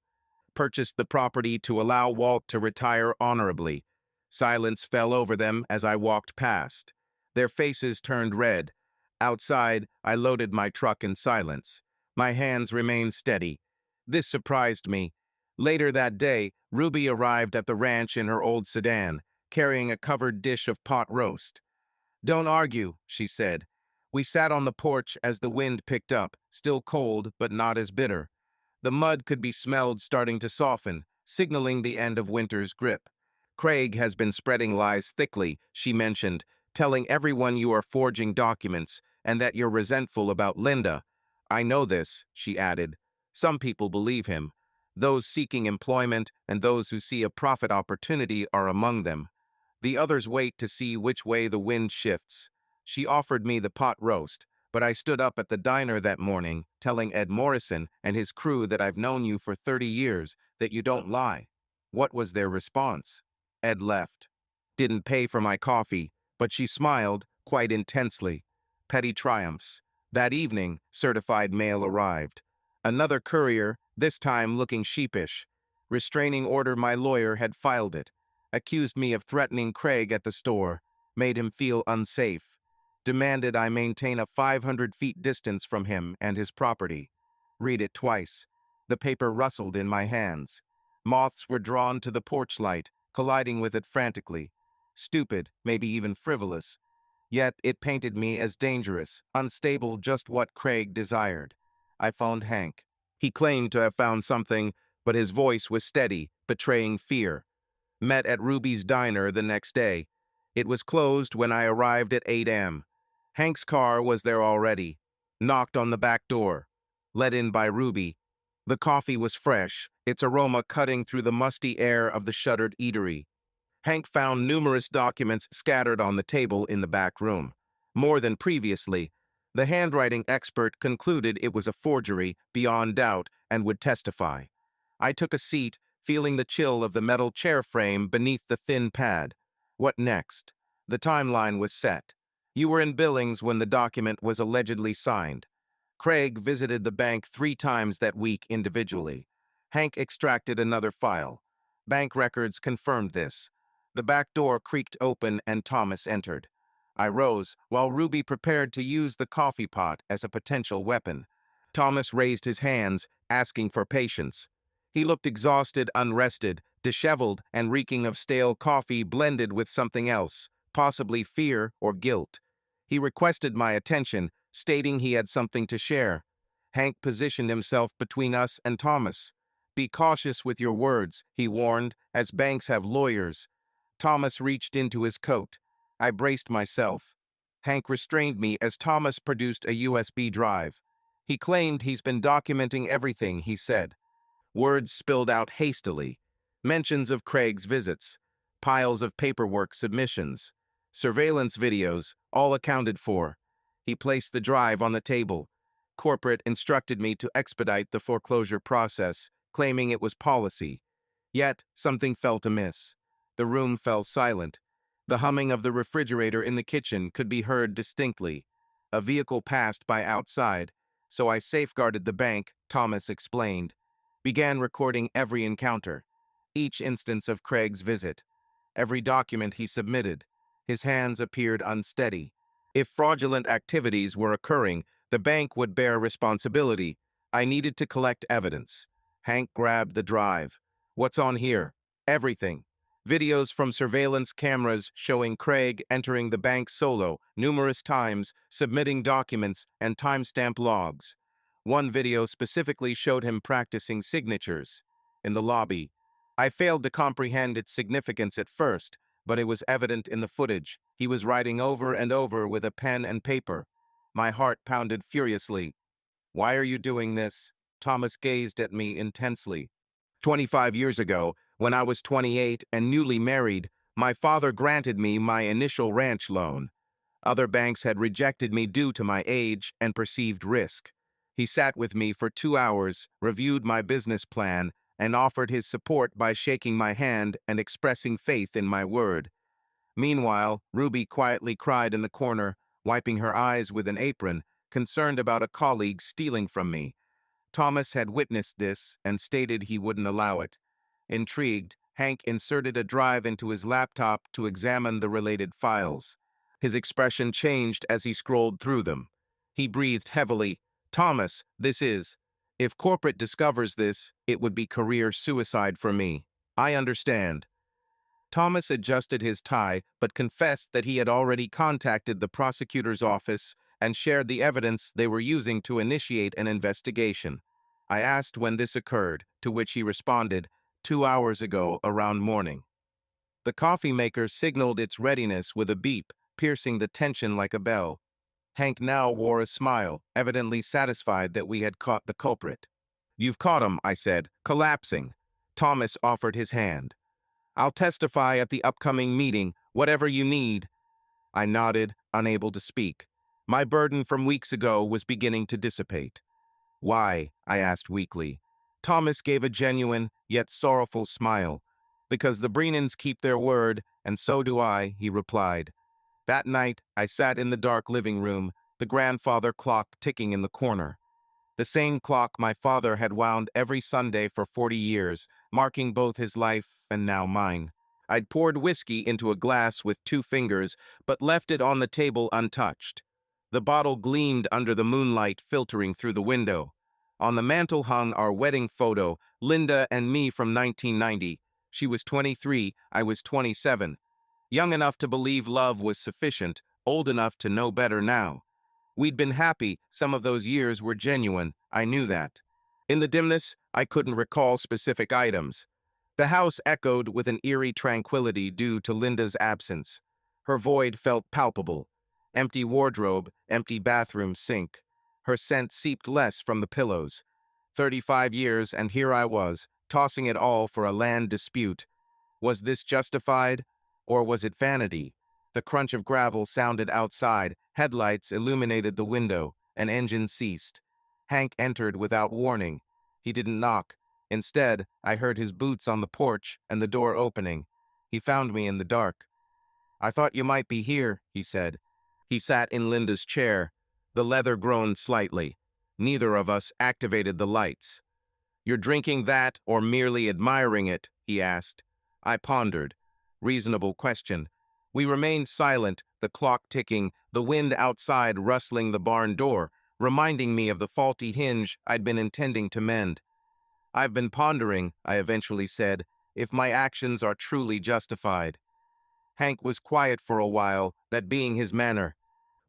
Purchased the property to allow Walt to retire honorably. Silence fell over them as I walked past. Their faces turned red. Outside, I loaded my truck in silence. My hands remained steady. This surprised me. Later that day, Ruby arrived at the ranch in her old sedan, carrying a covered dish of pot roast. "Don't argue," she said. We sat on the porch as the wind picked up, still cold but not as bitter. The mud could be smelled starting to soften, signaling the end of winter's grip. "Craig has been spreading lies thickly," she mentioned, "telling everyone you are forging documents and that you're resentful about Linda." "I know this," she added. "Some people believe him. Those seeking employment and those who see a profit opportunity are among them. The others wait to see which way the wind shifts." She offered me the pot roast, but I stood up at the diner that morning, telling Ed Morrison and his crew that I've known you for 30 years, that you don't lie. What was their response? Ed left. Didn't pay for my coffee, but she smiled, quite intensely. Petty triumphs. That evening, certified mail arrived. Another courier, this time looking sheepish. Restraining order: my lawyer had filed it. Accused me of threatening Craig at the store. Made him feel unsafe. Demanded I maintain a 500 feet distance from him and his property. Read it twice. The paper rustled in my hands. Moths were drawn to the porch light, colliding with it frantically. Stupid, maybe even frivolous. Yet it painted me as dangerous, unstable, just what Craig desired. I phoned Hank. He claimed to have found something, but his voice was steady, betraying fear. Met at Ruby's diner the next day. It was closed when I arrived at 8 a.m. Hank's car was there already. Knocked on the back door. Let in by Ruby. The coffee was fresh, its aroma cutting through the musty air of the shuttered eatery. Hank found numerous documents scattered on the table in the back room. More than previously, the handwriting expert concluded it was a forgery beyond doubt and would testify. I took a seat, feeling the chill of the metal chair frame beneath the thin pad. What next? The timeline was set. You were in Billings when the document was allegedly signed. Craig visited the bank 3 times that week individually. Hank extracted another file. Bank records confirmed this. The back door creaked open and Thomas entered. I rose, while Ruby prepared to use the coffee pot as a potential weapon. Thomas raised his hands, asking for patience. He looked exhausted, unrested, disheveled, and reeking of stale coffee blended with something else, possibly fear or guilt. He requested my attention, stating he had something to share. Hank positioned himself between us and Thomas. Be cautious with your words, he warned, as banks have lawyers. Thomas reached into his coat. I braced myself. Hank restrained me as Thomas produced a USB drive. He claimed he's been documenting everything, he said. Words spilled out hastily. Mentions of Craig's visits. Piles of paperwork submissions. Surveillance videos, all accounted for. He placed the drive on the table. Corporate instructed me to expedite the foreclosure process, claiming it was policy. Yet, something felt amiss. The room fell silent. The humming of the refrigerator in the kitchen could be heard distinctly. A vehicle passed by outside, so I safeguarded the bank, Thomas explained. Began recording every encounter, each instance of Craig's visit, every document he submitted. His hands appeared unsteady. If fraudulent activities were occurring, the bank would bear responsibility. I needed to collect evidence. Hank grabbed the drive. What's on here? Everything. Videos from surveillance cameras showing Craig entering the bank solo numerous times, submitting documents and timestamp logs. One video specifically showed him practicing signatures in the lobby. I failed to comprehend its significance at first, but it was evident in the footage. He was writing over and over with a pen and paper. My heart pounded furiously. Why are you doing this? Thomas gazed at me intensely. 25 years ago, when I was 28 and newly married, my father granted me my initial ranch loan. Other banks had rejected me due to my age and perceived risk. He sat with me for 2 hours, reviewed my business plan, and offered his support by shaking my hand and expressing faith in my word. Meanwhile, Ruby quietly cried in the corner, wiping her eyes with an apron, concerned about a colleague stealing from me. Thomas had witnessed this and stated he wouldn't allow it. Intrigued, Hank inserted a drive into his laptop to examine the related files. His expression changed as he scrolled through them. He breathed heavily. Thomas, this is. If corporate discovers this, it would be career suicide for me. I understand. Thomas adjusted his tie, but confessed that he had already contacted the prosecutor's office and shared the evidence they were using to initiate an investigation. I asked when this occurred, to which he responded, 2 hours ago around morning. The coffee maker signaled its readiness with a beep, piercing the tension like a bell. Hank now wore a smile, evidently satisfied that we had caught the culprit. You've caught him, I said, collapsing. Thomas offered his hand. I'll testify at the upcoming meeting, whatever you need. I nodded, unable to speak. My burden from weeks ago was beginning to dissipate. Why? I asked weakly. Thomas gave a genuine, yet sorrowful smile. Because the Breenans keep their word, and so do I, he replied. That night, I sat in the dark living room, the grandfather clock ticking in the corner. The same clock my father had wound every Sunday for 40 years, marking both his life and now mine. I'd poured whiskey into a glass with 2 fingers, but left it on the table untouched. The bottle gleamed under the moonlight filtering through the window. On the mantel hung our wedding photo, Linda and me from 1990. She was 23, I was 27. Young enough to believe love was sufficient, old enough to know better now. We'd been happy, some of those years were genuine, I knew that. In the dimness, I couldn't recall specific items. The house echoed with an eerie tranquility due to Linda's absence. Her void felt palpable. Empty wardrobe, empty bathroom sink. Her scent seeped less from the pillows. 35 years, and here I was, tossing it all for a land dispute. Was this justified, or was it vanity? The crunch of gravel sounded outside, headlights illuminated the window, an engine ceased. Hank entered without warning. He didn't knock. Instead, I heard his boots on the porch and the door opening. He found me in the dark. "I thought you might be here," he said. He sat in Linda's chair. The leather groaned slightly. Neither of us activated the lights. "You're drinking that or merely admiring it?" he asked. I pondered. Reasonable question. We remained silent, the clock ticking, the wind outside rustling the barn door, reminding me of the faulty hinge I'd been intending to mend. "I've been pondering," I eventually said, "if my actions are truly justified." Hank was quiet for a while, that being his manner.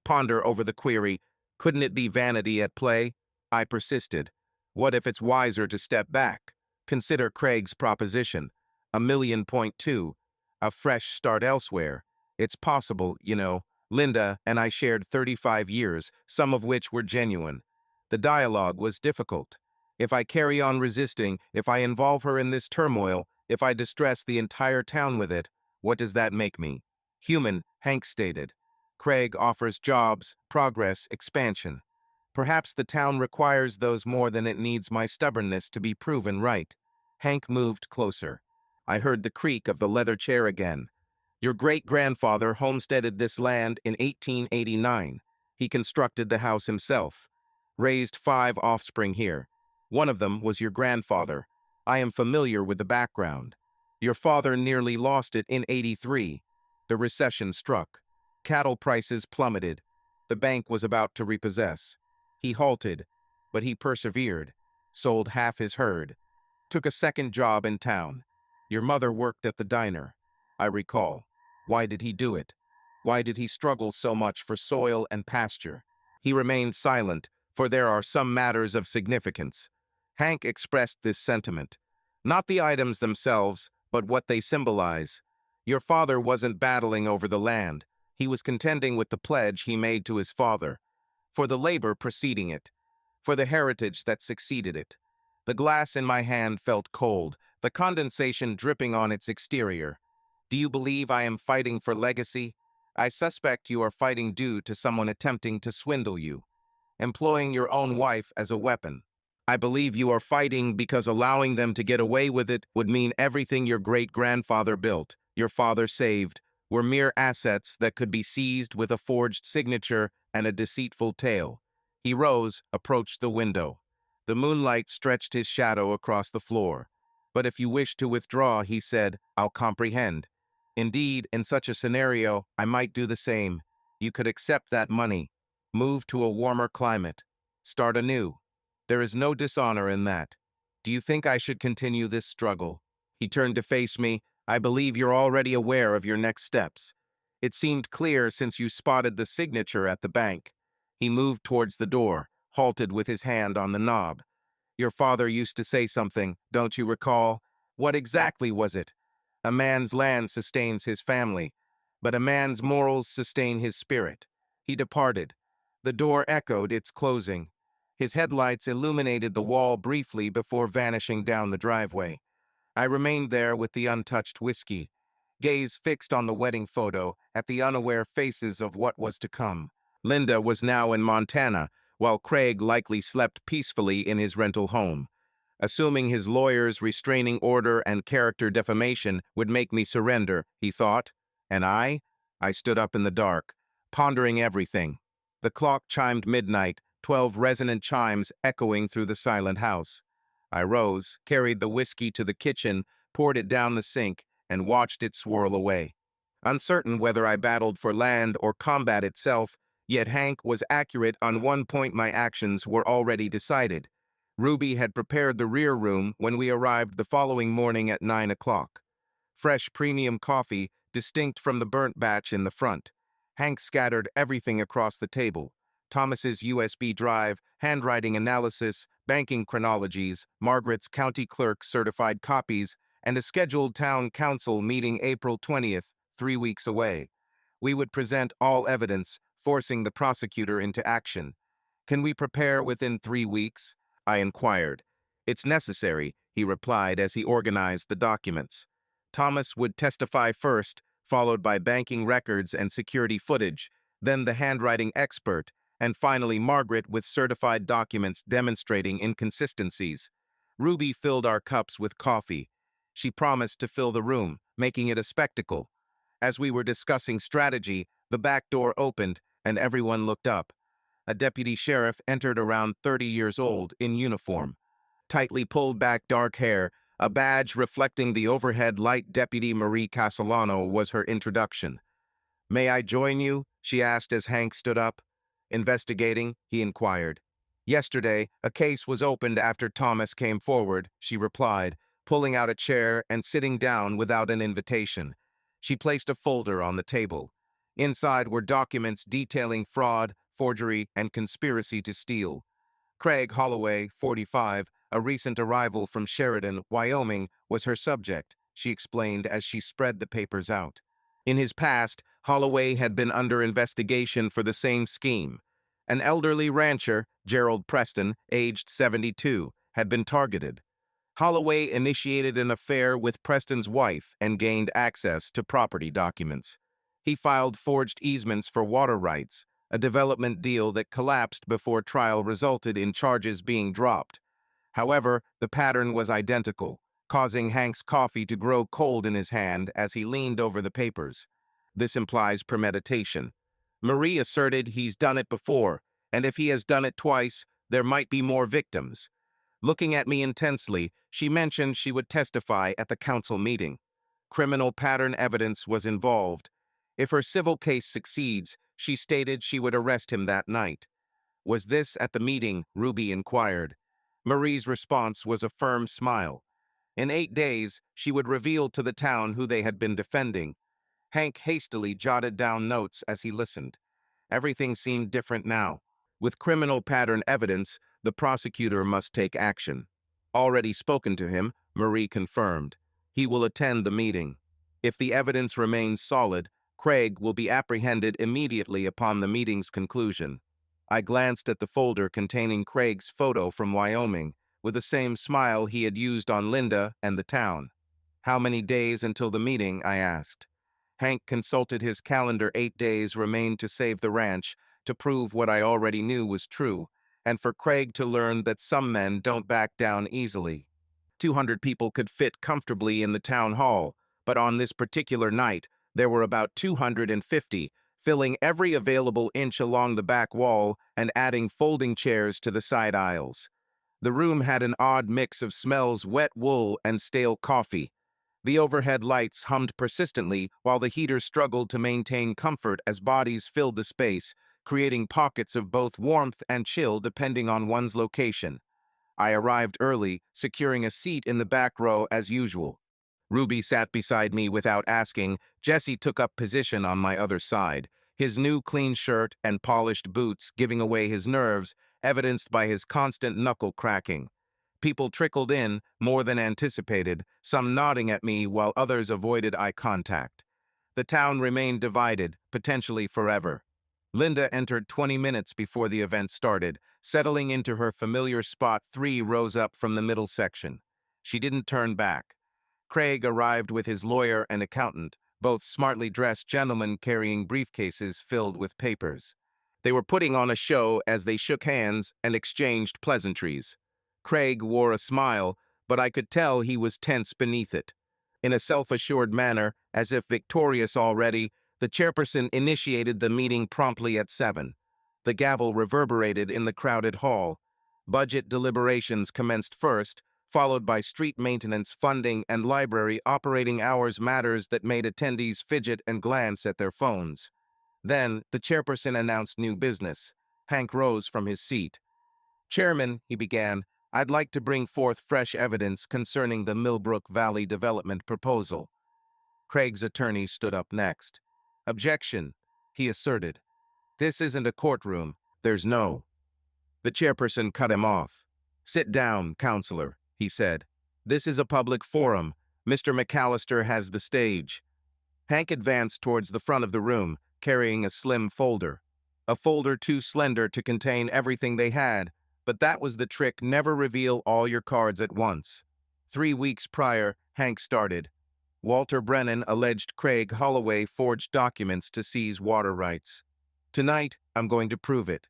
Ponder over the query, couldn't it be vanity at play? I persisted. What if it's wiser to step back? Consider Craig's proposition. $1.2 million, a fresh start elsewhere. It's possible, you know. Linda and I shared 35 years, some of which were genuine. The dialogue was difficult. If I carry on resisting, if I involve her in this turmoil, if I distress the entire town with it, what does that make me? Human, Hank stated. Craig offers jobs, progress, expansion. Perhaps the town requires those more than it needs my stubbornness to be proven right. Hank moved closer. I heard the creak of the leather chair again. "Your great-grandfather homesteaded this land in 1889. He constructed the house himself. Raised 5 offspring here. One of them was your grandfather. I am familiar with the background. Your father nearly lost it in '83. The recession struck. Cattle prices plummeted. The bank was about to repossess. He halted, but he persevered. Sold half his herd. Took a second job in town. Your mother worked at the diner. I recall. Why did he do it? Why did he struggle so much for soil and pasture?" He remained silent, for there are some matters of significance. Hank expressed this sentiment. Not the items themselves, but what they symbolize. Your father wasn't battling over the land. He was contending with the pledge he made to his father, for the labor preceding it, for the heritage that succeeded it. The glass in my hand felt cold, the condensation dripping on its exterior. "Do you believe I am fighting for legacy? I suspect you are fighting due to someone attempting to swindle you, employing your own wife as a weapon. I believe you are fighting because allowing them to get away with it would mean everything your great-grandfather built, your father saved, were mere assets that could be seized with a forged signature and a deceitful tale." He rose, approached the window. The moonlight stretched his shadow across the floor. "But if you wish to withdraw," he said, "I'll comprehend. Indeed, in such a scenario, I might do the same. You could accept that money, move to a warmer climate, start anew. There is no dishonor in that. Do you think I should continue this struggle?" He turned to face me. "I believe you're already aware of your next steps. It seemed clear since you spotted the signature at the bank." He moved towards the door, halted with his hand on the knob. "Your father used to say something, don't you recall? What exactly was it? A man's land sustains his family, but a man's morals sustain his spirit." He departed. The door echoed its closing. His headlights illuminated the wall briefly before vanishing down the driveway. I remained there with the untouched whiskey, gaze fixed on the wedding photo, at the unaware faces of what was to come. Linda was now in Montana, while Craig likely slept peacefully in his rental home. Assuming his lawyer's restraining order and character defamation would make me surrender, he thought. And I? I stood up in the dark, pondering everything. The clock chimed midnight, 12 resonant chimes echoing through the silent house. I rose, carried the whiskey to the kitchen, poured it down the sink, and watched it swirl away. Uncertain whether I battled for land or combat itself, yet Hank was accurate on one point: my actions were already decided. Ruby had prepared the rear room when we arrived the following morning at 9 o'clock. Fresh premium coffee, distinct from the burnt batch in the front. Hank scattered everything across the table. Thomas's USB drive, handwriting analysis, banking chronologies, Margaret's county clerk certified copies, and a scheduled town council meeting April 20th, 3 weeks away. We would present all evidence, forcing the prosecutor into action. Can we prepare within 3 weeks? I inquired. It's necessary, he replied as he organized the documents. Thomas would testify first, followed by banking records and security footage, then the handwriting expert, and finally Margaret with certified documents demonstrating inconsistencies. Ruby filled our cups with coffee. She promised to fill the room, making it a spectacle. As we were discussing strategy, the back door opened, and everyone looked up. A deputy sheriff entered around 30 years old, in uniform. Tightly pulled back dark hair, a badge reflecting the overhead light. Deputy Marie Castellano was her introduction. "May I join you?" she asked as Hank stood up. "Investigating?" he inquired. "Yesterday, a case was opened after Thomas came forward," she replied, pulling out a chair and sitting down without an invitation. She placed a folder on the table. Inside were documents detailing fraud, forgery, and conspiracy to steal. Craig Holloway, 45, a recent arrival from Sheridan, Wyoming, was her subject, she explained as she spread the papers out. In his past, Holloway had been under investigation for the same scheme. An elderly rancher, Gerald Preston, aged 72, had been targeted. Holloway initiated an affair with Preston's wife and gained access to property documents. He filed forged easements for water rights, a development deal that collapsed before trial resulted in charges being dropped. However, the pattern was identical, causing Hank's coffee to grow cold in his hand as he leaned over the papers. This implies premeditation. Marie asserted he's done it before, and if he has done it twice, there might be more victims. Looking at me intensely, she mentioned she would testify at the council meeting. Criminal pattern evidence was involved. If her civil case succeeds, she stated she would arrest him that night. Was this at the meeting? Ruby inquired. Marie's response was a firm smile. In 8 days, she would reveal to the town who they had been defending. Hank hastily jotted down notes as he listened. Everything seemed different now. With criminal pattern evidence, the prosecutor must take action. Already spoken to him, Marie confirmed. He will attend the meeting. If the evidence remains solid, Craig will be apprehended immediately upon the meeting's conclusion. I glanced at the folder containing Craig's photo from Wyoming, with the same smile he had used on Linda and the town. "How many days until the meeting?" I asked. Hank consulted his calendar. 8 days remained to save the ranch, to prove what I already knew was true, and for Craig to learn that some men don't back down easily. 200 people could fit comfortably in the town hall, but on this particular night, there were about 250, filling every available inch along the back wall and adding folding chairs to the side aisles. The room had an odd mix of smells: wet wool and stale coffee. The overhead lights hummed persistently while the heater struggled to maintain comfort as bodies filled the space, creating pockets of both warmth and chill depending on one's location. I arrived early, securing a seat in the back row as usual. Ruby sat beside me without asking. Jesse took up position on my other side, his new clean shirt and polished boots giving away his nerves, evidenced by his constant knuckle cracking. People trickled in, more than anticipated, some nodding at me while others avoided eye contact. The town remained divided, potentially forever. Linda entered 20 minutes before the event started, settling into her familiar spot 3 rows up from the middle section. She didn't turn back. Craig arrived with his lawyer and accountant, both smartly dressed gentlemen carrying briefcases filled with papers. They were putting on a show as they shook hands and exchanged pleasantries. Craig wore a smile, but I could tell he was tense beneath it. In a self-assured manner, as if victorious already, the chairperson initiated the meeting promptly at 7. The gavel reverberated in the crowded hall. Budget deliberations commenced first, followed by street maintenance, funding, and library operating hours, matters that made attendees fidget and glance at their phones. Then, the chairperson announced new business. Hank rose from his seat. "Chairman," he began, I'd like to bring forth fresh evidence concerning the Millbrook Valley development proposal. Craig's attorney stood up next. Objection, he asserted. This isn't a courtroom. There's no. The chairperson cut him off. Sit down, counselor, he said. This is a public forum. Mr. McAllister has the stage. Hank advanced towards the front of the room, carrying a slim folder. A folder too slender to contain everything they had, but that was the trick: never reveal all your cards at once. 3 weeks prior, Hank started. Walter Brennan alleged Craig Holloway forged documents to seize water rights. Tonight, I'm going to prove it.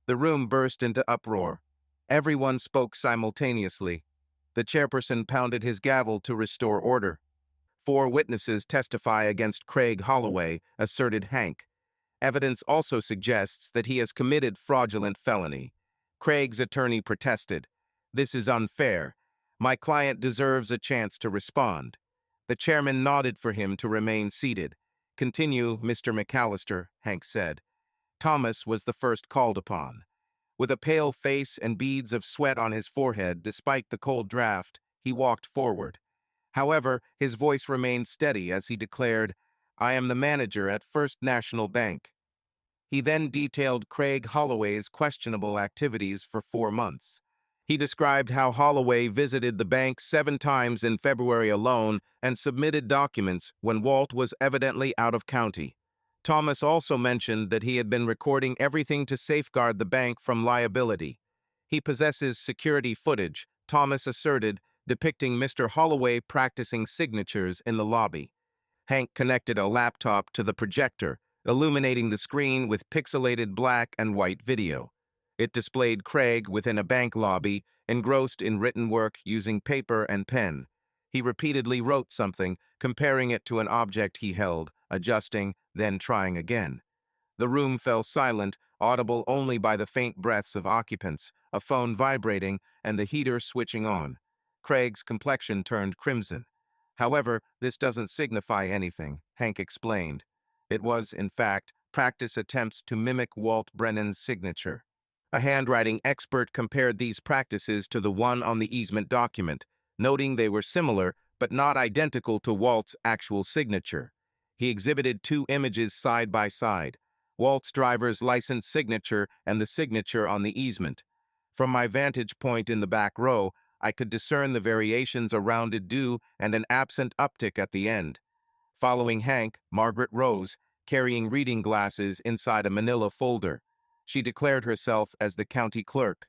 The room burst into uproar. Everyone spoke simultaneously. The chairperson pounded his gavel to restore order. 4 witnesses testify against Craig Holloway, asserted Hank. Evidence also suggests that he has committed fraudulent felony. Craig's attorney protested. This is unfair. My client deserves a chance to respond. The chairman nodded for him to remain seated. Continue, Mr. McAllister, Hank said. Thomas was the first called upon. With a pale face and beads of sweat on his forehead despite the cold draft, he walked forward. However, his voice remained steady as he declared, I am the manager at First National Bank. He then detailed Craig Holloway's questionable activities for 4 months. He described how Holloway visited the bank 7 times in February alone and submitted documents when Walt was evidently out of county. Thomas also mentioned that he had been recording everything to safeguard the bank from liability. He possesses security footage, Thomas asserted, depicting Mr. Holloway practicing signatures in the lobby. Hank connected a laptop to the projector, illuminating the screen with pixelated black and white video. It displayed Craig within a bank lobby, engrossed in written work using paper and pen. He repeatedly wrote something, comparing it to an object he held, adjusting, then trying again. The room fell silent, audible only by the faint breaths of occupants, a phone vibrating, and the heater switching on. Craig's complexion turned crimson. However, this doesn't signify anything, Hank explained. It was, in fact, practice attempts to mimic Walt Brennan's signature. A handwriting expert compared these practices to the one on the easement document, noting they were similar but not identical to Walt's actual signature. He exhibited 2 images side by side, Walt's driver's license signature and the signature on the easement. From my vantage point in the back row, I could discern the variations: a rounded do and an absent uptick at the end. Following Hank, Margaret rose, carrying reading glasses inside a manila folder. She declared herself as the county clerk.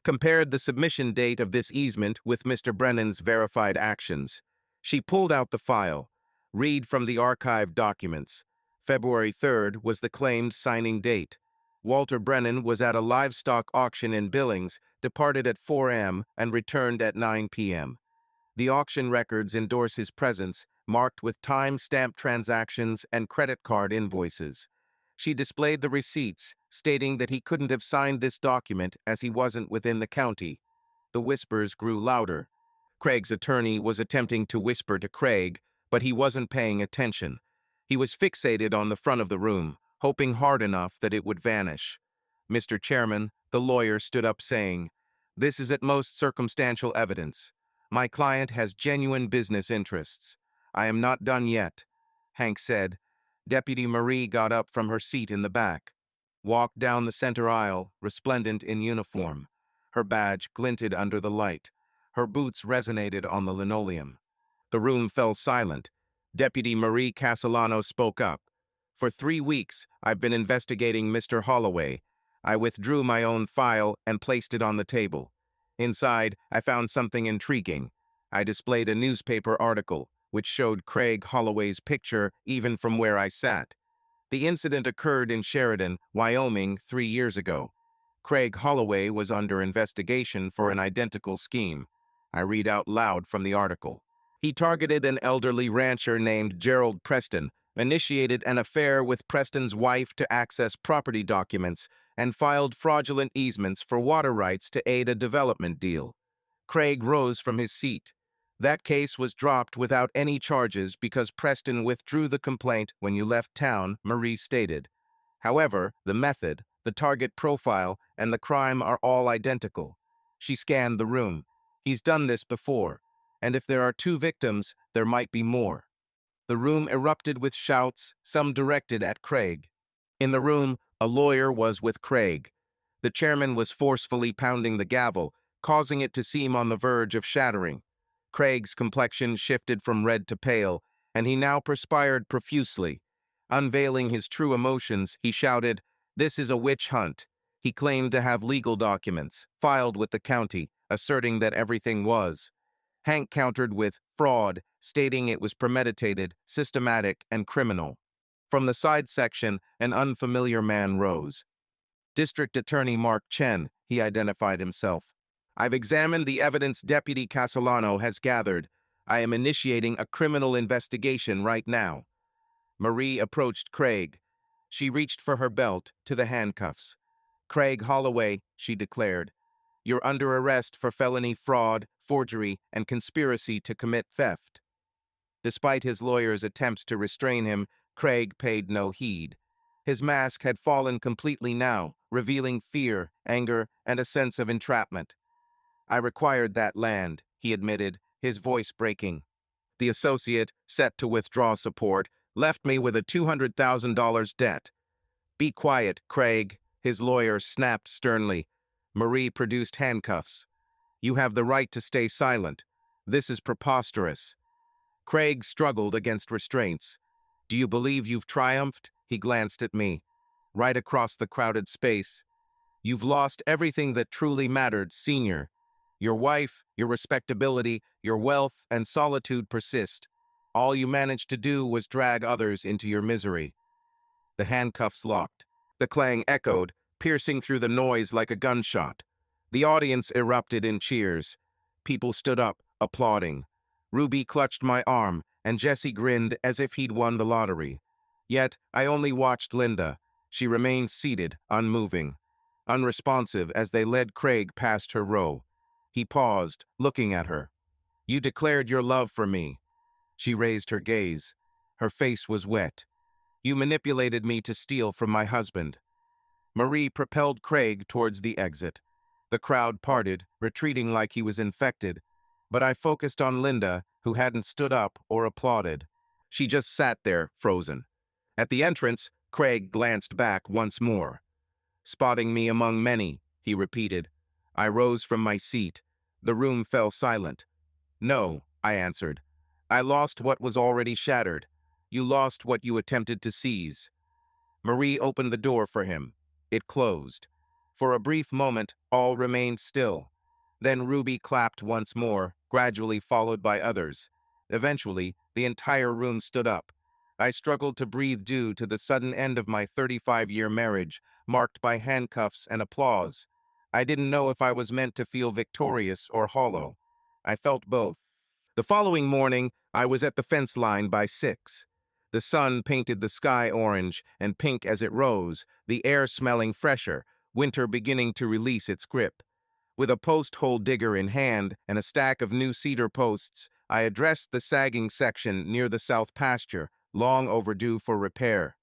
Compared the submission date of this easement with Mr. Brennan's verified actions. She pulled out the file. Read from the archived documents. February 3rd was the claimed signing date. Walter Brennan was at a livestock auction in Billings, departed at 4 a.m. and returned at 9 p.m. The auction records endorse his presence, marked with time-stamped transactions and credit card invoices. She displayed the receipts, stating that he couldn't have signed this document as he wasn't within the county. The whispers grew louder. Craig's attorney was attempting to whisper to Craig, but he wasn't paying attention. He was fixated on the front of the room, hoping hard enough that it would vanish. Mr. Chairman, the lawyer stood up saying, This is at most circumstantial evidence. My client has genuine business interests. I am not done yet, Hank said. Deputy Marie got up from her seat in the back, walked down the center aisle, resplendent in uniform. Her badge glinted under the light. Her boots resonated on the linoleum. The room fell silent. Deputy Marie Castellano spoke up. For 3 weeks, I've been investigating Mr. Holloway. I withdrew my own file and placed it on the table. Inside, I found something intriguing. I displayed a newspaper article, which showed Craig Holloway's picture even from where I sat. The incident occurred in Sheridan, Wyoming, 3 years ago. Craig Holloway was under investigation for an identical scheme. I read out loud from the article. He targeted an elderly rancher named Gerald Preston, initiated an affair with Preston's wife to access property documents, and filed fraudulent easements for water rights to aid a development deal. Craig rose from his seat. That case was dropped without any charges because Preston withdrew the complaint when you left town, Marie stated. However, the method, the target profile, and the crime are all identical. She scanned the room. He's done this before. And if there are two victims, there might be more. The room erupted with shouts, some directed at Craig. In the room, a lawyer was with Craig. The chairman was forcefully pounding the gavel, causing it to seem on the verge of shattering. Craig's complexion shifted from red to pale, and he now perspired profusely. Unveiling his true emotions, he shouted, "This is a witch hunt." He claimed to have legal documents, filed with the county, asserting that everything was. Hank countered with fraud, stating it was premeditated, systematic, and criminal. From the side section, an unfamiliar man rose. District Attorney Mark Chen, he identified himself. I've examined the evidence Deputy Castellano has gathered. I am initiating a criminal investigation right now. Marie approached Craig. She reached for her belt, to the handcuffs. Craig Holloway, she declared. You're under arrest for felony fraud, forgery, and conspiracy to commit theft. Despite his lawyer's attempts to restrain him, Craig paid no heed. His mask had fallen completely now, revealing fear, anger, and a sense of entrapment. I required that land, he admitted, his voice breaking. The associate, set to withdraw support, left me with a $200,000 debt. Be quiet, Craig, his lawyer snapped sternly. Marie produced handcuffs. You have the right to stay silent. This is preposterous. Craig struggled against restraints. Do you believe you've triumphed? He glanced at me. Right across the crowded space. You've lost everything that truly mattered, Senior. Your wife, your respectability, your wealth, and solitude persist. All you managed to do was drag others into your misery. The handcuffs locked. The clang echoed, piercing through the noise like a gunshot. The audience erupted in cheers. People stood up, applauding. Ruby clutched my arm, and Jesse grinned as if he'd won the lottery. Yet, I only watched Linda. She remained seated, unmoving, unresponsive as they led Craig past her row. He paused, looking at her. You declared your love for me. She raised her gaze. Her face was wet. You manipulated me to steal from my husband. Marie propelled Craig towards the exit. The crowd parted, retreating like he was infected. But I focused on Linda, who hadn't stood up or applauded. She just sat there, frozen. At the entrance, Craig glanced back once more. Spotting me among many, he repeated. I rose from my seat. The room fell silent. No, I answered. I lost what was already shattered. You lost what you attempted to seize. Marie opened the door for him. It closed. For a brief moment, all remained still. Then Ruby clapped once more, gradually followed by others. Eventually, the entire room stood up. I struggled to breathe due to the sudden end of my 35-year marriage, marked by handcuffs and applause. I didn't know if I was meant to feel victorious or hollow. I felt both. The following morning, I was at the fence line by 6. The sun painted the sky orange and pink as it rose, the air smelling fresher, winter beginning to release its grip. With a post hole digger in hand and a stack of new cedar posts, I addressed the sagging section near the south pasture, long overdue for repair.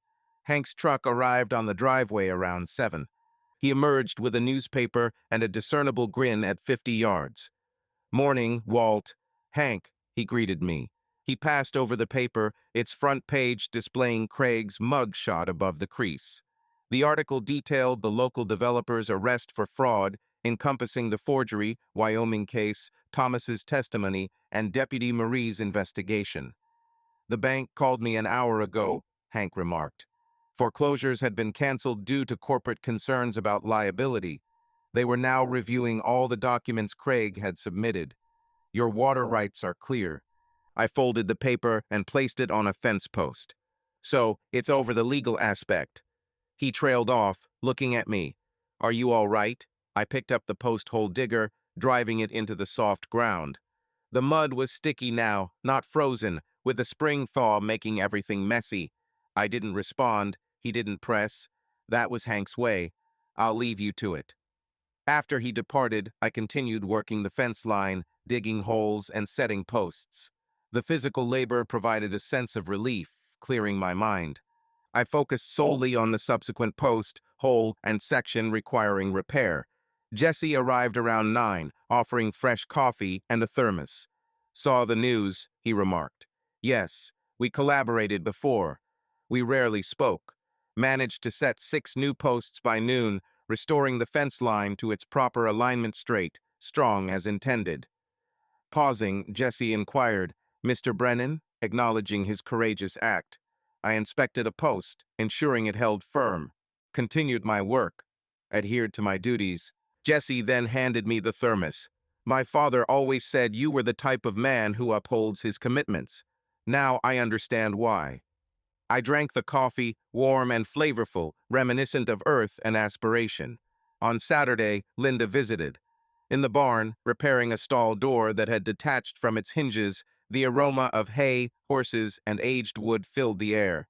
Hank's truck arrived on the driveway around 7. He emerged with a newspaper and a discernible grin at 50 yards. Morning, Walt. Hank, he greeted me. He passed over the paper, its front page displaying Craig's mug shot above the crease. The article detailed the local developer's arrest for fraud, encompassing the forgery, Wyoming case, Thomas's testimony, and Deputy Marie's investigation. The bank called me an hour ago, Hank remarked. Foreclosures had been canceled due to corporate concerns about liability. They were now reviewing all the documents Craig had submitted. Your water rights are clear. I folded the paper and placed it on a fence post. So, it's over the legal aspect. He trailed off, looking at me. Are you all right? I picked up the post hole digger, driving it into the soft ground. The mud was sticky now, not frozen, with the spring thaw making everything messy. I didn't respond. He didn't press. That was Hank's way. I'll leave you to it. After he departed, I continued working the fence line, digging holes and setting posts. The physical labor provided a sense of relief, clearing my mind. I focused solely on the subsequent post, hole, and section requiring repair. Jesse arrived around 9, offering fresh coffee and a thermos. Saw the news, he remarked. Yes, we collaborated before. We rarely spoke. Managed to set 6 new posts by noon, restoring the fence line to its proper alignment straight, strong as intended. Pausing, Jesse inquired, Mr. Brennan, acknowledging his courageous act. I inspected a post, ensuring it held firm. Continued my work. Adhered to my duties. Jesse then handed me the thermos. My father always said you were the type of man who upholds his commitments. Now I understand why. I drank the coffee, warm and flavorful, reminiscent of earth and aspiration. On Saturday, Linda visited. In the barn, repairing a stall door that had detached from its hinges, the aroma of hay, horses, and aged wood filled the air.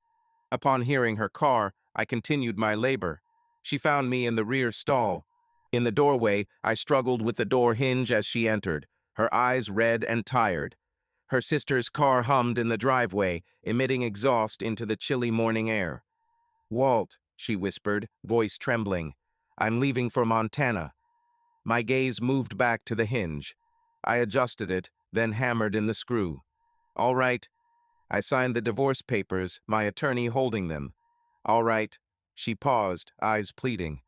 Upon hearing her car, I continued my labor. She found me in the rear stall. In the doorway, I struggled with the door hinge as she entered, her eyes red and tired. Her sister's car hummed in the driveway, emitting exhaust into the chilly morning air. Walt, she whispered, voice trembling. I'm leaving for Montana. My gaze moved back to the hinge. I adjusted it, then hammered in the screw. All right. I signed the divorce papers, my attorney holding them. All right. She paused, eyes pleading.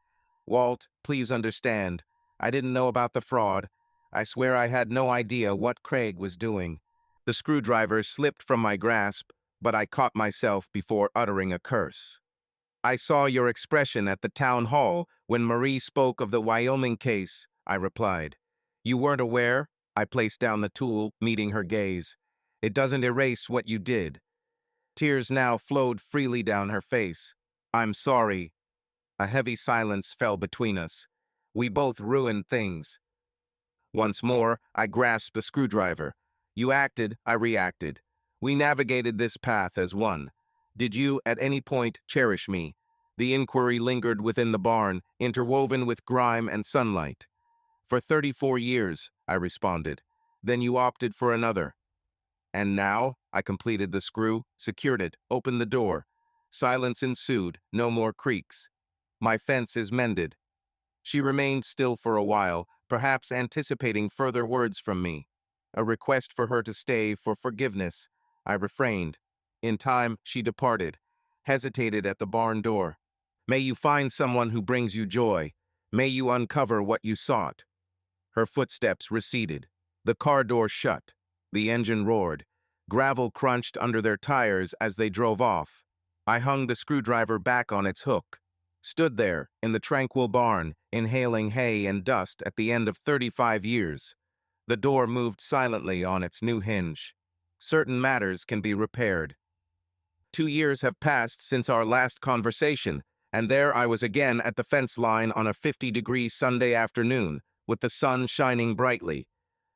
Walt, please understand. I didn't know about the fraud. I swear I had no idea what Craig was doing. The screwdriver slipped from my grasp, but I caught myself before uttering a curse. I saw your expression at the town hall when Marie spoke of the Wyoming case, I replied. You weren't aware? I placed down the tool, meeting her gaze. It doesn't erase what you did. Tears now flowed freely down her face. I'm sorry. A heavy silence fell between us. We both ruined things. Once more, I grasped the screwdriver. You acted, I reacted. We navigated this path as one. Did you, at any point, cherish me? The inquiry lingered within the barn, interwoven with grime and sunlight. For 34 years, I responded. Then you opted for another. And now, I completed the screw, secured it, opened the door. Silence ensued, no more creaks. My fence is mended. She remained still for a while, perhaps anticipating further words from me. A request for her to stay for forgiveness. I refrained. In time, she departed, hesitated at the barn door. May you find someone who brings you joy. May you uncover what you sought. Her footsteps receded. The car door shut. The engine roared. Gravel crunched under their tires as they drove off. I hung the screwdriver back on its hook. Stood there, in the tranquil barn, inhaling hay and dust at the end of 35 years. The door moved silently on its new hinge. Certain matters can be repaired. 2 years have passed since our last conversation, and there I was again at the fence line on a 50-degree Sunday afternoon, with the sun shining brightly.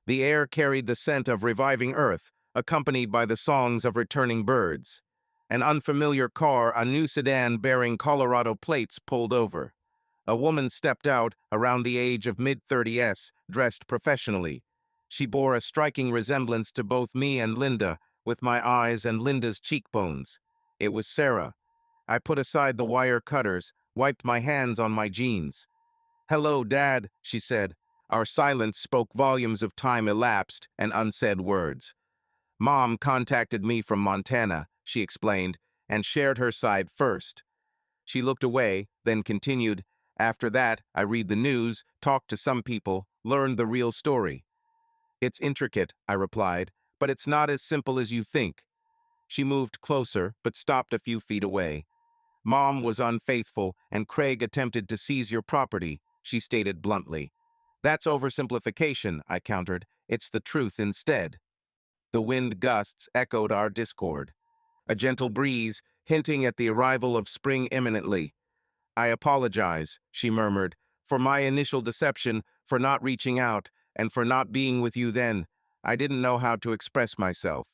The air carried the scent of reviving earth, accompanied by the songs of returning birds. An unfamiliar car, a new sedan bearing Colorado plates, pulled over. A woman stepped out, around the age of mid-30s, dressed professionally. She bore a striking resemblance to both me and Linda, with my eyes and Linda's cheekbones. It was Sarah. I put aside the wire cutters, wiped my hands on my jeans. Hello, Dad, she said. Our silence spoke volumes of time elapsed and unsaid words. Mom contacted me from Montana, she explained, and shared her side first. She looked away, then continued, After that, I read the news, talked to some people, learned the real story. It's intricate, I replied, but it's not as simple as you think. She moved closer, but stopped a few feet away. Mom was unfaithful, and Craig attempted to seize your property, she stated bluntly. That's oversimplification, I countered. It's the truth instead. The wind gusts echoed our discord. A gentle breeze, hinting at the arrival of spring imminently. I apologize, she murmured, for my initial deception, for not reaching out, and for not being with you then. I didn't know how to express myself.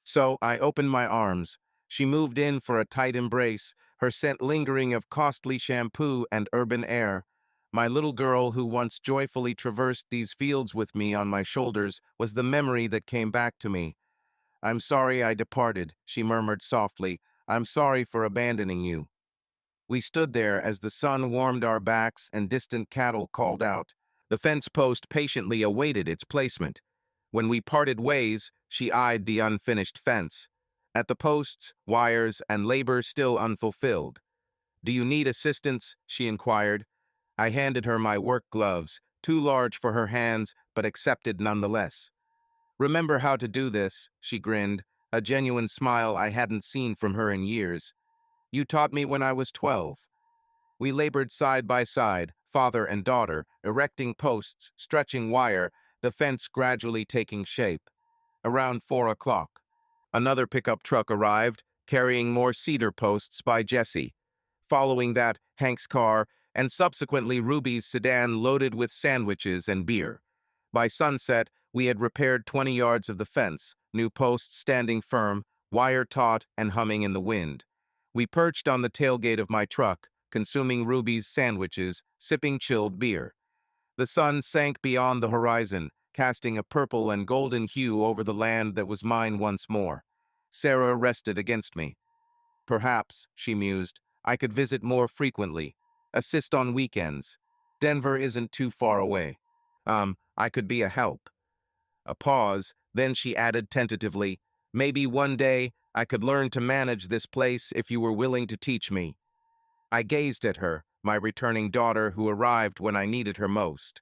So I opened my arms. She moved in for a tight embrace, her scent lingering of costly shampoo and urban air. My little girl who once joyfully traversed these fields with me on my shoulders was the memory that came back to me. I'm sorry I departed, she murmured softly. I'm sorry for abandoning you. We stood there as the sun warmed our backs and distant cattle called out. The fence post patiently awaited its placement. When we parted ways, she eyed the unfinished fence. At the posts, wires, and labor still unfulfilled. "Do you need assistance?" she inquired. I handed her my work gloves, too large for her hands, but accepted nonetheless. "Remember how to do this," she grinned, a genuine smile I hadn't seen from her in years. "You taught me when I was 12. We labored side by side, father and daughter, erecting posts, stretching wire, the fence gradually taking shape. Around 4 o'clock, another pickup truck arrived, carrying more cedar posts by Jesse. Following that, Hank's car, and subsequently Ruby's sedan loaded with sandwiches and beer. By sunset, we had repaired 20 yards of the fence, new posts standing firm, wire taut and humming in the wind. We perched on the tailgate of my truck, consuming Ruby's sandwiches, sipping chilled beer. The sun sank beyond the horizon, casting a purple and golden hue over the land that was mine once more. Sarah rested against me. "Perhaps," she mused, "I could visit more frequently, assist on weekends. Denver isn't too far away. I could be a help." A pause, then she added tentatively, "Maybe one day I could learn to manage this place if you were willing to teach me." I gazed at her, my returning daughter who arrived when I needed her most.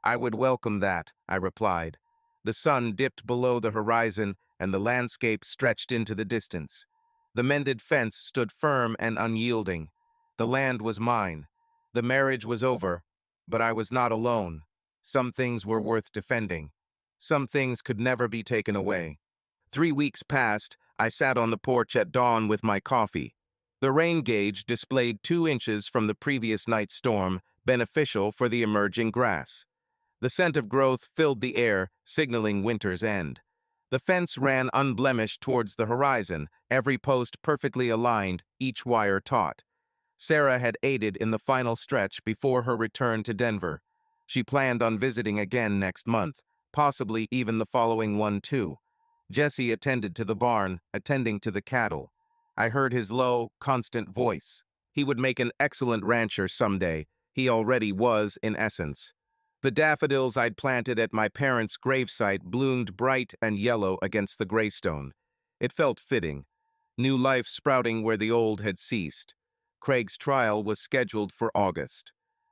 "I would welcome that," I replied. The sun dipped below the horizon, and the landscape stretched into the distance. The mended fence stood firm and unyielding. The land was mine. The marriage was over, but I was not alone. Some things were worth defending. Some things could never be taken away. 3 weeks passed. I sat on the porch at dawn with my coffee. The rain gauge displayed 2 inches from the previous night's storm, beneficial for the emerging grass. The scent of growth filled the air, signaling winter's end. The fence ran unblemished towards the horizon, every post perfectly aligned, each wire taut. Sarah had aided in the final stretch before her return to Denver. She planned on visiting again next month, possibly even the following one too. Jesse attended to the barn, attending to the cattle. I heard his low, constant voice. He would make an excellent rancher someday. He already was, in essence. The daffodils I'd planted at my parents' gravesite bloomed bright and yellow against the graystone. It felt fitting. New life sprouting where the old had ceased. Craig's trial was scheduled for August.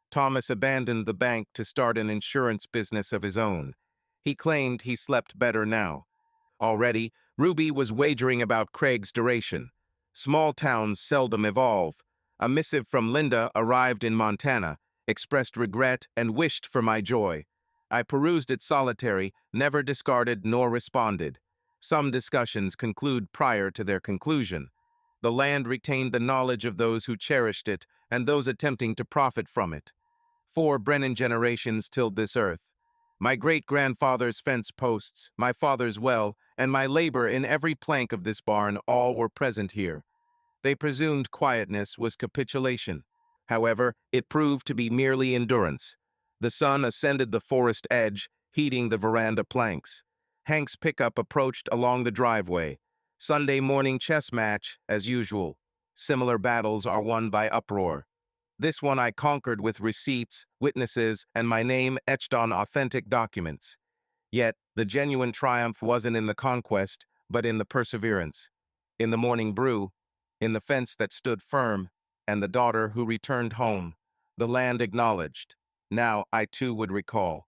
Thomas abandoned the bank to start an insurance business of his own. He claimed he slept better now. Already, Ruby was wagering about Craig's duration. Small towns seldom evolve. A missive from Linda arrived in Montana, expressed regret and wished for my joy. I perused it solitary, never discarded nor responded. Some discussions conclude prior to their conclusion. The land retained the knowledge of those who cherished it and those attempting to profit from it. 4 Brennan generations tilled this earth. My great-grandfather's fence posts, my father's well, and my labor in every plank of this barn all were present here. They presumed quietness was capitulation. However, it proved to be merely endurance. The sun ascended the forest edge, heating the veranda planks. Hank's pickup approached along the driveway. Sunday morning chess match, as usual. Similar battles are won by uproar. This one I conquered with receipts, witnesses, and my name etched on authentic documents. Yet, the genuine triumph wasn't in the conquest, but in the perseverance. In the morning brew, in the fence that stood firm, and the daughter who returned home. The land acknowledged. Now I too would recall.